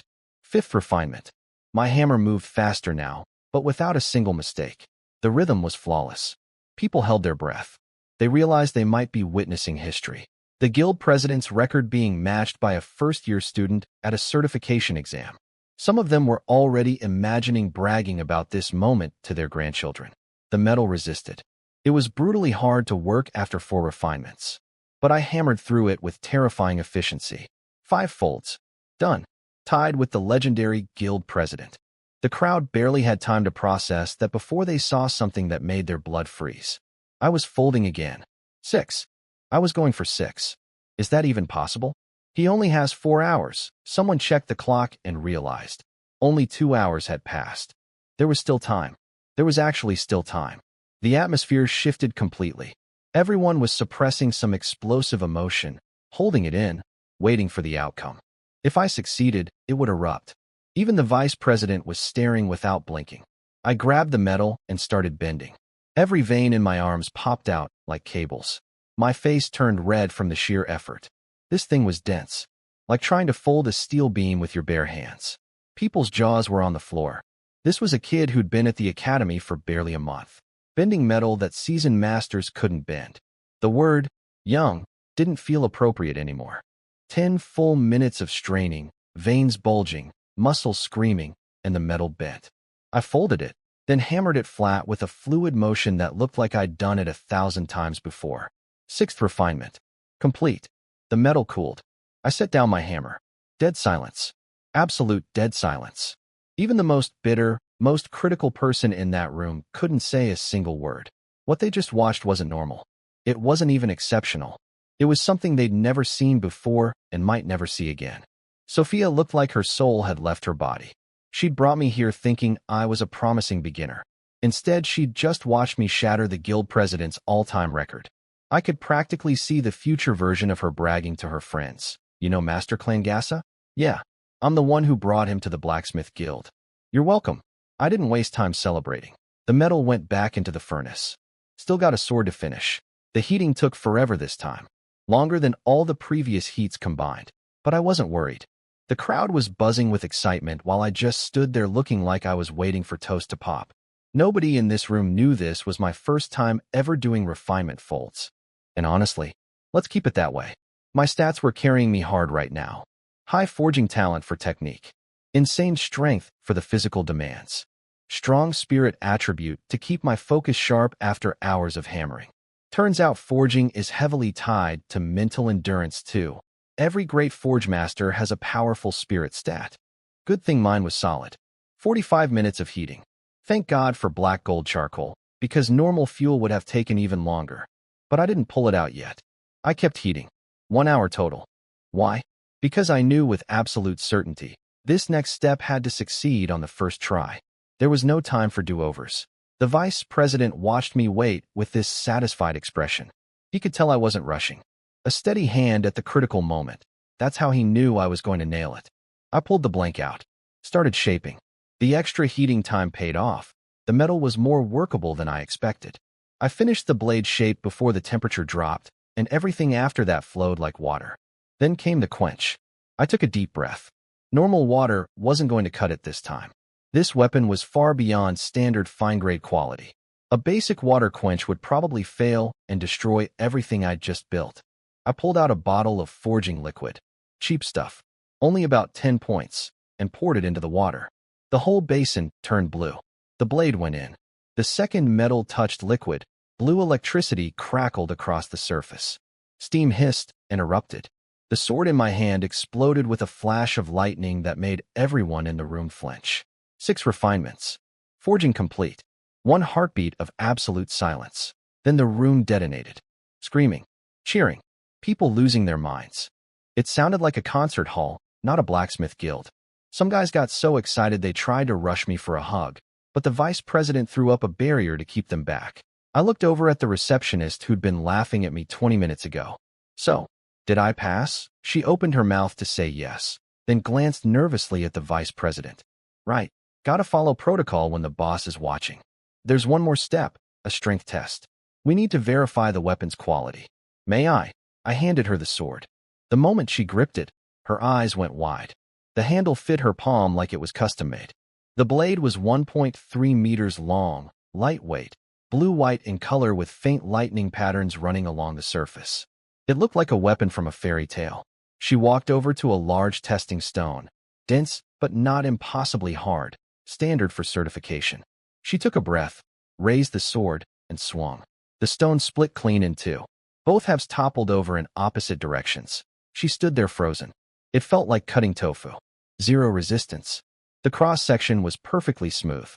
5th refinement. My hammer moved faster now, but without a single mistake. The rhythm was flawless. People held their breath. They realized they might be witnessing history. The guild president's record being matched by a first-year student at a certification exam. Some of them were already imagining bragging about this moment to their grandchildren. The metal resisted. It was brutally hard to work after 4 refinements. But I hammered through it with terrifying efficiency. 5 folds. Done. Tied with the legendary guild president. The crowd barely had time to process that before they saw something that made their blood freeze. I was folding again. 6. I was going for 6. Is that even possible? He only has 4 hours. Someone checked the clock and realized. Only 2 hours had passed. There was still time. There was actually still time. The atmosphere shifted completely. Everyone was suppressing some explosive emotion, holding it in, waiting for the outcome. If I succeeded, it would erupt. Even the vice president was staring without blinking. I grabbed the metal and started bending. Every vein in my arms popped out like cables. My face turned red from the sheer effort. This thing was dense, like trying to fold a steel beam with your bare hands. People's jaws were on the floor. This was a kid who'd been at the academy for barely a month, bending metal that seasoned masters couldn't bend. The word, young, didn't feel appropriate anymore. 10 full minutes of straining, veins bulging, muscles screaming, and the metal bent. I folded it, then hammered it flat with a fluid motion that looked like I'd done it 1,000 times before. 6th refinement. Complete. The metal cooled. I set down my hammer. Dead silence. Absolute dead silence. Even the most bitter, most critical person in that room couldn't say a single word. What they just watched wasn't normal. It wasn't even exceptional. It was something they'd never seen before and might never see again. Sophia looked like her soul had left her body. She'd brought me here thinking I was a promising beginner. Instead, she'd just watched me shatter the guild president's all-time record. I could practically see the future version of her bragging to her friends. You know Master Klangassa? Yeah, I'm the one who brought him to the blacksmith guild. You're welcome. I didn't waste time celebrating. The metal went back into the furnace. Still got a sword to finish. The heating took forever this time, longer than all the previous heats combined. But I wasn't worried. The crowd was buzzing with excitement while I just stood there looking like I was waiting for toast to pop. Nobody in this room knew this was my first time ever doing refinement folds. And honestly, let's keep it that way. My stats were carrying me hard right now. High forging talent for technique. Insane strength for the physical demands. Strong spirit attribute to keep my focus sharp after hours of hammering. Turns out forging is heavily tied to mental endurance too. Every great forge master has a powerful spirit stat. Good thing mine was solid. 45 minutes of heating. Thank God for black gold charcoal, because normal fuel would have taken even longer. But I didn't pull it out yet. I kept heating. 1 hour total. Why? Because I knew with absolute certainty, this next step had to succeed on the first try. There was no time for do-overs. The vice president watched me wait with this satisfied expression. He could tell I wasn't rushing. A steady hand at the critical moment. That's how he knew I was going to nail it. I pulled the blank out. Started shaping. The extra heating time paid off. The metal was more workable than I expected. I finished the blade shape before the temperature dropped, and everything after that flowed like water. Then came the quench. I took a deep breath. Normal water wasn't going to cut it this time. This weapon was far beyond standard fine-grade quality. A basic water quench would probably fail and destroy everything I'd just built. I pulled out a bottle of forging liquid. Cheap stuff. Only about 10 points, and poured it into the water. The whole basin turned blue. The blade went in. The second metal touched liquid. Blue electricity crackled across the surface. Steam hissed and erupted. The sword in my hand exploded with a flash of lightning that made everyone in the room flinch. 6 refinements. Forging complete. 1 heartbeat of absolute silence. Then the room detonated. Screaming. Cheering. People losing their minds. It sounded like a concert hall, not a blacksmith guild. Some guys got so excited they tried to rush me for a hug, but the vice president threw up a barrier to keep them back. I looked over at the receptionist who'd been laughing at me 20 minutes ago. So, did I pass? She opened her mouth to say yes, then glanced nervously at the vice president. Right. Gotta follow protocol when the boss is watching. There's one more step, a strength test. We need to verify the weapon's quality. May I? I handed her the sword. The moment she gripped it, her eyes went wide. The handle fit her palm like it was custom-made. The blade was 1.3 meters long, lightweight, blue-white in color with faint lightning patterns running along the surface. It looked like a weapon from a fairy tale. She walked over to a large testing stone, dense but not impossibly hard, standard for certification. She took a breath, raised the sword, and swung. The stone split clean in two. Both halves toppled over in opposite directions. She stood there frozen. It felt like cutting tofu. 0 resistance. The cross-section was perfectly smooth.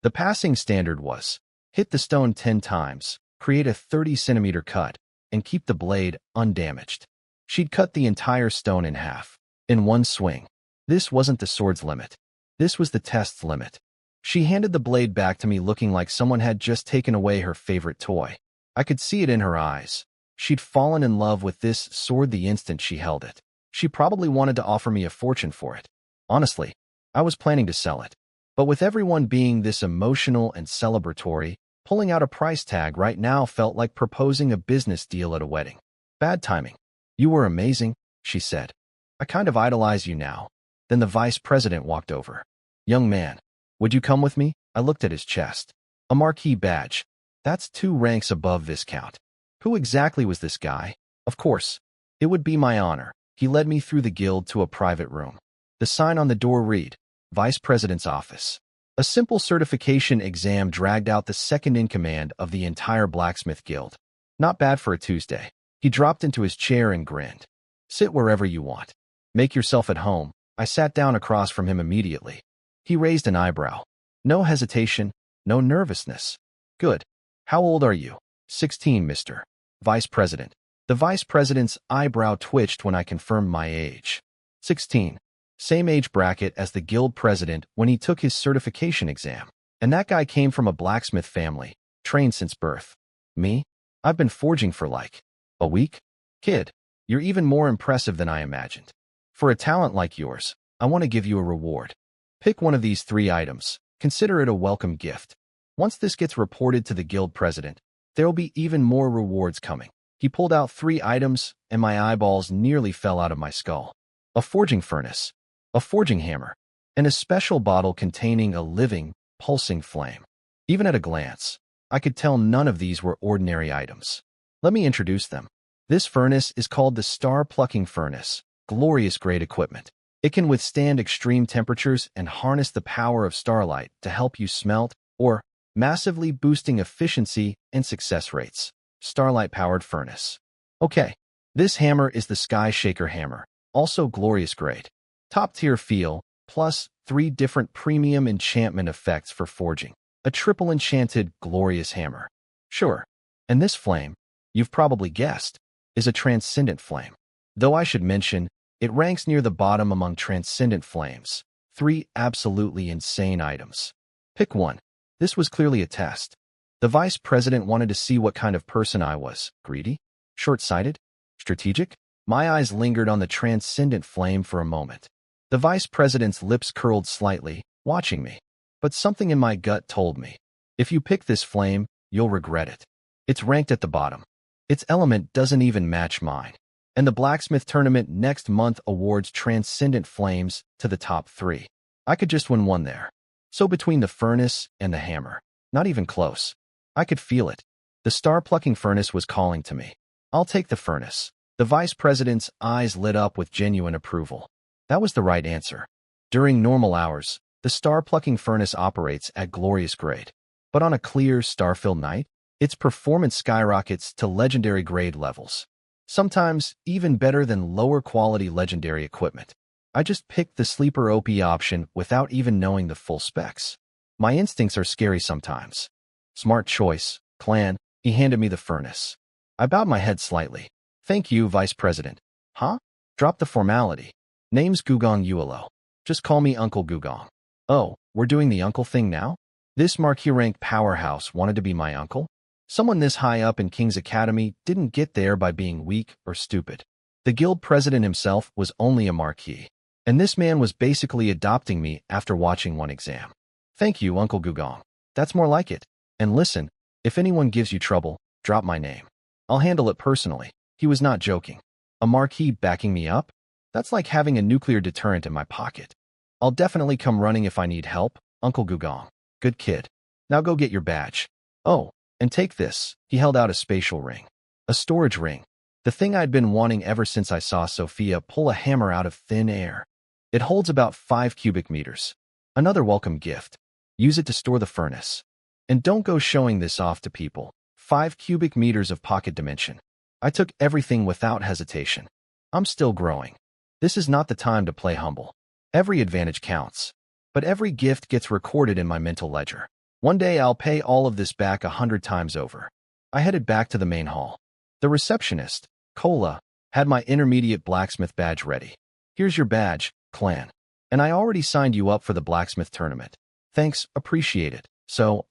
The passing standard was, hit the stone 10 times, create a 30-centimeter cut, and keep the blade undamaged. She'd cut the entire stone in half, in one swing. This wasn't the sword's limit. This was the test's limit. She handed the blade back to me looking like someone had just taken away her favorite toy. I could see it in her eyes. She'd fallen in love with this sword the instant she held it. She probably wanted to offer me a fortune for it. Honestly, I was planning to sell it. But with everyone being this emotional and celebratory, pulling out a price tag right now felt like proposing a business deal at a wedding. Bad timing. You were amazing, she said. I kind of idolize you now. Then the vice president walked over. Young man, would you come with me? I looked at his chest. A marquee badge. That's 2 ranks above Viscount. Who exactly was this guy? Of course, it would be my honor. He led me through the guild to a private room. The sign on the door read, Vice President's Office. A simple certification exam dragged out the second-in-command of the entire blacksmith guild. Not bad for a Tuesday. He dropped into his chair and grinned. Sit wherever you want. Make yourself at home. I sat down across from him immediately. He raised an eyebrow. No hesitation, no nervousness. Good. How old are you? 16, Mr. Vice President. The vice president's eyebrow twitched when I confirmed my age. 16. Same age bracket as the guild president when he took his certification exam. And that guy came from a blacksmith family, trained since birth. Me? I've been forging for like a week? Kid, you're even more impressive than I imagined. For a talent like yours, I want to give you a reward. Pick one of these 3 items. Consider it a welcome gift. Once this gets reported to the guild president, there will be even more rewards coming. He pulled out 3 items, and my eyeballs nearly fell out of my skull. A forging furnace, a forging hammer, and a special bottle containing a living, pulsing flame. Even at a glance, I could tell none of these were ordinary items. Let me introduce them. This furnace is called the Star-Plucking Furnace, glorious grade equipment. It can withstand extreme temperatures and harness the power of starlight to help you smelt, or massively boosting efficiency and success rates. Starlight-powered furnace. Okay, this hammer is the Sky Shaker Hammer, also glorious grade. Top-tier feel, plus 3 different premium enchantment effects for forging. A triple enchanted, glorious hammer. Sure, and this flame, you've probably guessed, is a transcendent flame. Though I should mention, it ranks near the bottom among transcendent flames. 3 absolutely insane items. Pick one. This was clearly a test. The vice president wanted to see what kind of person I was. Greedy? Short-sighted? Strategic? My eyes lingered on the transcendent flame for a moment. The vice president's lips curled slightly, watching me. But something in my gut told me, if you pick this flame, you'll regret it. It's ranked at the bottom. Its element doesn't even match mine. And the blacksmith tournament next month awards transcendent flames to the top 3. I could just win one there. So between the furnace and the hammer, not even close. I could feel it. The star-plucking furnace was calling to me. I'll take the furnace. The vice president's eyes lit up with genuine approval. That was the right answer. During normal hours, the star-plucking furnace operates at glorious grade. But on a clear, star-filled night, its performance skyrockets to legendary grade levels. Sometimes even better than lower-quality legendary equipment. I just picked the sleeper OP option without even knowing the full specs. My instincts are scary sometimes. Smart choice, clan. He handed me the furnace. I bowed my head slightly. Thank you, Vice President. Huh? Drop the formality. Name's Gugong Yuelo. Just call me Uncle Gugong. Oh, we're doing the uncle thing now? This marquee-ranked powerhouse wanted to be my uncle? Someone this high up in King's Academy didn't get there by being weak or stupid. The guild president himself was only a marquis. And this man was basically adopting me after watching one exam. Thank you, Uncle Gugong. That's more like it. And listen, if anyone gives you trouble, drop my name. I'll handle it personally. He was not joking. A marquis backing me up? That's like having a nuclear deterrent in my pocket. I'll definitely come running if I need help, Uncle Gugong. Good kid. Now go get your badge. Oh, and take this. He held out a spatial ring. A storage ring. The thing I'd been wanting ever since I saw Sophia pull a hammer out of thin air. It holds about 5 cubic meters. Another welcome gift. Use it to store the furnace. And don't go showing this off to people. 5 cubic meters of pocket dimension. I took everything without hesitation. I'm still growing. This is not the time to play humble. Every advantage counts. But every gift gets recorded in my mental ledger. One day I'll pay all of this back 100 times over. I headed back to the main hall. The receptionist, Kola, had my intermediate blacksmith badge ready. Here's your badge, clan. And I already signed you up for the blacksmith tournament. Thanks, appreciate it. So,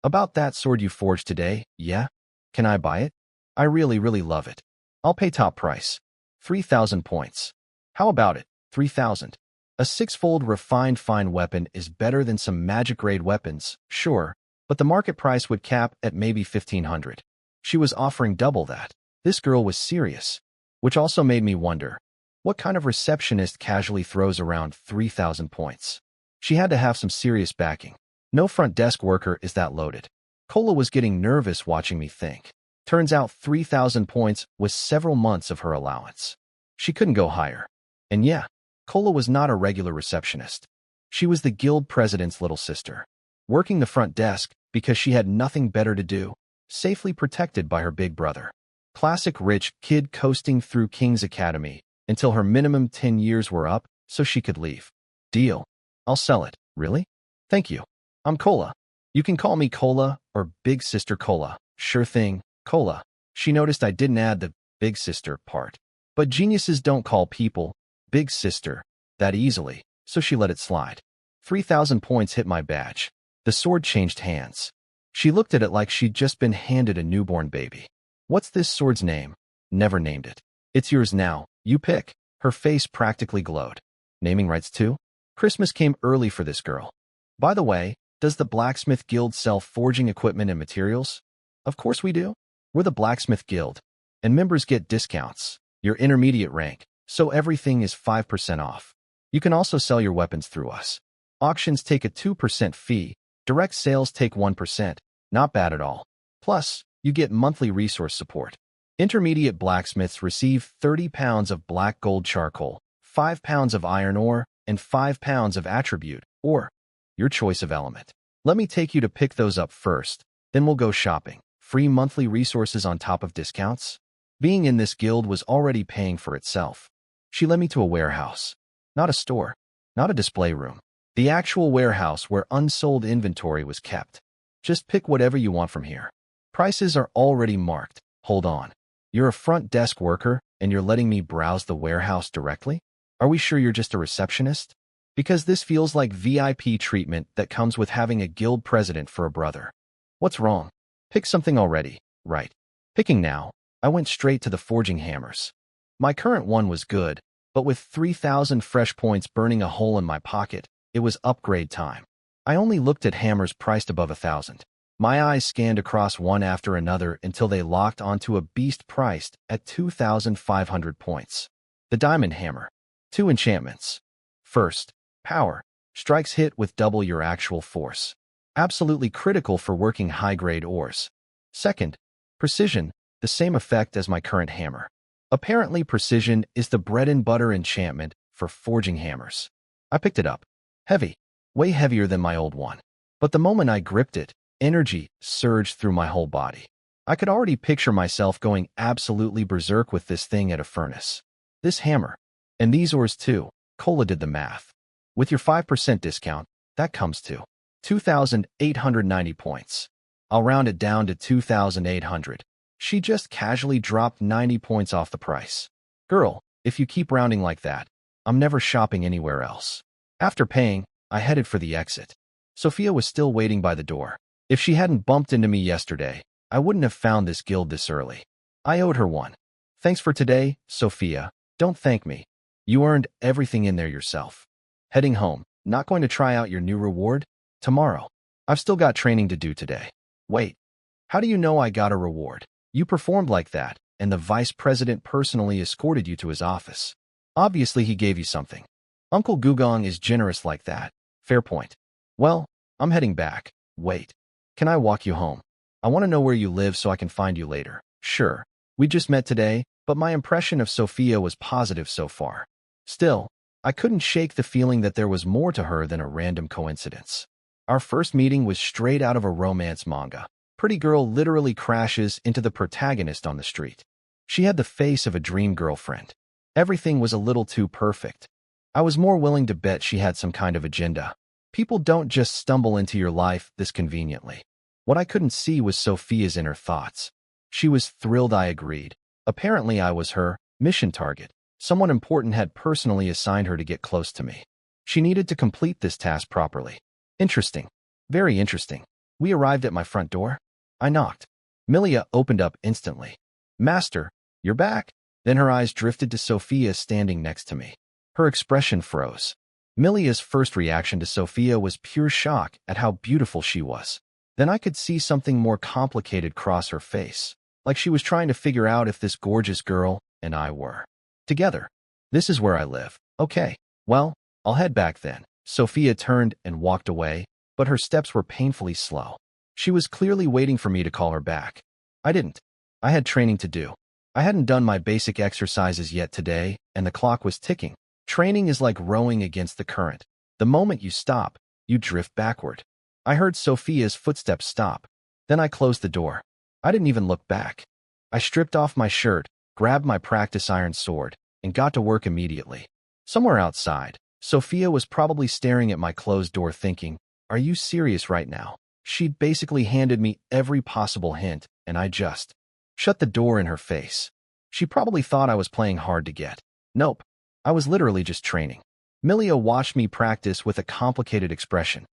about that sword you forged today, yeah? Can I buy it? I really love it. I'll pay top price. 3,000 points. How about it? 3,000. A 6-fold refined fine weapon is better than some magic-grade weapons, sure, but the market price would cap at maybe 1,500. She was offering double that. This girl was serious. Which also made me wonder, what kind of receptionist casually throws around 3,000 points? She had to have some serious backing. No front desk worker is that loaded. Kola was getting nervous watching me think. Turns out 3,000 points was several months of her allowance. She couldn't go higher. And yeah, Kola was not a regular receptionist. She was the guild president's little sister, working the front desk because she had nothing better to do, safely protected by her big brother. Classic rich kid coasting through King's Academy until her minimum 10 years were up so she could leave. Deal. I'll sell it. Really? Thank you. I'm Kola. You can call me Kola or Big Sister Kola. Sure thing, Kola. She noticed I didn't add the Big Sister part. But geniuses don't call people Big Sister that easily, so she let it slide. 3,000 points hit my badge. The sword changed hands. She looked at it like she'd just been handed a newborn baby. What's this sword's name? Never named it. It's yours now. You pick. Her face practically glowed. Naming rights too? Christmas came early for this girl. By the way, does the Blacksmith Guild sell forging equipment and materials? Of course we do. We're the Blacksmith Guild, and members get discounts. Your intermediate rank, so everything is 5% off. You can also sell your weapons through us. Auctions take a 2% fee. Direct sales take 1%. Not bad at all. Plus, you get monthly resource support. Intermediate blacksmiths receive 30 pounds of black gold charcoal, 5 pounds of iron ore, and 5 pounds of attribute, or your choice of element. Let me take you to pick those up first, then we'll go shopping. Free monthly resources on top of discounts? Being in this guild was already paying for itself. She led me to a warehouse. Not a store, not a display room. The actual warehouse where unsold inventory was kept. Just pick whatever you want from here. Prices are already marked. Hold on. You're a front desk worker, and you're letting me browse the warehouse directly? Are we sure you're just a receptionist? Because this feels like VIP treatment that comes with having a guild president for a brother. What's wrong? Pick something already, right? Picking now, I went straight to the forging hammers. My current one was good, but with 3,000 fresh points burning a hole in my pocket, it was upgrade time. I only looked at hammers priced above 1,000. My eyes scanned across one after another until they locked onto a beast priced at 2,500 points. The diamond hammer. 2 enchantments. First, power. Strikes hit with double your actual force. Absolutely critical for working high-grade ores. Second, precision. The same effect as my current hammer. Apparently, precision is the bread-and-butter enchantment for forging hammers. I picked it up. Heavy. Way heavier than my old one. But the moment I gripped it, energy surged through my whole body. I could already picture myself going absolutely berserk with this thing at a furnace. This hammer. And these ores too. Cola did the math. With your 5% discount, that comes to 2,890 points. I'll round it down to 2,800. She just casually dropped 90 points off the price. Girl, if you keep rounding like that, I'm never shopping anywhere else. After paying, I headed for the exit. Sophia was still waiting by the door. If she hadn't bumped into me yesterday, I wouldn't have found this guild this early. I owed her one. Thanks for today, Sophia. Don't thank me. You earned everything in there yourself. Heading home. Not going to try out your new reward? Tomorrow. I've still got training to do today. Wait. How do you know I got a reward? You performed like that, and the vice president personally escorted you to his office. Obviously he gave you something. Uncle Gugong is generous like that. Fair point. Well, I'm heading back. Wait. Can I walk you home? I want to know where you live so I can find you later. Sure. We just met today, but my impression of Sophia was positive so far. Still, I couldn't shake the feeling that there was more to her than a random coincidence. Our first meeting was straight out of a romance manga. Pretty girl literally crashes into the protagonist on the street. She had the face of a dream girlfriend. Everything was a little too perfect. I was more willing to bet she had some kind of agenda. People don't just stumble into your life this conveniently. What I couldn't see was Sophia's inner thoughts. She was thrilled I agreed. Apparently I was her mission target. Someone important had personally assigned her to get close to me. She needed to complete this task properly. Interesting. Very interesting. We arrived at my front door. I knocked. Milia opened up instantly. Master, you're back. Then her eyes drifted to Sophia standing next to me. Her expression froze. Milia's first reaction to Sophia was pure shock at how beautiful she was. Then I could see something more complicated cross her face, like she was trying to figure out if this gorgeous girl and I were together. This is where I live. Okay, well, I'll head back then. Sophia turned and walked away, but her steps were painfully slow. She was clearly waiting for me to call her back. I didn't. I had training to do. I hadn't done my basic exercises yet today, and the clock was ticking. Training is like rowing against the current. The moment you stop, you drift backward. I heard Sophia's footsteps stop. Then I closed the door. I didn't even look back. I stripped off my shirt, grabbed my practice iron sword, and got to work immediately. Somewhere outside, Sophia was probably staring at my closed door thinking, "Are you serious right now?" She'd basically handed me every possible hint, and I just shut the door in her face. She probably thought I was playing hard to get. Nope. I was literally just training. Milia watched me practice with a complicated expression.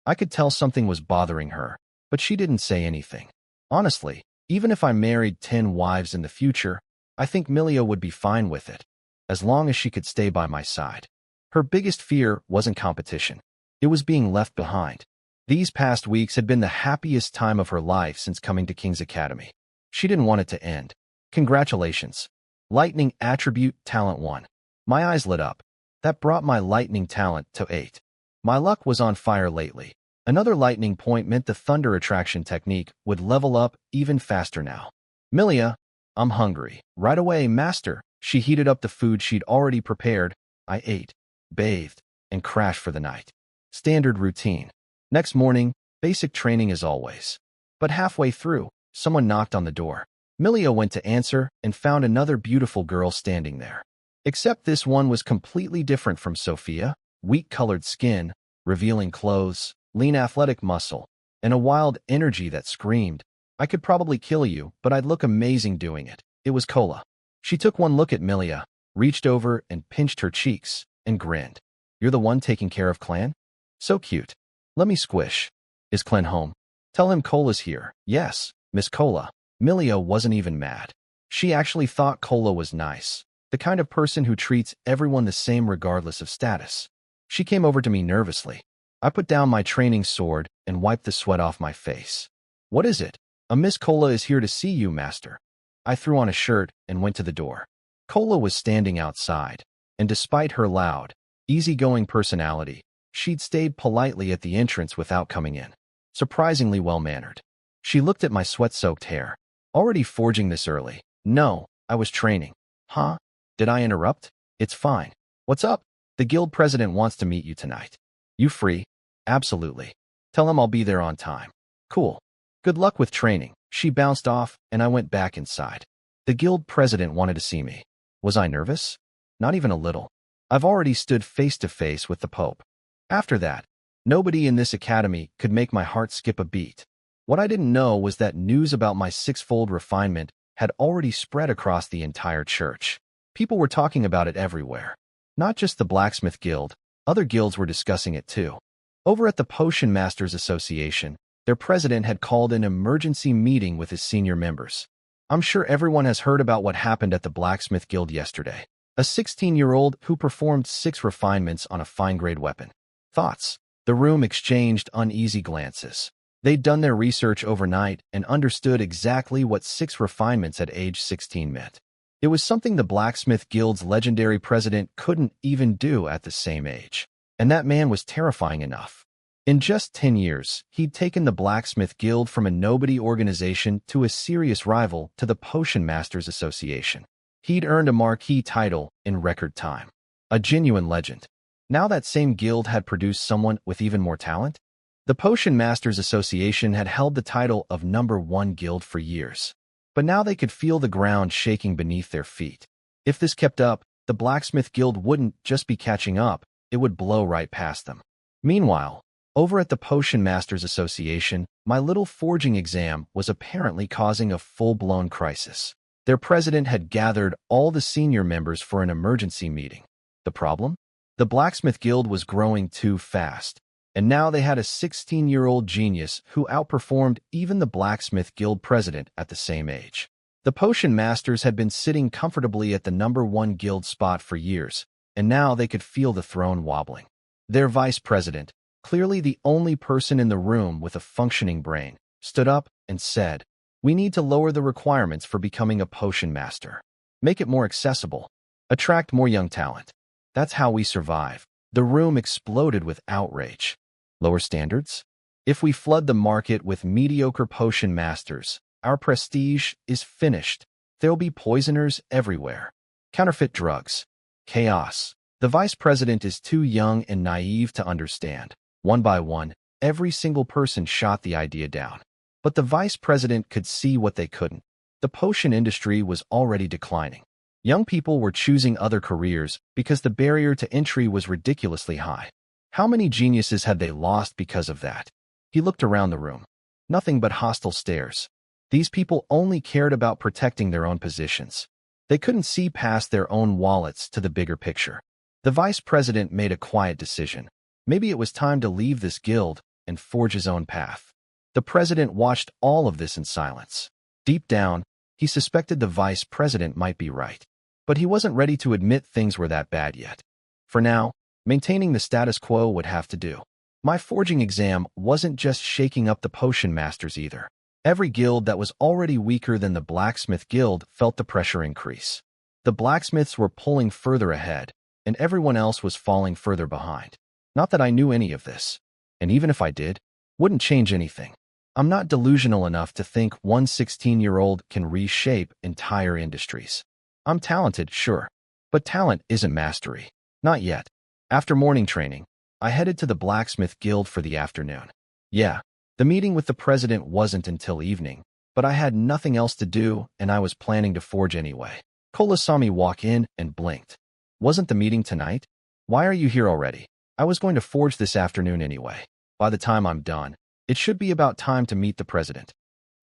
I could tell something was bothering her, but she didn't say anything. Honestly, even if I married 10 wives in the future, I think Milia would be fine with it, as long as she could stay by my side. Her biggest fear wasn't competition. It was being left behind. These past weeks had been the happiest time of her life since coming to King's Academy. She didn't want it to end. Congratulations. Lightning Attribute Talent 1. My eyes lit up. That brought my lightning talent to 8. My luck was on fire lately. Another lightning point meant the thunder attraction technique would level up even faster now. Milia, I'm hungry. Right away, master. She heated up the food she'd already prepared. I ate, bathed, and crashed for the night. Standard routine. Next morning, basic training as always. But halfway through, someone knocked on the door. Milia went to answer and found another beautiful girl standing there. Except this one was completely different from Sophia. Wheat-colored skin, revealing clothes, lean athletic muscle, and a wild energy that screamed, I could probably kill you, but I'd look amazing doing it. It was Cola. She took one look at Milia, reached over and pinched her cheeks, and grinned. You're the one taking care of Clan? So cute. Let me squish. Is Clan home? Tell him Cola's here. Yes, Miss Cola. Milia wasn't even mad. She actually thought Cola was nice, the kind of person who treats everyone the same regardless of status. She came over to me nervously. I put down my training sword and wiped the sweat off my face. What is it? A Miss Cola is here to see you, master. I threw on a shirt and went to the door. Cola was standing outside, and despite her loud, easygoing personality, she'd stayed politely at the entrance without coming in. Surprisingly well-mannered. She looked at my sweat-soaked hair. Already forging this early. No, I was training. Huh? Did I interrupt? It's fine. What's up? The guild president wants to meet you tonight. You free? Absolutely. Tell him I'll be there on time. Cool. Good luck with training. She bounced off, and I went back inside. The guild president wanted to see me. Was I nervous? Not even a little. I've already stood face to face with the Pope. After that, nobody in this academy could make my heart skip a beat. What I didn't know was that news about my sixfold refinement had already spread across the entire church. People were talking about it everywhere. Not just the Blacksmith Guild, other guilds were discussing it too. Over at the Potion Masters Association, their president had called an emergency meeting with his senior members. I'm sure everyone has heard about what happened at the Blacksmith Guild yesterday. A 16-year-old who performed 6 refinements on a fine-grade weapon. Thoughts? The room exchanged uneasy glances. They'd done their research overnight and understood exactly what 6 refinements at age 16 meant. It was something the Blacksmith Guild's legendary president couldn't even do at the same age. And that man was terrifying enough. In just 10 years, he'd taken the Blacksmith Guild from a nobody organization to a serious rival to the Potion Masters Association. He'd earned a marquee title in record time. A genuine legend. Now that same guild had produced someone with even more talent. The Potion Masters Association had held the title of #1 guild for years. But now they could feel the ground shaking beneath their feet. If this kept up, the Blacksmith Guild wouldn't just be catching up, it would blow right past them. Meanwhile, over at the Potion Masters Association, my little forging exam was apparently causing a full-blown crisis. Their president had gathered all the senior members for an emergency meeting. The problem? The Blacksmith Guild was growing too fast, and now they had a 16-year-old genius who outperformed even the Blacksmith Guild president at the same age. The Potion Masters had been sitting comfortably at the #1 guild spot for years, and now they could feel the throne wobbling. Their vice president, clearly the only person in the room with a functioning brain, stood up and said, "We need to lower the requirements for becoming a potion master. Make it more accessible. Attract more young talent. That's how we survive." The room exploded with outrage. Lower standards? If we flood the market with mediocre potion masters, our prestige is finished. There'll be poisoners everywhere. Counterfeit drugs. Chaos. The vice president is too young and naive to understand. One by one, every single person shot the idea down. But the vice president could see what they couldn't. The potion industry was already declining. Young people were choosing other careers because the barrier to entry was ridiculously high. How many geniuses had they lost because of that? He looked around the room. Nothing but hostile stares. These people only cared about protecting their own positions. They couldn't see past their own wallets to the bigger picture. The vice president made a quiet decision. Maybe it was time to leave this guild and forge his own path. The president watched all of this in silence. Deep down, he suspected the vice president might be right. But he wasn't ready to admit things were that bad yet. For now, maintaining the status quo would have to do. My forging exam wasn't just shaking up the potion masters either. Every guild that was already weaker than the blacksmith guild felt the pressure increase. The blacksmiths were pulling further ahead, and everyone else was falling further behind. Not that I knew any of this, and even if I did, wouldn't change anything. I'm not delusional enough to think one 16-year-old can reshape entire industries. I'm talented, sure, but talent isn't mastery. Not yet. After morning training, I headed to the blacksmith guild for the afternoon. Yeah, the meeting with the president wasn't until evening, but I had nothing else to do and I was planning to forge anyway. Cola saw me walk in and blinked. Wasn't the meeting tonight? Why are you here already? I was going to forge this afternoon anyway. By the time I'm done, it should be about time to meet the president.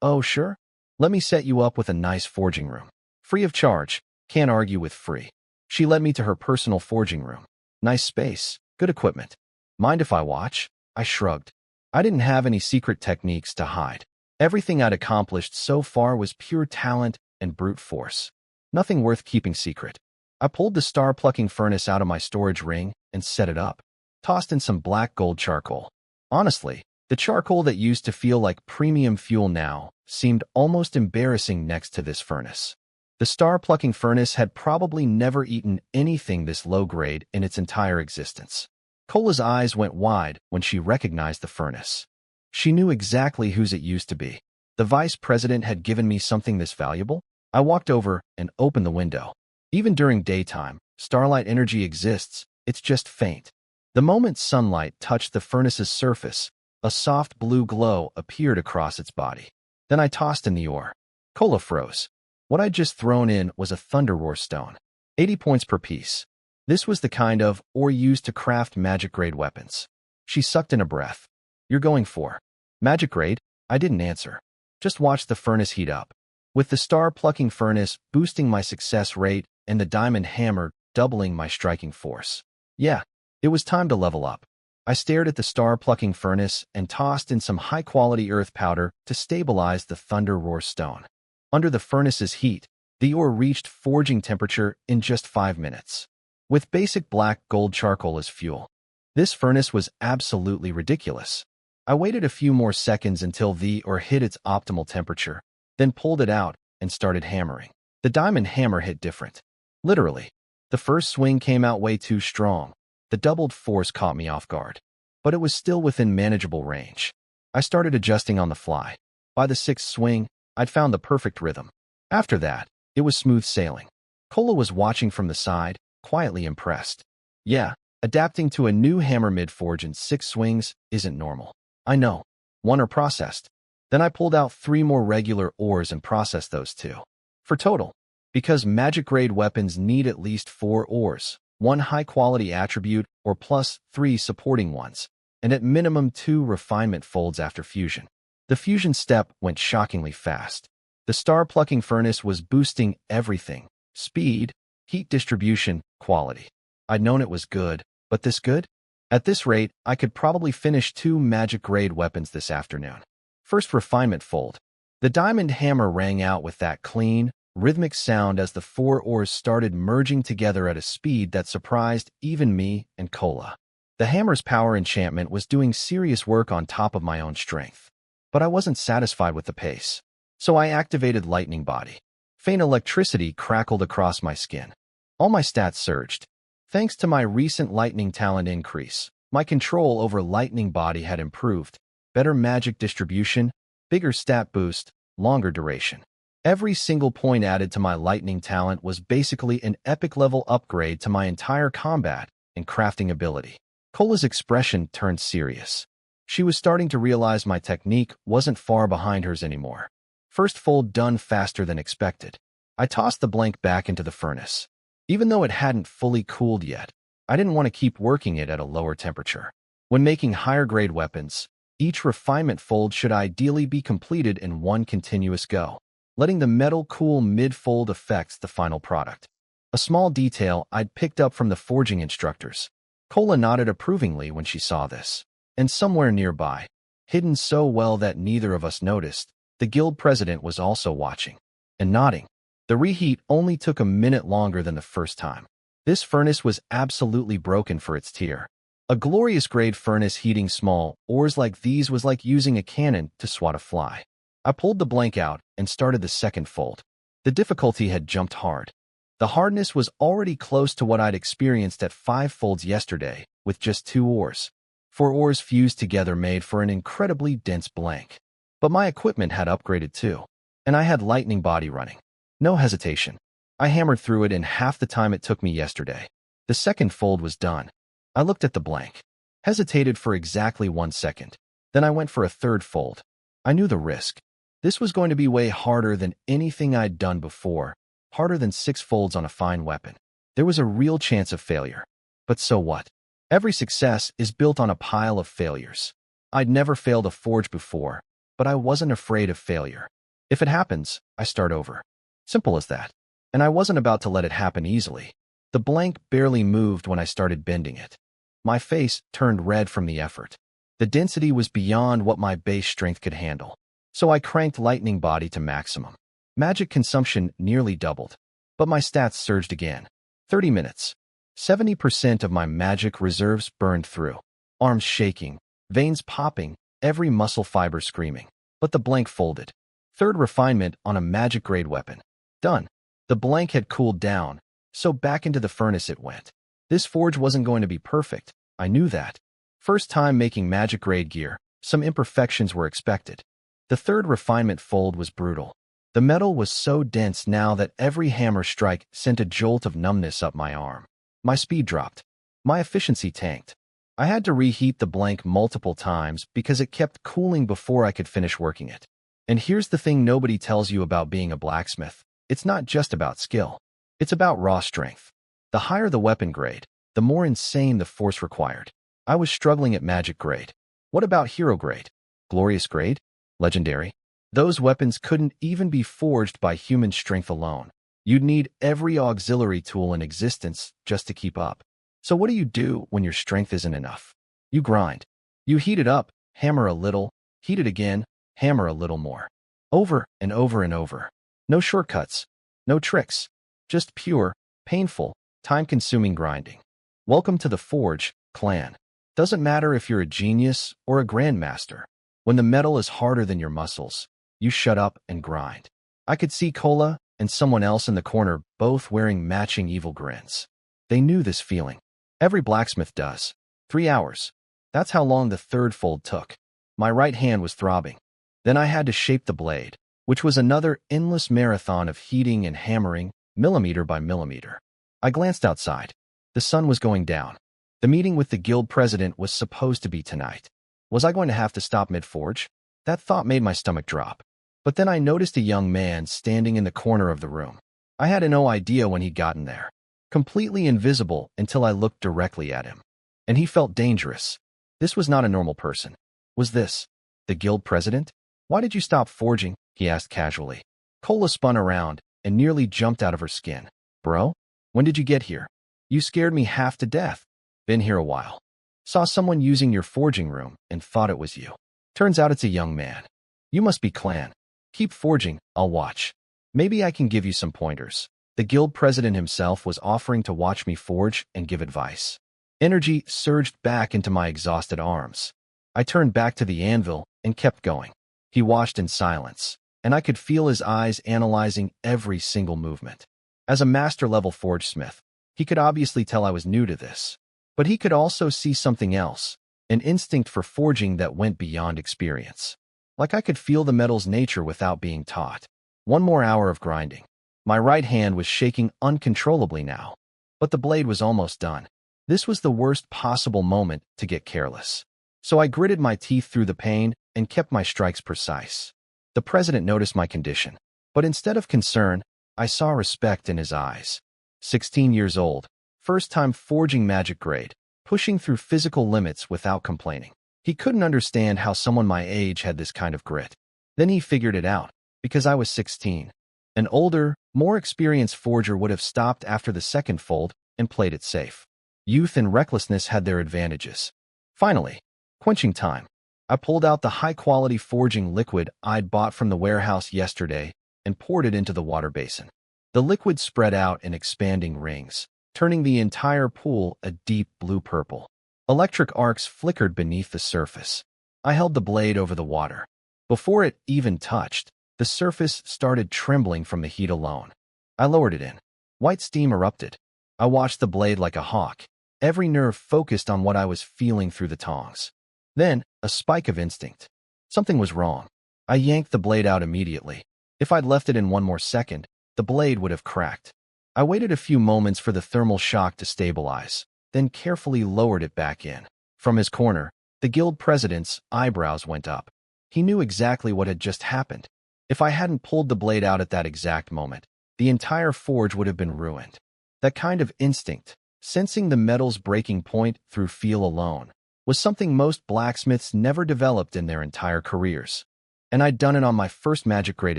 Oh, sure? Let me set you up with a nice forging room. Free of charge. Can't argue with free. She led me to her personal forging room. Nice space. Good equipment. Mind if I watch? I shrugged. I didn't have any secret techniques to hide. Everything I'd accomplished so far was pure talent and brute force. Nothing worth keeping secret. I pulled the star-plucking furnace out of my storage ring and set it up. Tossed in some black gold charcoal. Honestly, the charcoal that used to feel like premium fuel now seemed almost embarrassing next to this furnace. The star-plucking furnace had probably never eaten anything this low-grade in its entire existence. Cola's eyes went wide when she recognized the furnace. She knew exactly whose it used to be. The vice president had given me something this valuable? I walked over and opened the window. Even during daytime, starlight energy exists, it's just faint. The moment sunlight touched the furnace's surface, a soft blue glow appeared across its body. Then I tossed in the ore. Cola froze. What I'd just thrown in was a thunder roar stone. 80 points per piece. This was the kind of ore used to craft magic-grade weapons. She sucked in a breath. You're going for magic grade? I didn't answer. Just watched the furnace heat up. With the star-plucking furnace boosting my success rate and the diamond hammer doubling my striking force. Yeah, it was time to level up. I stared at the star-plucking furnace and tossed in some high-quality earth powder to stabilize the thunder roar stone. Under the furnace's heat, the ore reached forging temperature in just 5 minutes. With basic black gold charcoal as fuel, this furnace was absolutely ridiculous. I waited a few more seconds until the ore hit its optimal temperature, then pulled it out and started hammering. The diamond hammer hit different. Literally. The first swing came out way too strong. The doubled force caught me off guard. But it was still within manageable range. I started adjusting on the fly. By the 6th swing, I'd found the perfect rhythm. After that, it was smooth sailing. Cola was watching from the side, quietly impressed. Yeah, adapting to a new hammer mid-forge in 6 swings isn't normal. I know. 1 ore processed. Then I pulled out 3 more regular ores and processed those 2. For total. Because magic-grade weapons need at least 4 ores, 1 high-quality attribute or plus 3 supporting ones, and at minimum 2 refinement folds after fusion. The fusion step went shockingly fast. The star-plucking furnace was boosting everything. Speed, heat distribution, quality. I'd known it was good, but this good? At this rate, I could probably finish 2 magic-grade weapons this afternoon. First refinement fold. The diamond hammer rang out with that clean, rhythmic sound as the 4 ores started merging together at a speed that surprised even me and Cola. The hammer's power enchantment was doing serious work on top of my own strength. But I wasn't satisfied with the pace. So I activated lightning body. Faint electricity crackled across my skin. All my stats surged. Thanks to my recent lightning talent increase, my control over lightning body had improved. Better magic distribution, bigger stat boost, longer duration. Every single point added to my lightning talent was basically an epic level upgrade to my entire combat and crafting ability. Cola's expression turned serious. She was starting to realize my technique wasn't far behind hers anymore. First fold done faster than expected. I tossed the blank back into the furnace. Even though it hadn't fully cooled yet, I didn't want to keep working it at a lower temperature. When making higher-grade weapons, each refinement fold should ideally be completed in 1 continuous go, letting the metal cool mid-fold affects the final product. A small detail I'd picked up from the forging instructors. Cola nodded approvingly when she saw this. And somewhere nearby, hidden so well that neither of us noticed. The guild president was also watching and nodding. The reheat only took a minute longer than the first time. This furnace was absolutely broken for its tier. A glorious grade furnace heating small ores like these was like using a cannon to swat a fly. I pulled the blank out and started the second fold. The difficulty had jumped hard. The hardness was already close to what I'd experienced at 5 folds yesterday, with just 2 ores. 4 ores fused together made for an incredibly dense blank. But my equipment had upgraded too, and I had lightning body running. No hesitation. I hammered through it in half the time it took me yesterday. The second fold was done. I looked at the blank, hesitated for exactly 1 second. Then I went for a third fold. I knew the risk. This was going to be way harder than anything I'd done before, harder than 6 folds on a fine weapon. There was a real chance of failure. But so what? Every success is built on a pile of failures. I'd never failed a forge before, but I wasn't afraid of failure. If it happens, I start over. Simple as that. And I wasn't about to let it happen easily. The blank barely moved when I started bending it. My face turned red from the effort. The density was beyond what my base strength could handle. So I cranked lightning body to maximum. Magic consumption nearly doubled. But my stats surged again. 30 minutes. 70% of my magic reserves burned through. Arms shaking, veins popping, every muscle fiber screaming. But the blank folded. Third refinement on a magic grade weapon. Done. The blank had cooled down, so back into the furnace it went. This forge wasn't going to be perfect. I knew that. First time making magic grade gear, some imperfections were expected. The third refinement fold was brutal. The metal was so dense now that every hammer strike sent a jolt of numbness up my arm. My speed dropped. My efficiency tanked. I had to reheat the blank multiple times because it kept cooling before I could finish working it. And here's the thing nobody tells you about being a blacksmith. It's not just about skill. It's about raw strength. The higher the weapon grade, the more insane the force required. I was struggling at magic grade. What about hero grade? Glorious grade? Legendary? Those weapons couldn't even be forged by human strength alone. You'd need every auxiliary tool in existence just to keep up. So what do you do when your strength isn't enough? You grind. You heat it up, hammer a little, heat it again, hammer a little more. Over and over and over. No shortcuts. No tricks. Just pure, painful, time-consuming grinding. Welcome to the Forge, clan. Doesn't matter if you're a genius or a grandmaster. When the metal is harder than your muscles, you shut up and grind. I could see Kola and someone else in the corner both wearing matching evil grins. They knew this feeling. Every blacksmith does. 3 hours. That's how long the third fold took. My right hand was throbbing. Then I had to shape the blade, which was another endless marathon of heating and hammering, millimeter by millimeter. I glanced outside. The sun was going down. The meeting with the guild president was supposed to be tonight. Was I going to have to stop mid-forge? That thought made my stomach drop. But then I noticed a young man standing in the corner of the room. I had no idea when he'd gotten there. Completely invisible until I looked directly at him. And he felt dangerous. This was not a normal person. Was this the guild president? Why did you stop forging? He asked casually. Kola spun around and nearly jumped out of her skin. Bro, when did you get here? You scared me half to death. Been here a while. Saw someone using your forging room and thought it was you. Turns out it's a young man. You must be clan. Keep forging, I'll watch. Maybe I can give you some pointers. The guild president himself was offering to watch me forge and give advice. Energy surged back into my exhausted arms. I turned back to the anvil and kept going. He watched in silence, and I could feel his eyes analyzing every single movement. As a master-level forge smith, he could obviously tell I was new to this. But he could also see something else, an instinct for forging that went beyond experience. Like I could feel the metal's nature without being taught. 1 more hour of grinding. My right hand was shaking uncontrollably now. But the blade was almost done. This was the worst possible moment to get careless. So I gritted my teeth through the pain and kept my strikes precise. The president noticed my condition. But instead of concern, I saw respect in his eyes. 16 years old. First time forging magic grade, pushing through physical limits without complaining. He couldn't understand how someone my age had this kind of grit. Then he figured it out, because I was 16. An older, more experienced forger would have stopped after the second fold and played it safe. Youth and recklessness had their advantages. Finally, quenching time. I pulled out the high-quality forging liquid I'd bought from the warehouse yesterday and poured it into the water basin. The liquid spread out in expanding rings, turning the entire pool a deep blue-purple. Electric arcs flickered beneath the surface. I held the blade over the water. Before it even touched, the surface started trembling from the heat alone. I lowered it in. White steam erupted. I watched the blade like a hawk, every nerve focused on what I was feeling through the tongs. Then, a spike of instinct. Something was wrong. I yanked the blade out immediately. If I'd left it in one more second, the blade would have cracked. I waited a few moments for the thermal shock to stabilize, then carefully lowered it back in. From his corner, the guild president's eyebrows went up. He knew exactly what had just happened. If I hadn't pulled the blade out at that exact moment, the entire forge would have been ruined. That kind of instinct, sensing the metal's breaking point through feel alone, was something most blacksmiths never developed in their entire careers. And I'd done it on my first magic grade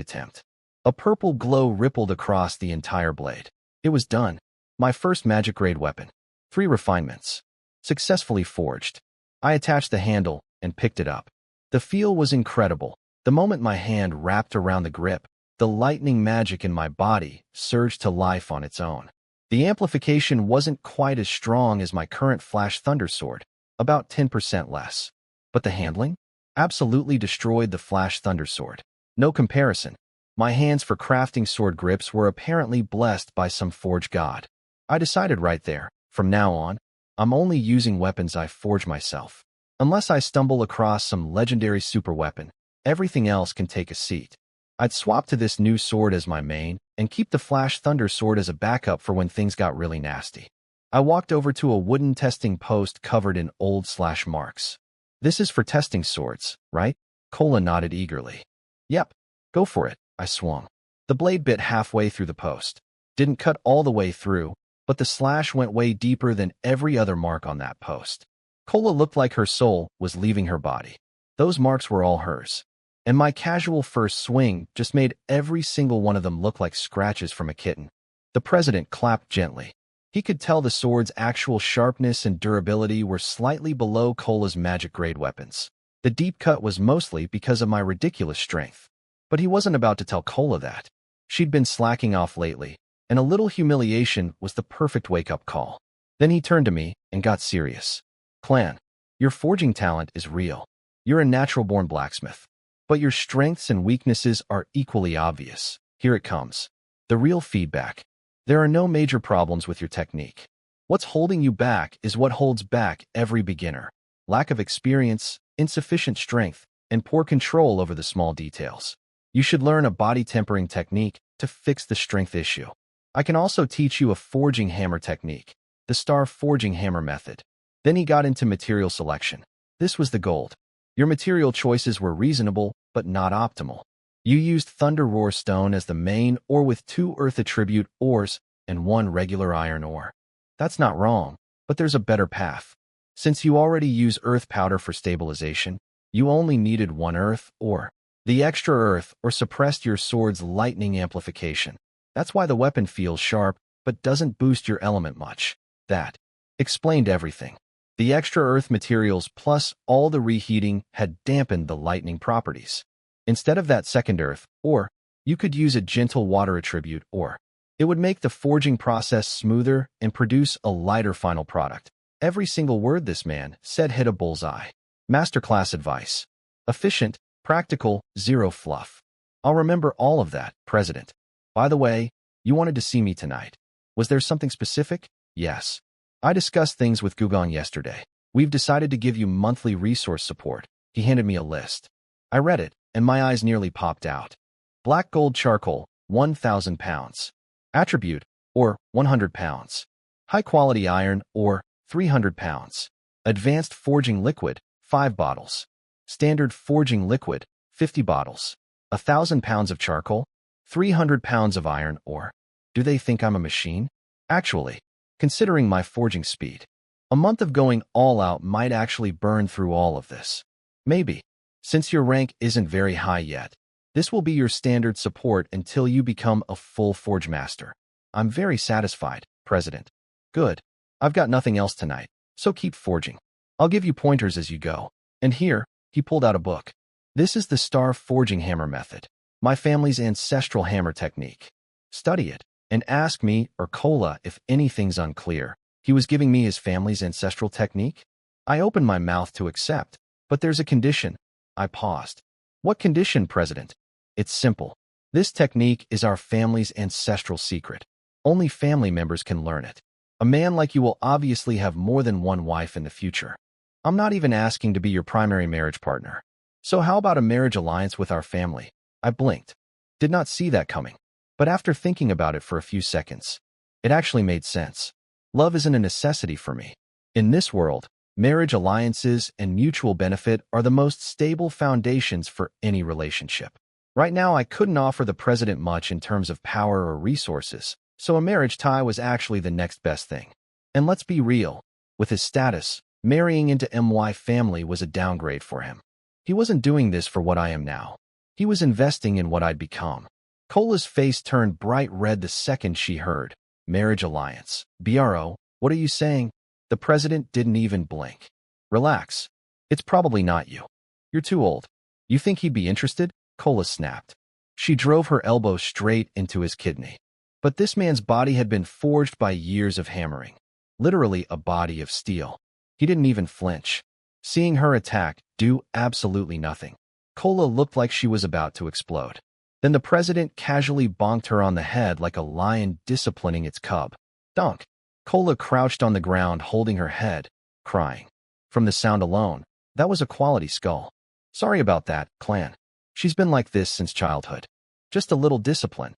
attempt. A purple glow rippled across the entire blade. It was done. My first magic grade weapon. 3 refinements. Successfully forged. I attached the handle and picked it up. The feel was incredible. The moment my hand wrapped around the grip, the lightning magic in my body surged to life on its own. The amplification wasn't quite as strong as my current Flash Thunder sword, about 10% less. But the handling? Absolutely destroyed the Flash Thunder sword. No comparison. My hands for crafting sword grips were apparently blessed by some forge god. I decided right there, from now on, I'm only using weapons I forge myself. Unless I stumble across some legendary super weapon, everything else can take a seat. I'd swap to this new sword as my main and keep the Flash Thunder sword as a backup for when things got really nasty. I walked over to a wooden testing post covered in old slash marks. This is for testing swords, right? Cola nodded eagerly. Yep, go for it. I swung. The blade bit halfway through the post. Didn't cut all the way through, but the slash went way deeper than every other mark on that post. Cola looked like her soul was leaving her body. Those marks were all hers. And my casual first swing just made every single one of them look like scratches from a kitten. The president clapped gently. He could tell the sword's actual sharpness and durability were slightly below Cola's magic-grade weapons. The deep cut was mostly because of my ridiculous strength. But he wasn't about to tell Cola that. She'd been slacking off lately, and a little humiliation was the perfect wake-up call. Then he turned to me and got serious. Clan, your forging talent is real. You're a natural-born blacksmith. But your strengths and weaknesses are equally obvious. Here it comes. The real feedback. There are no major problems with your technique. What's holding you back is what holds back every beginner. Lack of experience, insufficient strength, and poor control over the small details. You should learn a body tempering technique to fix the strength issue. I can also teach you a forging hammer technique, the Star Forging Hammer method. Then he got into material selection. This was the gold. Your material choices were reasonable, but not optimal. You used Thunder Roar Stone as the main ore with 2 Earth Attribute ores and 1 regular iron ore. That's not wrong, but there's a better path. Since you already use Earth Powder for stabilization, you only needed 1 Earth ore. The extra Earth ore suppressed your sword's lightning amplification. That's why the weapon feels sharp, but doesn't boost your element much. That explained everything. The extra Earth materials plus all the reheating had dampened the lightning properties. Instead of that second Earth ore, you could use a gentle water attribute ore. It would make the forging process smoother and produce a lighter final product. Every single word this man said hit a bullseye. Masterclass advice. Efficient, practical, zero fluff. I'll remember all of that, President. By the way, you wanted to see me tonight. Was there something specific? Yes. I discussed things with Gugon yesterday. We've decided to give you monthly resource support. He handed me a list. I read it, and my eyes nearly popped out. Black gold charcoal, 1,000 pounds. Attribute, or 100 pounds. High-quality iron, or 300 pounds. Advanced forging liquid, 5 bottles. Standard forging liquid, 50 bottles. 1,000 pounds of charcoal, 300 pounds of iron ore. Do they think I'm a machine? Actually, considering my forging speed, a month of going all out might actually burn through all of this. Maybe. Since your rank isn't very high yet, this will be your standard support until you become a full forge master. I'm very satisfied, President. Good. I've got nothing else tonight, so keep forging. I'll give you pointers as you go. And here, He pulled out a book. This is the star forging hammer method, my family's ancestral hammer technique. Study it, and ask me or Kola if anything's unclear. He was giving me his family's ancestral technique? I opened my mouth to accept, but there's a condition. I paused. What condition, President? It's simple. This technique is our family's ancestral secret. Only family members can learn it. A man like you will obviously have more than one wife in the future. I'm not even asking to be your primary marriage partner. So how about a marriage alliance with our family? I blinked. Did not see that coming. But after thinking about it for a few seconds, it actually made sense. Love isn't a necessity for me. In this world, marriage alliances and mutual benefit are the most stable foundations for any relationship. Right now, I couldn't offer the president much in terms of power or resources, so a marriage tie was actually the next best thing. And let's be real, with his status, marrying into MY family was a downgrade for him. He wasn't doing this for what I am now. He was investing in what I'd become. Cola's face turned bright red the second she heard marriage alliance. BRO, what are you saying? The president didn't even blink. Relax. It's probably not you. You're too old. You think he'd be interested? Kola snapped. She drove her elbow straight into his kidney. But this man's body had been forged by years of hammering. Literally a body of steel. He didn't even flinch. Seeing her attack, do absolutely nothing. Kola looked like she was about to explode. Then the president casually bonked her on the head like a lion disciplining its cub. Dunk. Kola crouched on the ground holding her head, crying. From the sound alone, that was a quality skull. Sorry about that, clan. She's been like this since childhood. Just a little discipline.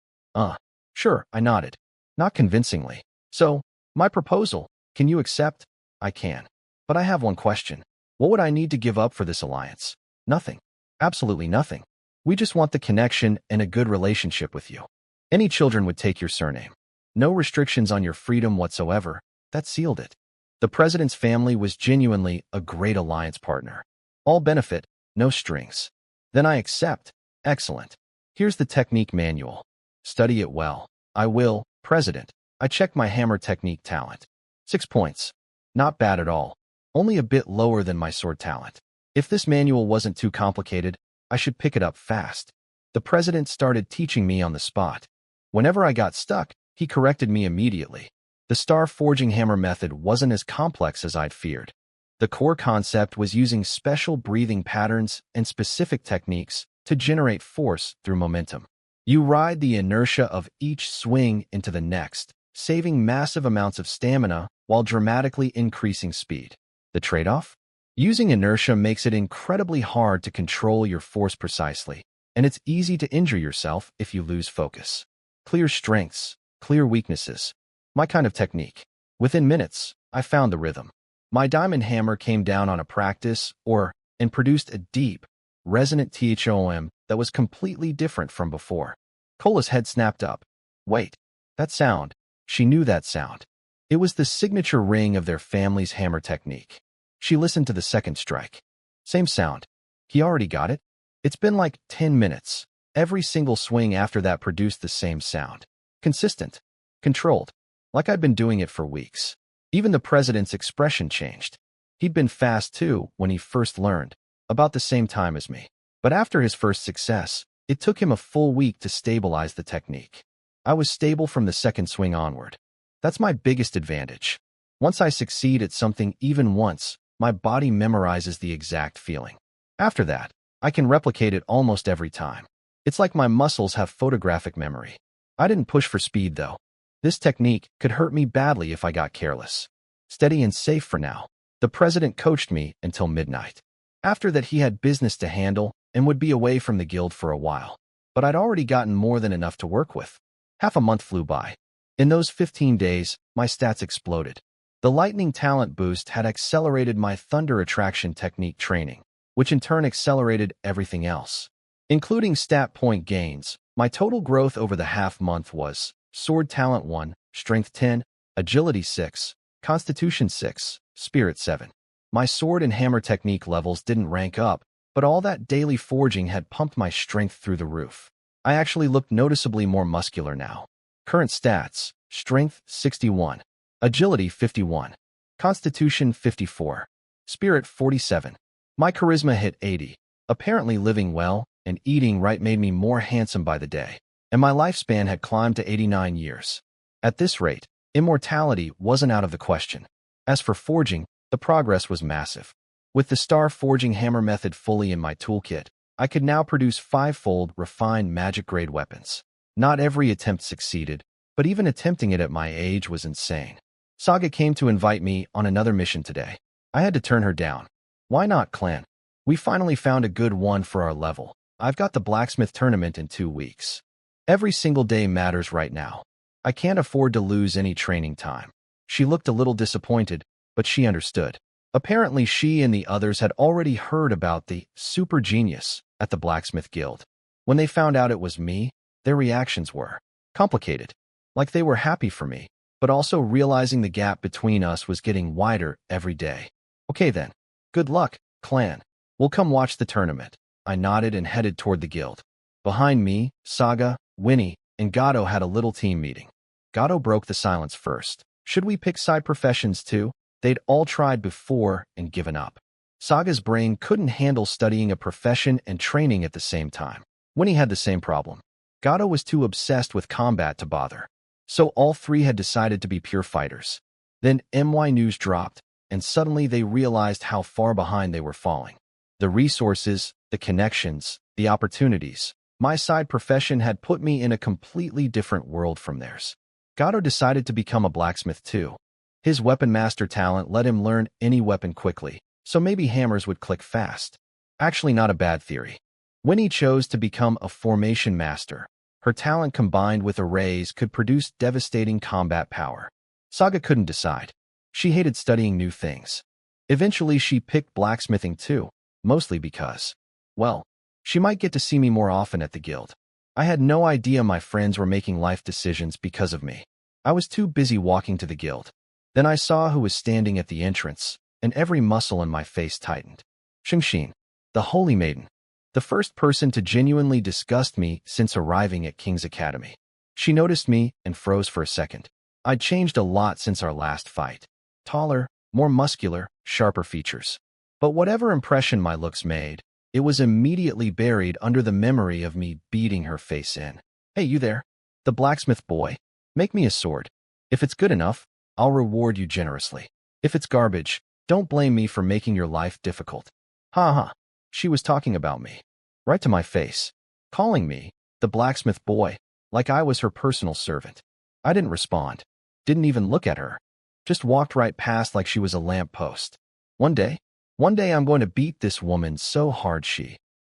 Sure, I nodded. Not convincingly. So, my proposal, can you accept? I can. But I have one question. What would I need to give up for this alliance? Nothing. Absolutely nothing. We just want the connection and a good relationship with you. Any children would take your surname. No restrictions on your freedom whatsoever. That sealed it. The president's family was genuinely a great alliance partner. All benefit, no strings. Then I accept. Excellent. Here's the technique manual. Study it well. I will, President. I checked my hammer technique talent. 6 points. Not bad at all. Only a bit lower than my sword talent. If this manual wasn't too complicated, I should pick it up fast. The president started teaching me on the spot. Whenever I got stuck, he corrected me immediately. The star forging hammer method wasn't as complex as I'd feared. The core concept was using special breathing patterns and specific techniques to generate force through momentum. You ride the inertia of each swing into the next, saving massive amounts of stamina while dramatically increasing speed. The trade-off? Using inertia makes it incredibly hard to control your force precisely, and it's easy to injure yourself if you lose focus. Clear strengths, clear weaknesses. My kind of technique. Within minutes, I found the rhythm. My diamond hammer came down on a practice, and produced a deep, resonant THOM that was completely different from before. Kola's head snapped up. Wait, that sound. She knew that sound. It was the signature ring of their family's hammer technique. She listened to the second strike. Same sound. He already got it. It's been like 10 minutes. Every single swing after that produced the same sound. Consistent. Controlled. Like I'd been doing it for weeks. Even the president's expression changed. He'd been fast too when he first learned, about the same time as me. But after his first success, it took him a full week to stabilize the technique. I was stable from the second swing onward. That's my biggest advantage. Once I succeed at something even once, my body memorizes the exact feeling. After that, I can replicate it almost every time. It's like my muscles have photographic memory. I didn't push for speed though. This technique could hurt me badly if I got careless. Steady and safe for now. The president coached me until midnight. After that, he had business to handle and would be away from the guild for a while. But I'd already gotten more than enough to work with. Half a month flew by. In those 15 days, my stats exploded. The lightning talent boost had accelerated my thunder attraction technique training, which in turn accelerated everything else. Including stat point gains, my total growth over the half month was sword talent 1, strength 10, agility 6, constitution 6, spirit 7. My sword and hammer technique levels didn't rank up, but all that daily forging had pumped my strength through the roof. I actually looked noticeably more muscular now. Current stats: strength 61, agility 51, constitution 54, spirit 47. My charisma hit 80. Apparently living well and eating right made me more handsome by the day, and my lifespan had climbed to 89 years. At this rate, immortality wasn't out of the question. As for forging, the progress was massive. With the star forging hammer method fully in my toolkit, I could now produce five-fold refined magic-grade weapons. Not every attempt succeeded, but even attempting it at my age was insane. Saga came to invite me on another mission today. I had to turn her down. Why not, clan? We finally found a good one for our level. I've got the blacksmith tournament in 2 weeks. Every single day matters right now. I can't afford to lose any training time. She looked a little disappointed, but she understood. Apparently she and the others had already heard about the super genius at the blacksmith guild. When they found out it was me, their reactions were complicated. Like they were happy for me, but also realizing the gap between us was getting wider every day. Okay then. Good luck, clan. We'll come watch the tournament. I nodded and headed toward the guild. Behind me, Saga, Winnie, and Gato had a little team meeting. Gato broke the silence first. Should we pick side professions too? They'd all tried before and given up. Saga's brain couldn't handle studying a profession and training at the same time. Winnie had the same problem. Gato was too obsessed with combat to bother. So all three had decided to be pure fighters. Then MY news dropped, and suddenly they realized how far behind they were falling. The resources, the connections, the opportunities. My side profession had put me in a completely different world from theirs. Gato decided to become a blacksmith too. His weapon master talent let him learn any weapon quickly, so maybe hammers would click fast. Actually not a bad theory. Winnie chose to become a formation master. Her talent combined with arrays could produce devastating combat power. Saga couldn't decide. She hated studying new things. Eventually she picked blacksmithing too, mostly because, well, she might get to see me more often at the guild. I had no idea my friends were making life decisions because of me. I was too busy walking to the guild. Then I saw who was standing at the entrance, and every muscle in my face tightened. Xingxin, the Holy Maiden. The first person to genuinely disgust me since arriving at King's Academy. She noticed me and froze for a second. I'd changed a lot since our last fight. Taller, more muscular, sharper features. But whatever impression my looks made, it was immediately buried under the memory of me beating her face in. Hey, you there? The blacksmith boy. Make me a sword. If it's good enough, I'll reward you generously. If it's garbage, don't blame me for making your life difficult. Ha ha. She was talking about me. Right to my face. Calling me, the blacksmith boy, like I was her personal servant. I didn't respond. Didn't even look at her. Just walked right past like she was a lamppost. One day I'm going to beat this woman so hard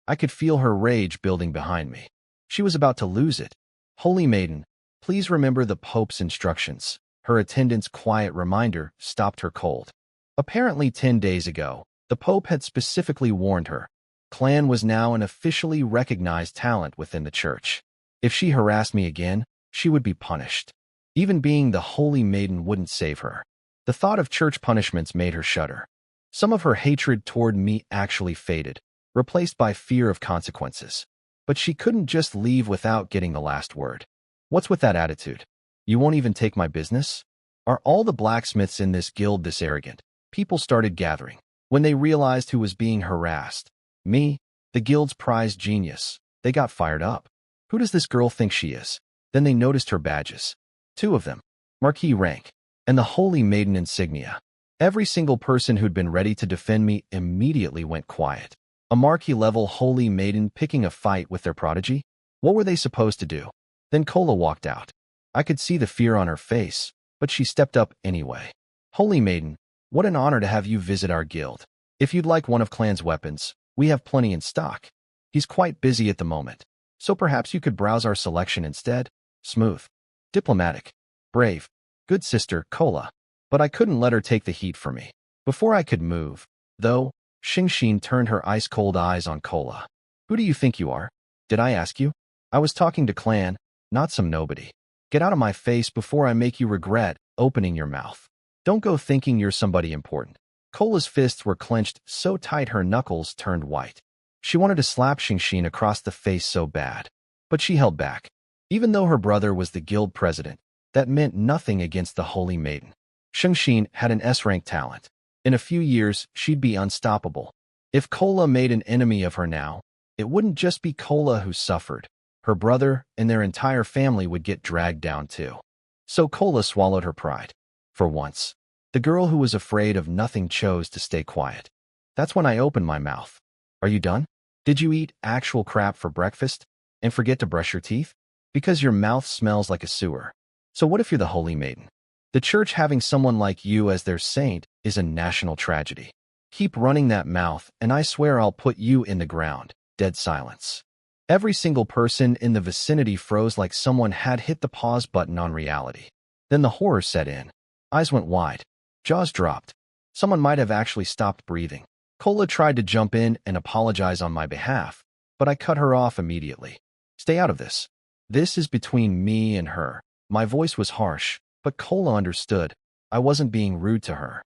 I could feel her rage building behind me. She was about to lose it. Holy Maiden, please remember the Pope's instructions. Her attendant's quiet reminder stopped her cold. Apparently 10 days ago, the Pope had specifically warned her. Clan was now an officially recognized talent within the church. If she harassed me again, she would be punished. Even being the Holy Maiden wouldn't save her. The thought of church punishments made her shudder. Some of her hatred toward me actually faded, replaced by fear of consequences. But she couldn't just leave without getting the last word. What's with that attitude? You won't even take my business? Are all the blacksmiths in this guild this arrogant? People started gathering. When they realized who was being harassed, me, the guild's prized genius, they got fired up. Who does this girl think she is? Then they noticed her badges. 2 of them, Marquis rank, and the Holy Maiden insignia. Every single person who'd been ready to defend me immediately went quiet. A Marquis-level Holy Maiden picking a fight with their prodigy? What were they supposed to do? Then Kola walked out. I could see the fear on her face, but she stepped up anyway. Holy Maiden, what an honor to have you visit our guild. If you'd like one of Clan's weapons, we have plenty in stock. He's quite busy at the moment, so perhaps you could browse our selection instead. Smooth. Diplomatic. Brave. Good sister, Kola. But I couldn't let her take the heat for me. Before I could move, though, Xingxin turned her ice-cold eyes on Kola. Who do you think you are? Did I ask you? I was talking to Clan, not some nobody. Get out of my face before I make you regret opening your mouth. Don't go thinking you're somebody important. Kola's fists were clenched so tight her knuckles turned white. She wanted to slap Xingxin across the face so bad, but she held back. Even though her brother was the guild president, that meant nothing against the Holy Maiden. Xingxin had an S-rank talent. In a few years, she'd be unstoppable. If Kola made an enemy of her now, it wouldn't just be Kola who suffered. Her brother and their entire family would get dragged down too. So Kola swallowed her pride. For once, the girl who was afraid of nothing chose to stay quiet. That's when I opened my mouth. Are you done? Did you eat actual crap for breakfast and forget to brush your teeth? Because your mouth smells like a sewer. So what if you're the holy maiden? The church having someone like you as their saint is a national tragedy. Keep running that mouth, and I swear I'll put you in the ground. Dead silence. Every single person in the vicinity froze like someone had hit the pause button on reality. Then the horror set in. Eyes went wide. Jaws dropped. Someone might have actually stopped breathing. Kola tried to jump in and apologize on my behalf, but I cut her off immediately. Stay out of this. This is between me and her. My voice was harsh, but Kola understood. I wasn't being rude to her.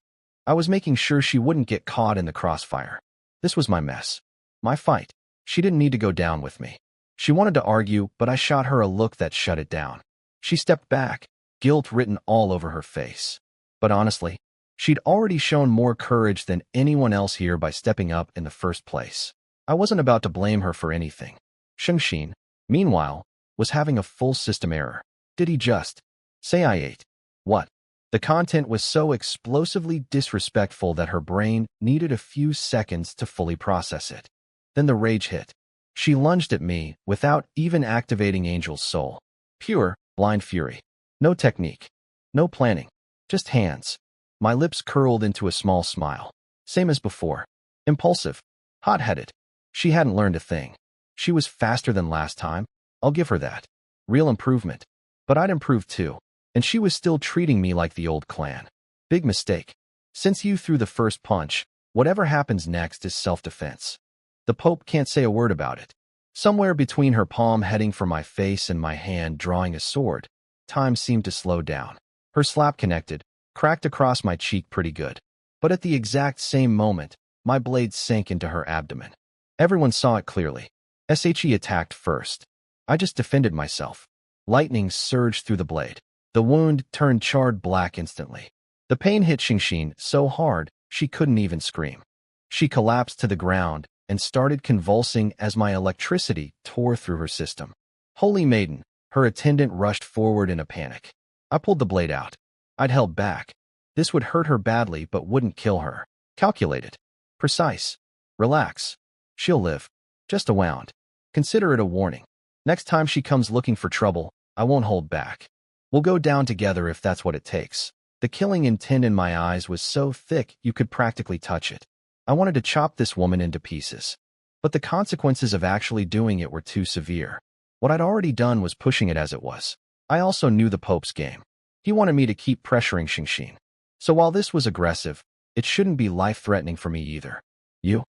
I was making sure she wouldn't get caught in the crossfire. This was my mess. My fight. She didn't need to go down with me. She wanted to argue, but I shot her a look that shut it down. She stepped back, guilt written all over her face. But honestly, she'd already shown more courage than anyone else here by stepping up in the first place. I wasn't about to blame her for anything. Shengxin, meanwhile, was having a full system error. Did he just say I ate? What? The content was so explosively disrespectful that her brain needed a few seconds to fully process it. Then the rage hit. She lunged at me without even activating Angel's soul. Pure, blind fury. No technique. No planning. Just hands. My lips curled into a small smile. Same as before. Impulsive. Hot-headed. She hadn't learned a thing. She was faster than last time. I'll give her that. Real improvement. But I'd improved too. And she was still treating me like the old clan. Big mistake. Since you threw the first punch, whatever happens next is self-defense. The Pope can't say a word about it. Somewhere between her palm heading for my face and my hand drawing a sword, time seemed to slow down. Her slap connected, cracked across my cheek pretty good. But at the exact same moment, my blade sank into her abdomen. Everyone saw it clearly. SHE attacked first. I just defended myself. Lightning surged through the blade. The wound turned charred black instantly. The pain hit Shengxin so hard, she couldn't even scream. She collapsed to the ground and started convulsing as my electricity tore through her system. Holy Maiden, her attendant rushed forward in a panic. I pulled the blade out. I'd held back. This would hurt her badly but wouldn't kill her. Calculated. Precise. Relax. She'll live. Just a wound. Consider it a warning. Next time she comes looking for trouble, I won't hold back. We'll go down together if that's what it takes. The killing intent in my eyes was so thick you could practically touch it. I wanted to chop this woman into pieces. But the consequences of actually doing it were too severe. What I'd already done was pushing it as it was. I also knew the Pope's game. He wanted me to keep pressuring Shengxin. So while this was aggressive, it shouldn't be life-threatening for me either. You.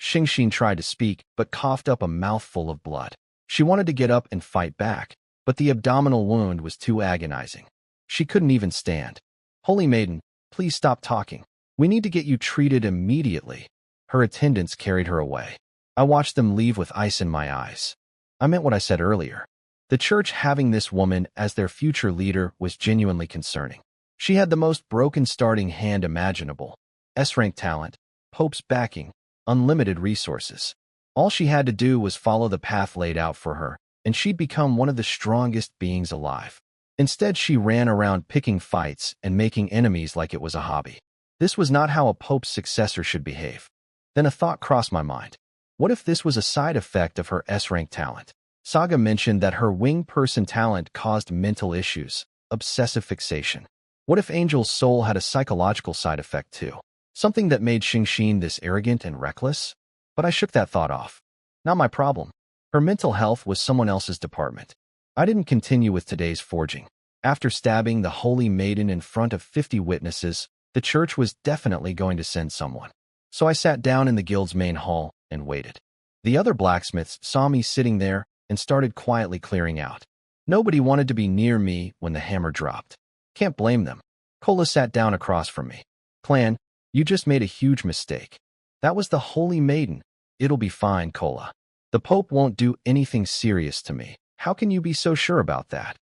Shengxin tried to speak, but coughed up a mouthful of blood. She wanted to get up and fight back, but the abdominal wound was too agonizing. She couldn't even stand. Holy Maiden, please stop talking. We need to get you treated immediately. Her attendants carried her away. I watched them leave with ice in my eyes. I meant what I said earlier. The church having this woman as their future leader was genuinely concerning. She had the most broken starting hand imaginable. S-rank talent, Pope's backing, unlimited resources. All she had to do was follow the path laid out for her, and she'd become one of the strongest beings alive. Instead, she ran around picking fights and making enemies like it was a hobby. This was not how a Pope's successor should behave. Then a thought crossed my mind. What if this was a side effect of her S-rank talent? Saga mentioned that her wing person talent caused mental issues, obsessive fixation. What if Angel's soul had a psychological side effect too? Something that made Shengxin this arrogant and reckless? But I shook that thought off. Not my problem. Her mental health was someone else's department. I didn't continue with today's forging. After stabbing the Holy Maiden in front of 50 witnesses, the church was definitely going to send someone. So I sat down in the guild's main hall and waited. The other blacksmiths saw me sitting there and started quietly clearing out. Nobody wanted to be near me when the hammer dropped. Can't blame them. Kola sat down across from me. Clan, you just made a huge mistake. That was the Holy Maiden. It'll be fine, Kola. The Pope won't do anything serious to me. How can you be so sure about that?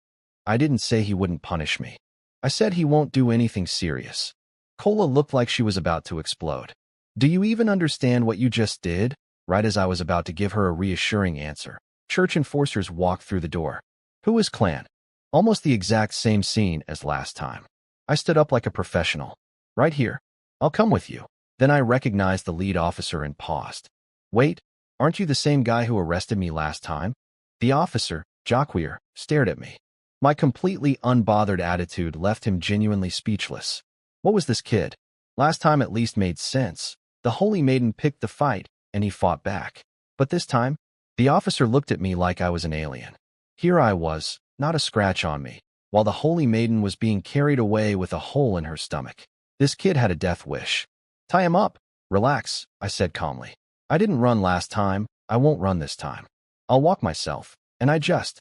I didn't say he wouldn't punish me. I said he won't do anything serious. Kola looked like she was about to explode. Do you even understand what you just did? Right as I was about to give her a reassuring answer, church enforcers walked through the door. Who is Clan? Almost the exact same scene as last time. I stood up like a professional. Right here. I'll come with you. Then I recognized the lead officer and paused. Wait, aren't you the same guy who arrested me last time? The officer, Jacquier, stared at me. My completely unbothered attitude left him genuinely speechless. What was this kid? Last time at least made sense. The Holy Maiden picked the fight, and he fought back. But this time, the officer looked at me like I was an alien. Here I was, not a scratch on me, while the Holy Maiden was being carried away with a hole in her stomach. This kid had a death wish. Tie him up. Relax, I said calmly. I didn't run last time. I won't run this time. I'll walk myself. And I just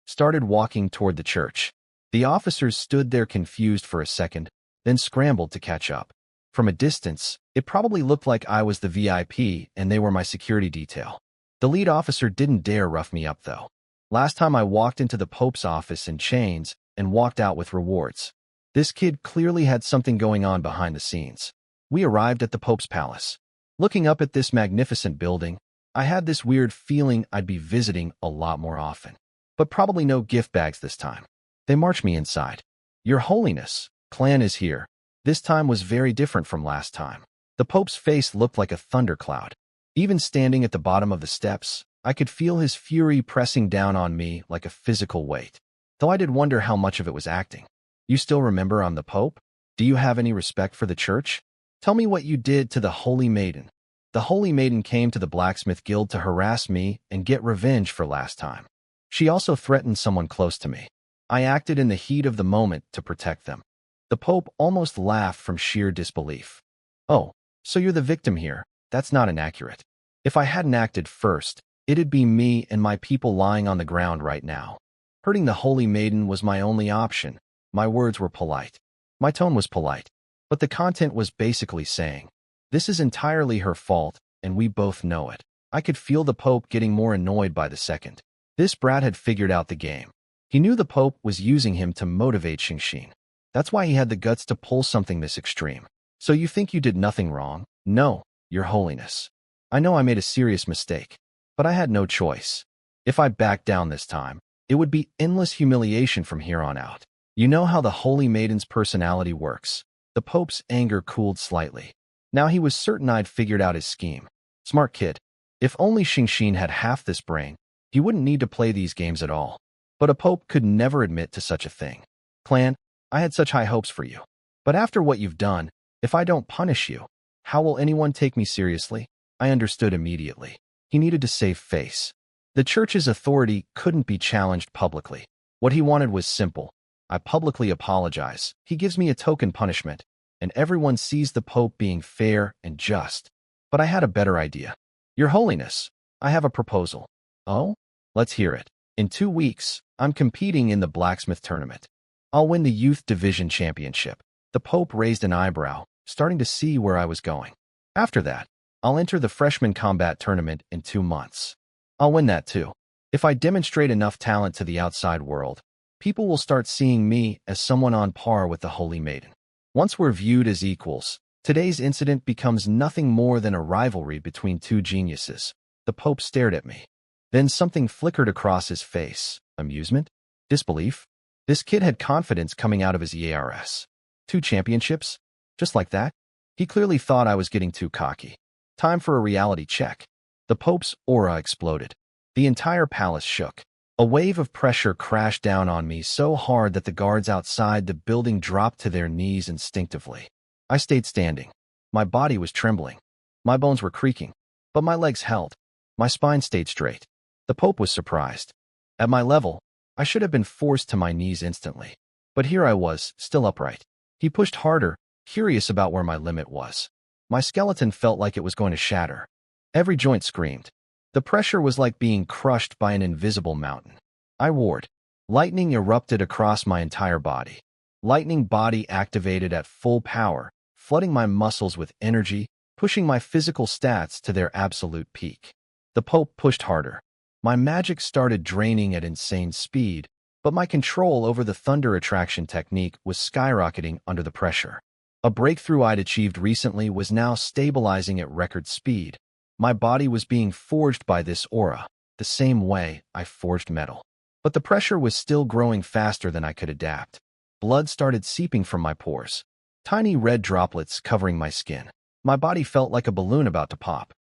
started walking toward the church. The officers stood there confused for a second, then scrambled to catch up. From a distance, it probably looked like I was the VIP and they were my security detail. The lead officer didn't dare rough me up, though. Last time I walked into the Pope's office in chains and walked out with rewards. This kid clearly had something going on behind the scenes. We arrived at the Pope's palace. Looking up at this magnificent building, I had this weird feeling I'd be visiting a lot more often. But probably no gift bags this time. They marched me inside. Your Holiness, Clan is here. This time was very different from last time. The Pope's face looked like a thundercloud. Even standing at the bottom of the steps, I could feel his fury pressing down on me like a physical weight. Though I did wonder how much of it was acting. You still remember I'm the Pope? Do you have any respect for the church? Tell me what you did to the Holy Maiden. The Holy Maiden came to the Blacksmith Guild to harass me and get revenge for last time. She also threatened someone close to me. I acted in the heat of the moment to protect them. The Pope almost laughed from sheer disbelief. Oh, so you're the victim here. That's not inaccurate. If I hadn't acted first, it'd be me and my people lying on the ground right now. Hurting the Holy Maiden was my only option. My words were polite. My tone was polite. But the content was basically saying, this is entirely her fault, and we both know it. I could feel the Pope getting more annoyed by the second. This brat had figured out the game. He knew the Pope was using him to motivate Xingxin. That's why he had the guts to pull something this extreme. So you think you did nothing wrong? No, Your Holiness. I know I made a serious mistake, but I had no choice. If I backed down this time, it would be endless humiliation from here on out. You know how the Holy Maiden's personality works. The Pope's anger cooled slightly. Now he was certain I'd figured out his scheme. Smart kid. If only Xingxin had half this brain, he wouldn't need to play these games at all. But a Pope could never admit to such a thing. Clan, I had such high hopes for you. But after what you've done, if I don't punish you, how will anyone take me seriously? I understood immediately. He needed to save face. The church's authority couldn't be challenged publicly. What he wanted was simple. I publicly apologize. He gives me a token punishment, and everyone sees the Pope being fair and just. But I had a better idea. Your Holiness, I have a proposal. Oh? Let's hear it. In 2 weeks, I'm competing in the blacksmith tournament. I'll win the Youth Division Championship. The Pope raised an eyebrow, starting to see where I was going. After that, I'll enter the Freshman Combat Tournament in 2 months. I'll win that too. If I demonstrate enough talent to the outside world, people will start seeing me as someone on par with the Holy Maiden. Once we're viewed as equals, today's incident becomes nothing more than a rivalry between 2 geniuses. The Pope stared at me. Then something flickered across his face. Amusement? Disbelief? This kid had confidence coming out of his ERS. 2 championships? Just like that? He clearly thought I was getting too cocky. Time for a reality check. The Pope's aura exploded. The entire palace shook. A wave of pressure crashed down on me so hard that the guards outside the building dropped to their knees instinctively. I stayed standing. My body was trembling. My bones were creaking. But my legs held. My spine stayed straight. The Pope was surprised. At my level, I should have been forced to my knees instantly. But here I was, still upright. He pushed harder, curious about where my limit was. My skeleton felt like it was going to shatter. Every joint screamed. The pressure was like being crushed by an invisible mountain. I roared. Lightning erupted across my entire body. Lightning body activated at full power, flooding my muscles with energy, pushing my physical stats to their absolute peak. The Pope pushed harder. My magic started draining at insane speed, but my control over the thunder attraction technique was skyrocketing under the pressure. A breakthrough I'd achieved recently was now stabilizing at record speed. My body was being forged by this aura, the same way I forged metal. But the pressure was still growing faster than I could adapt. Blood started seeping from my pores, tiny red droplets covering my skin. My body felt like a balloon about to pop.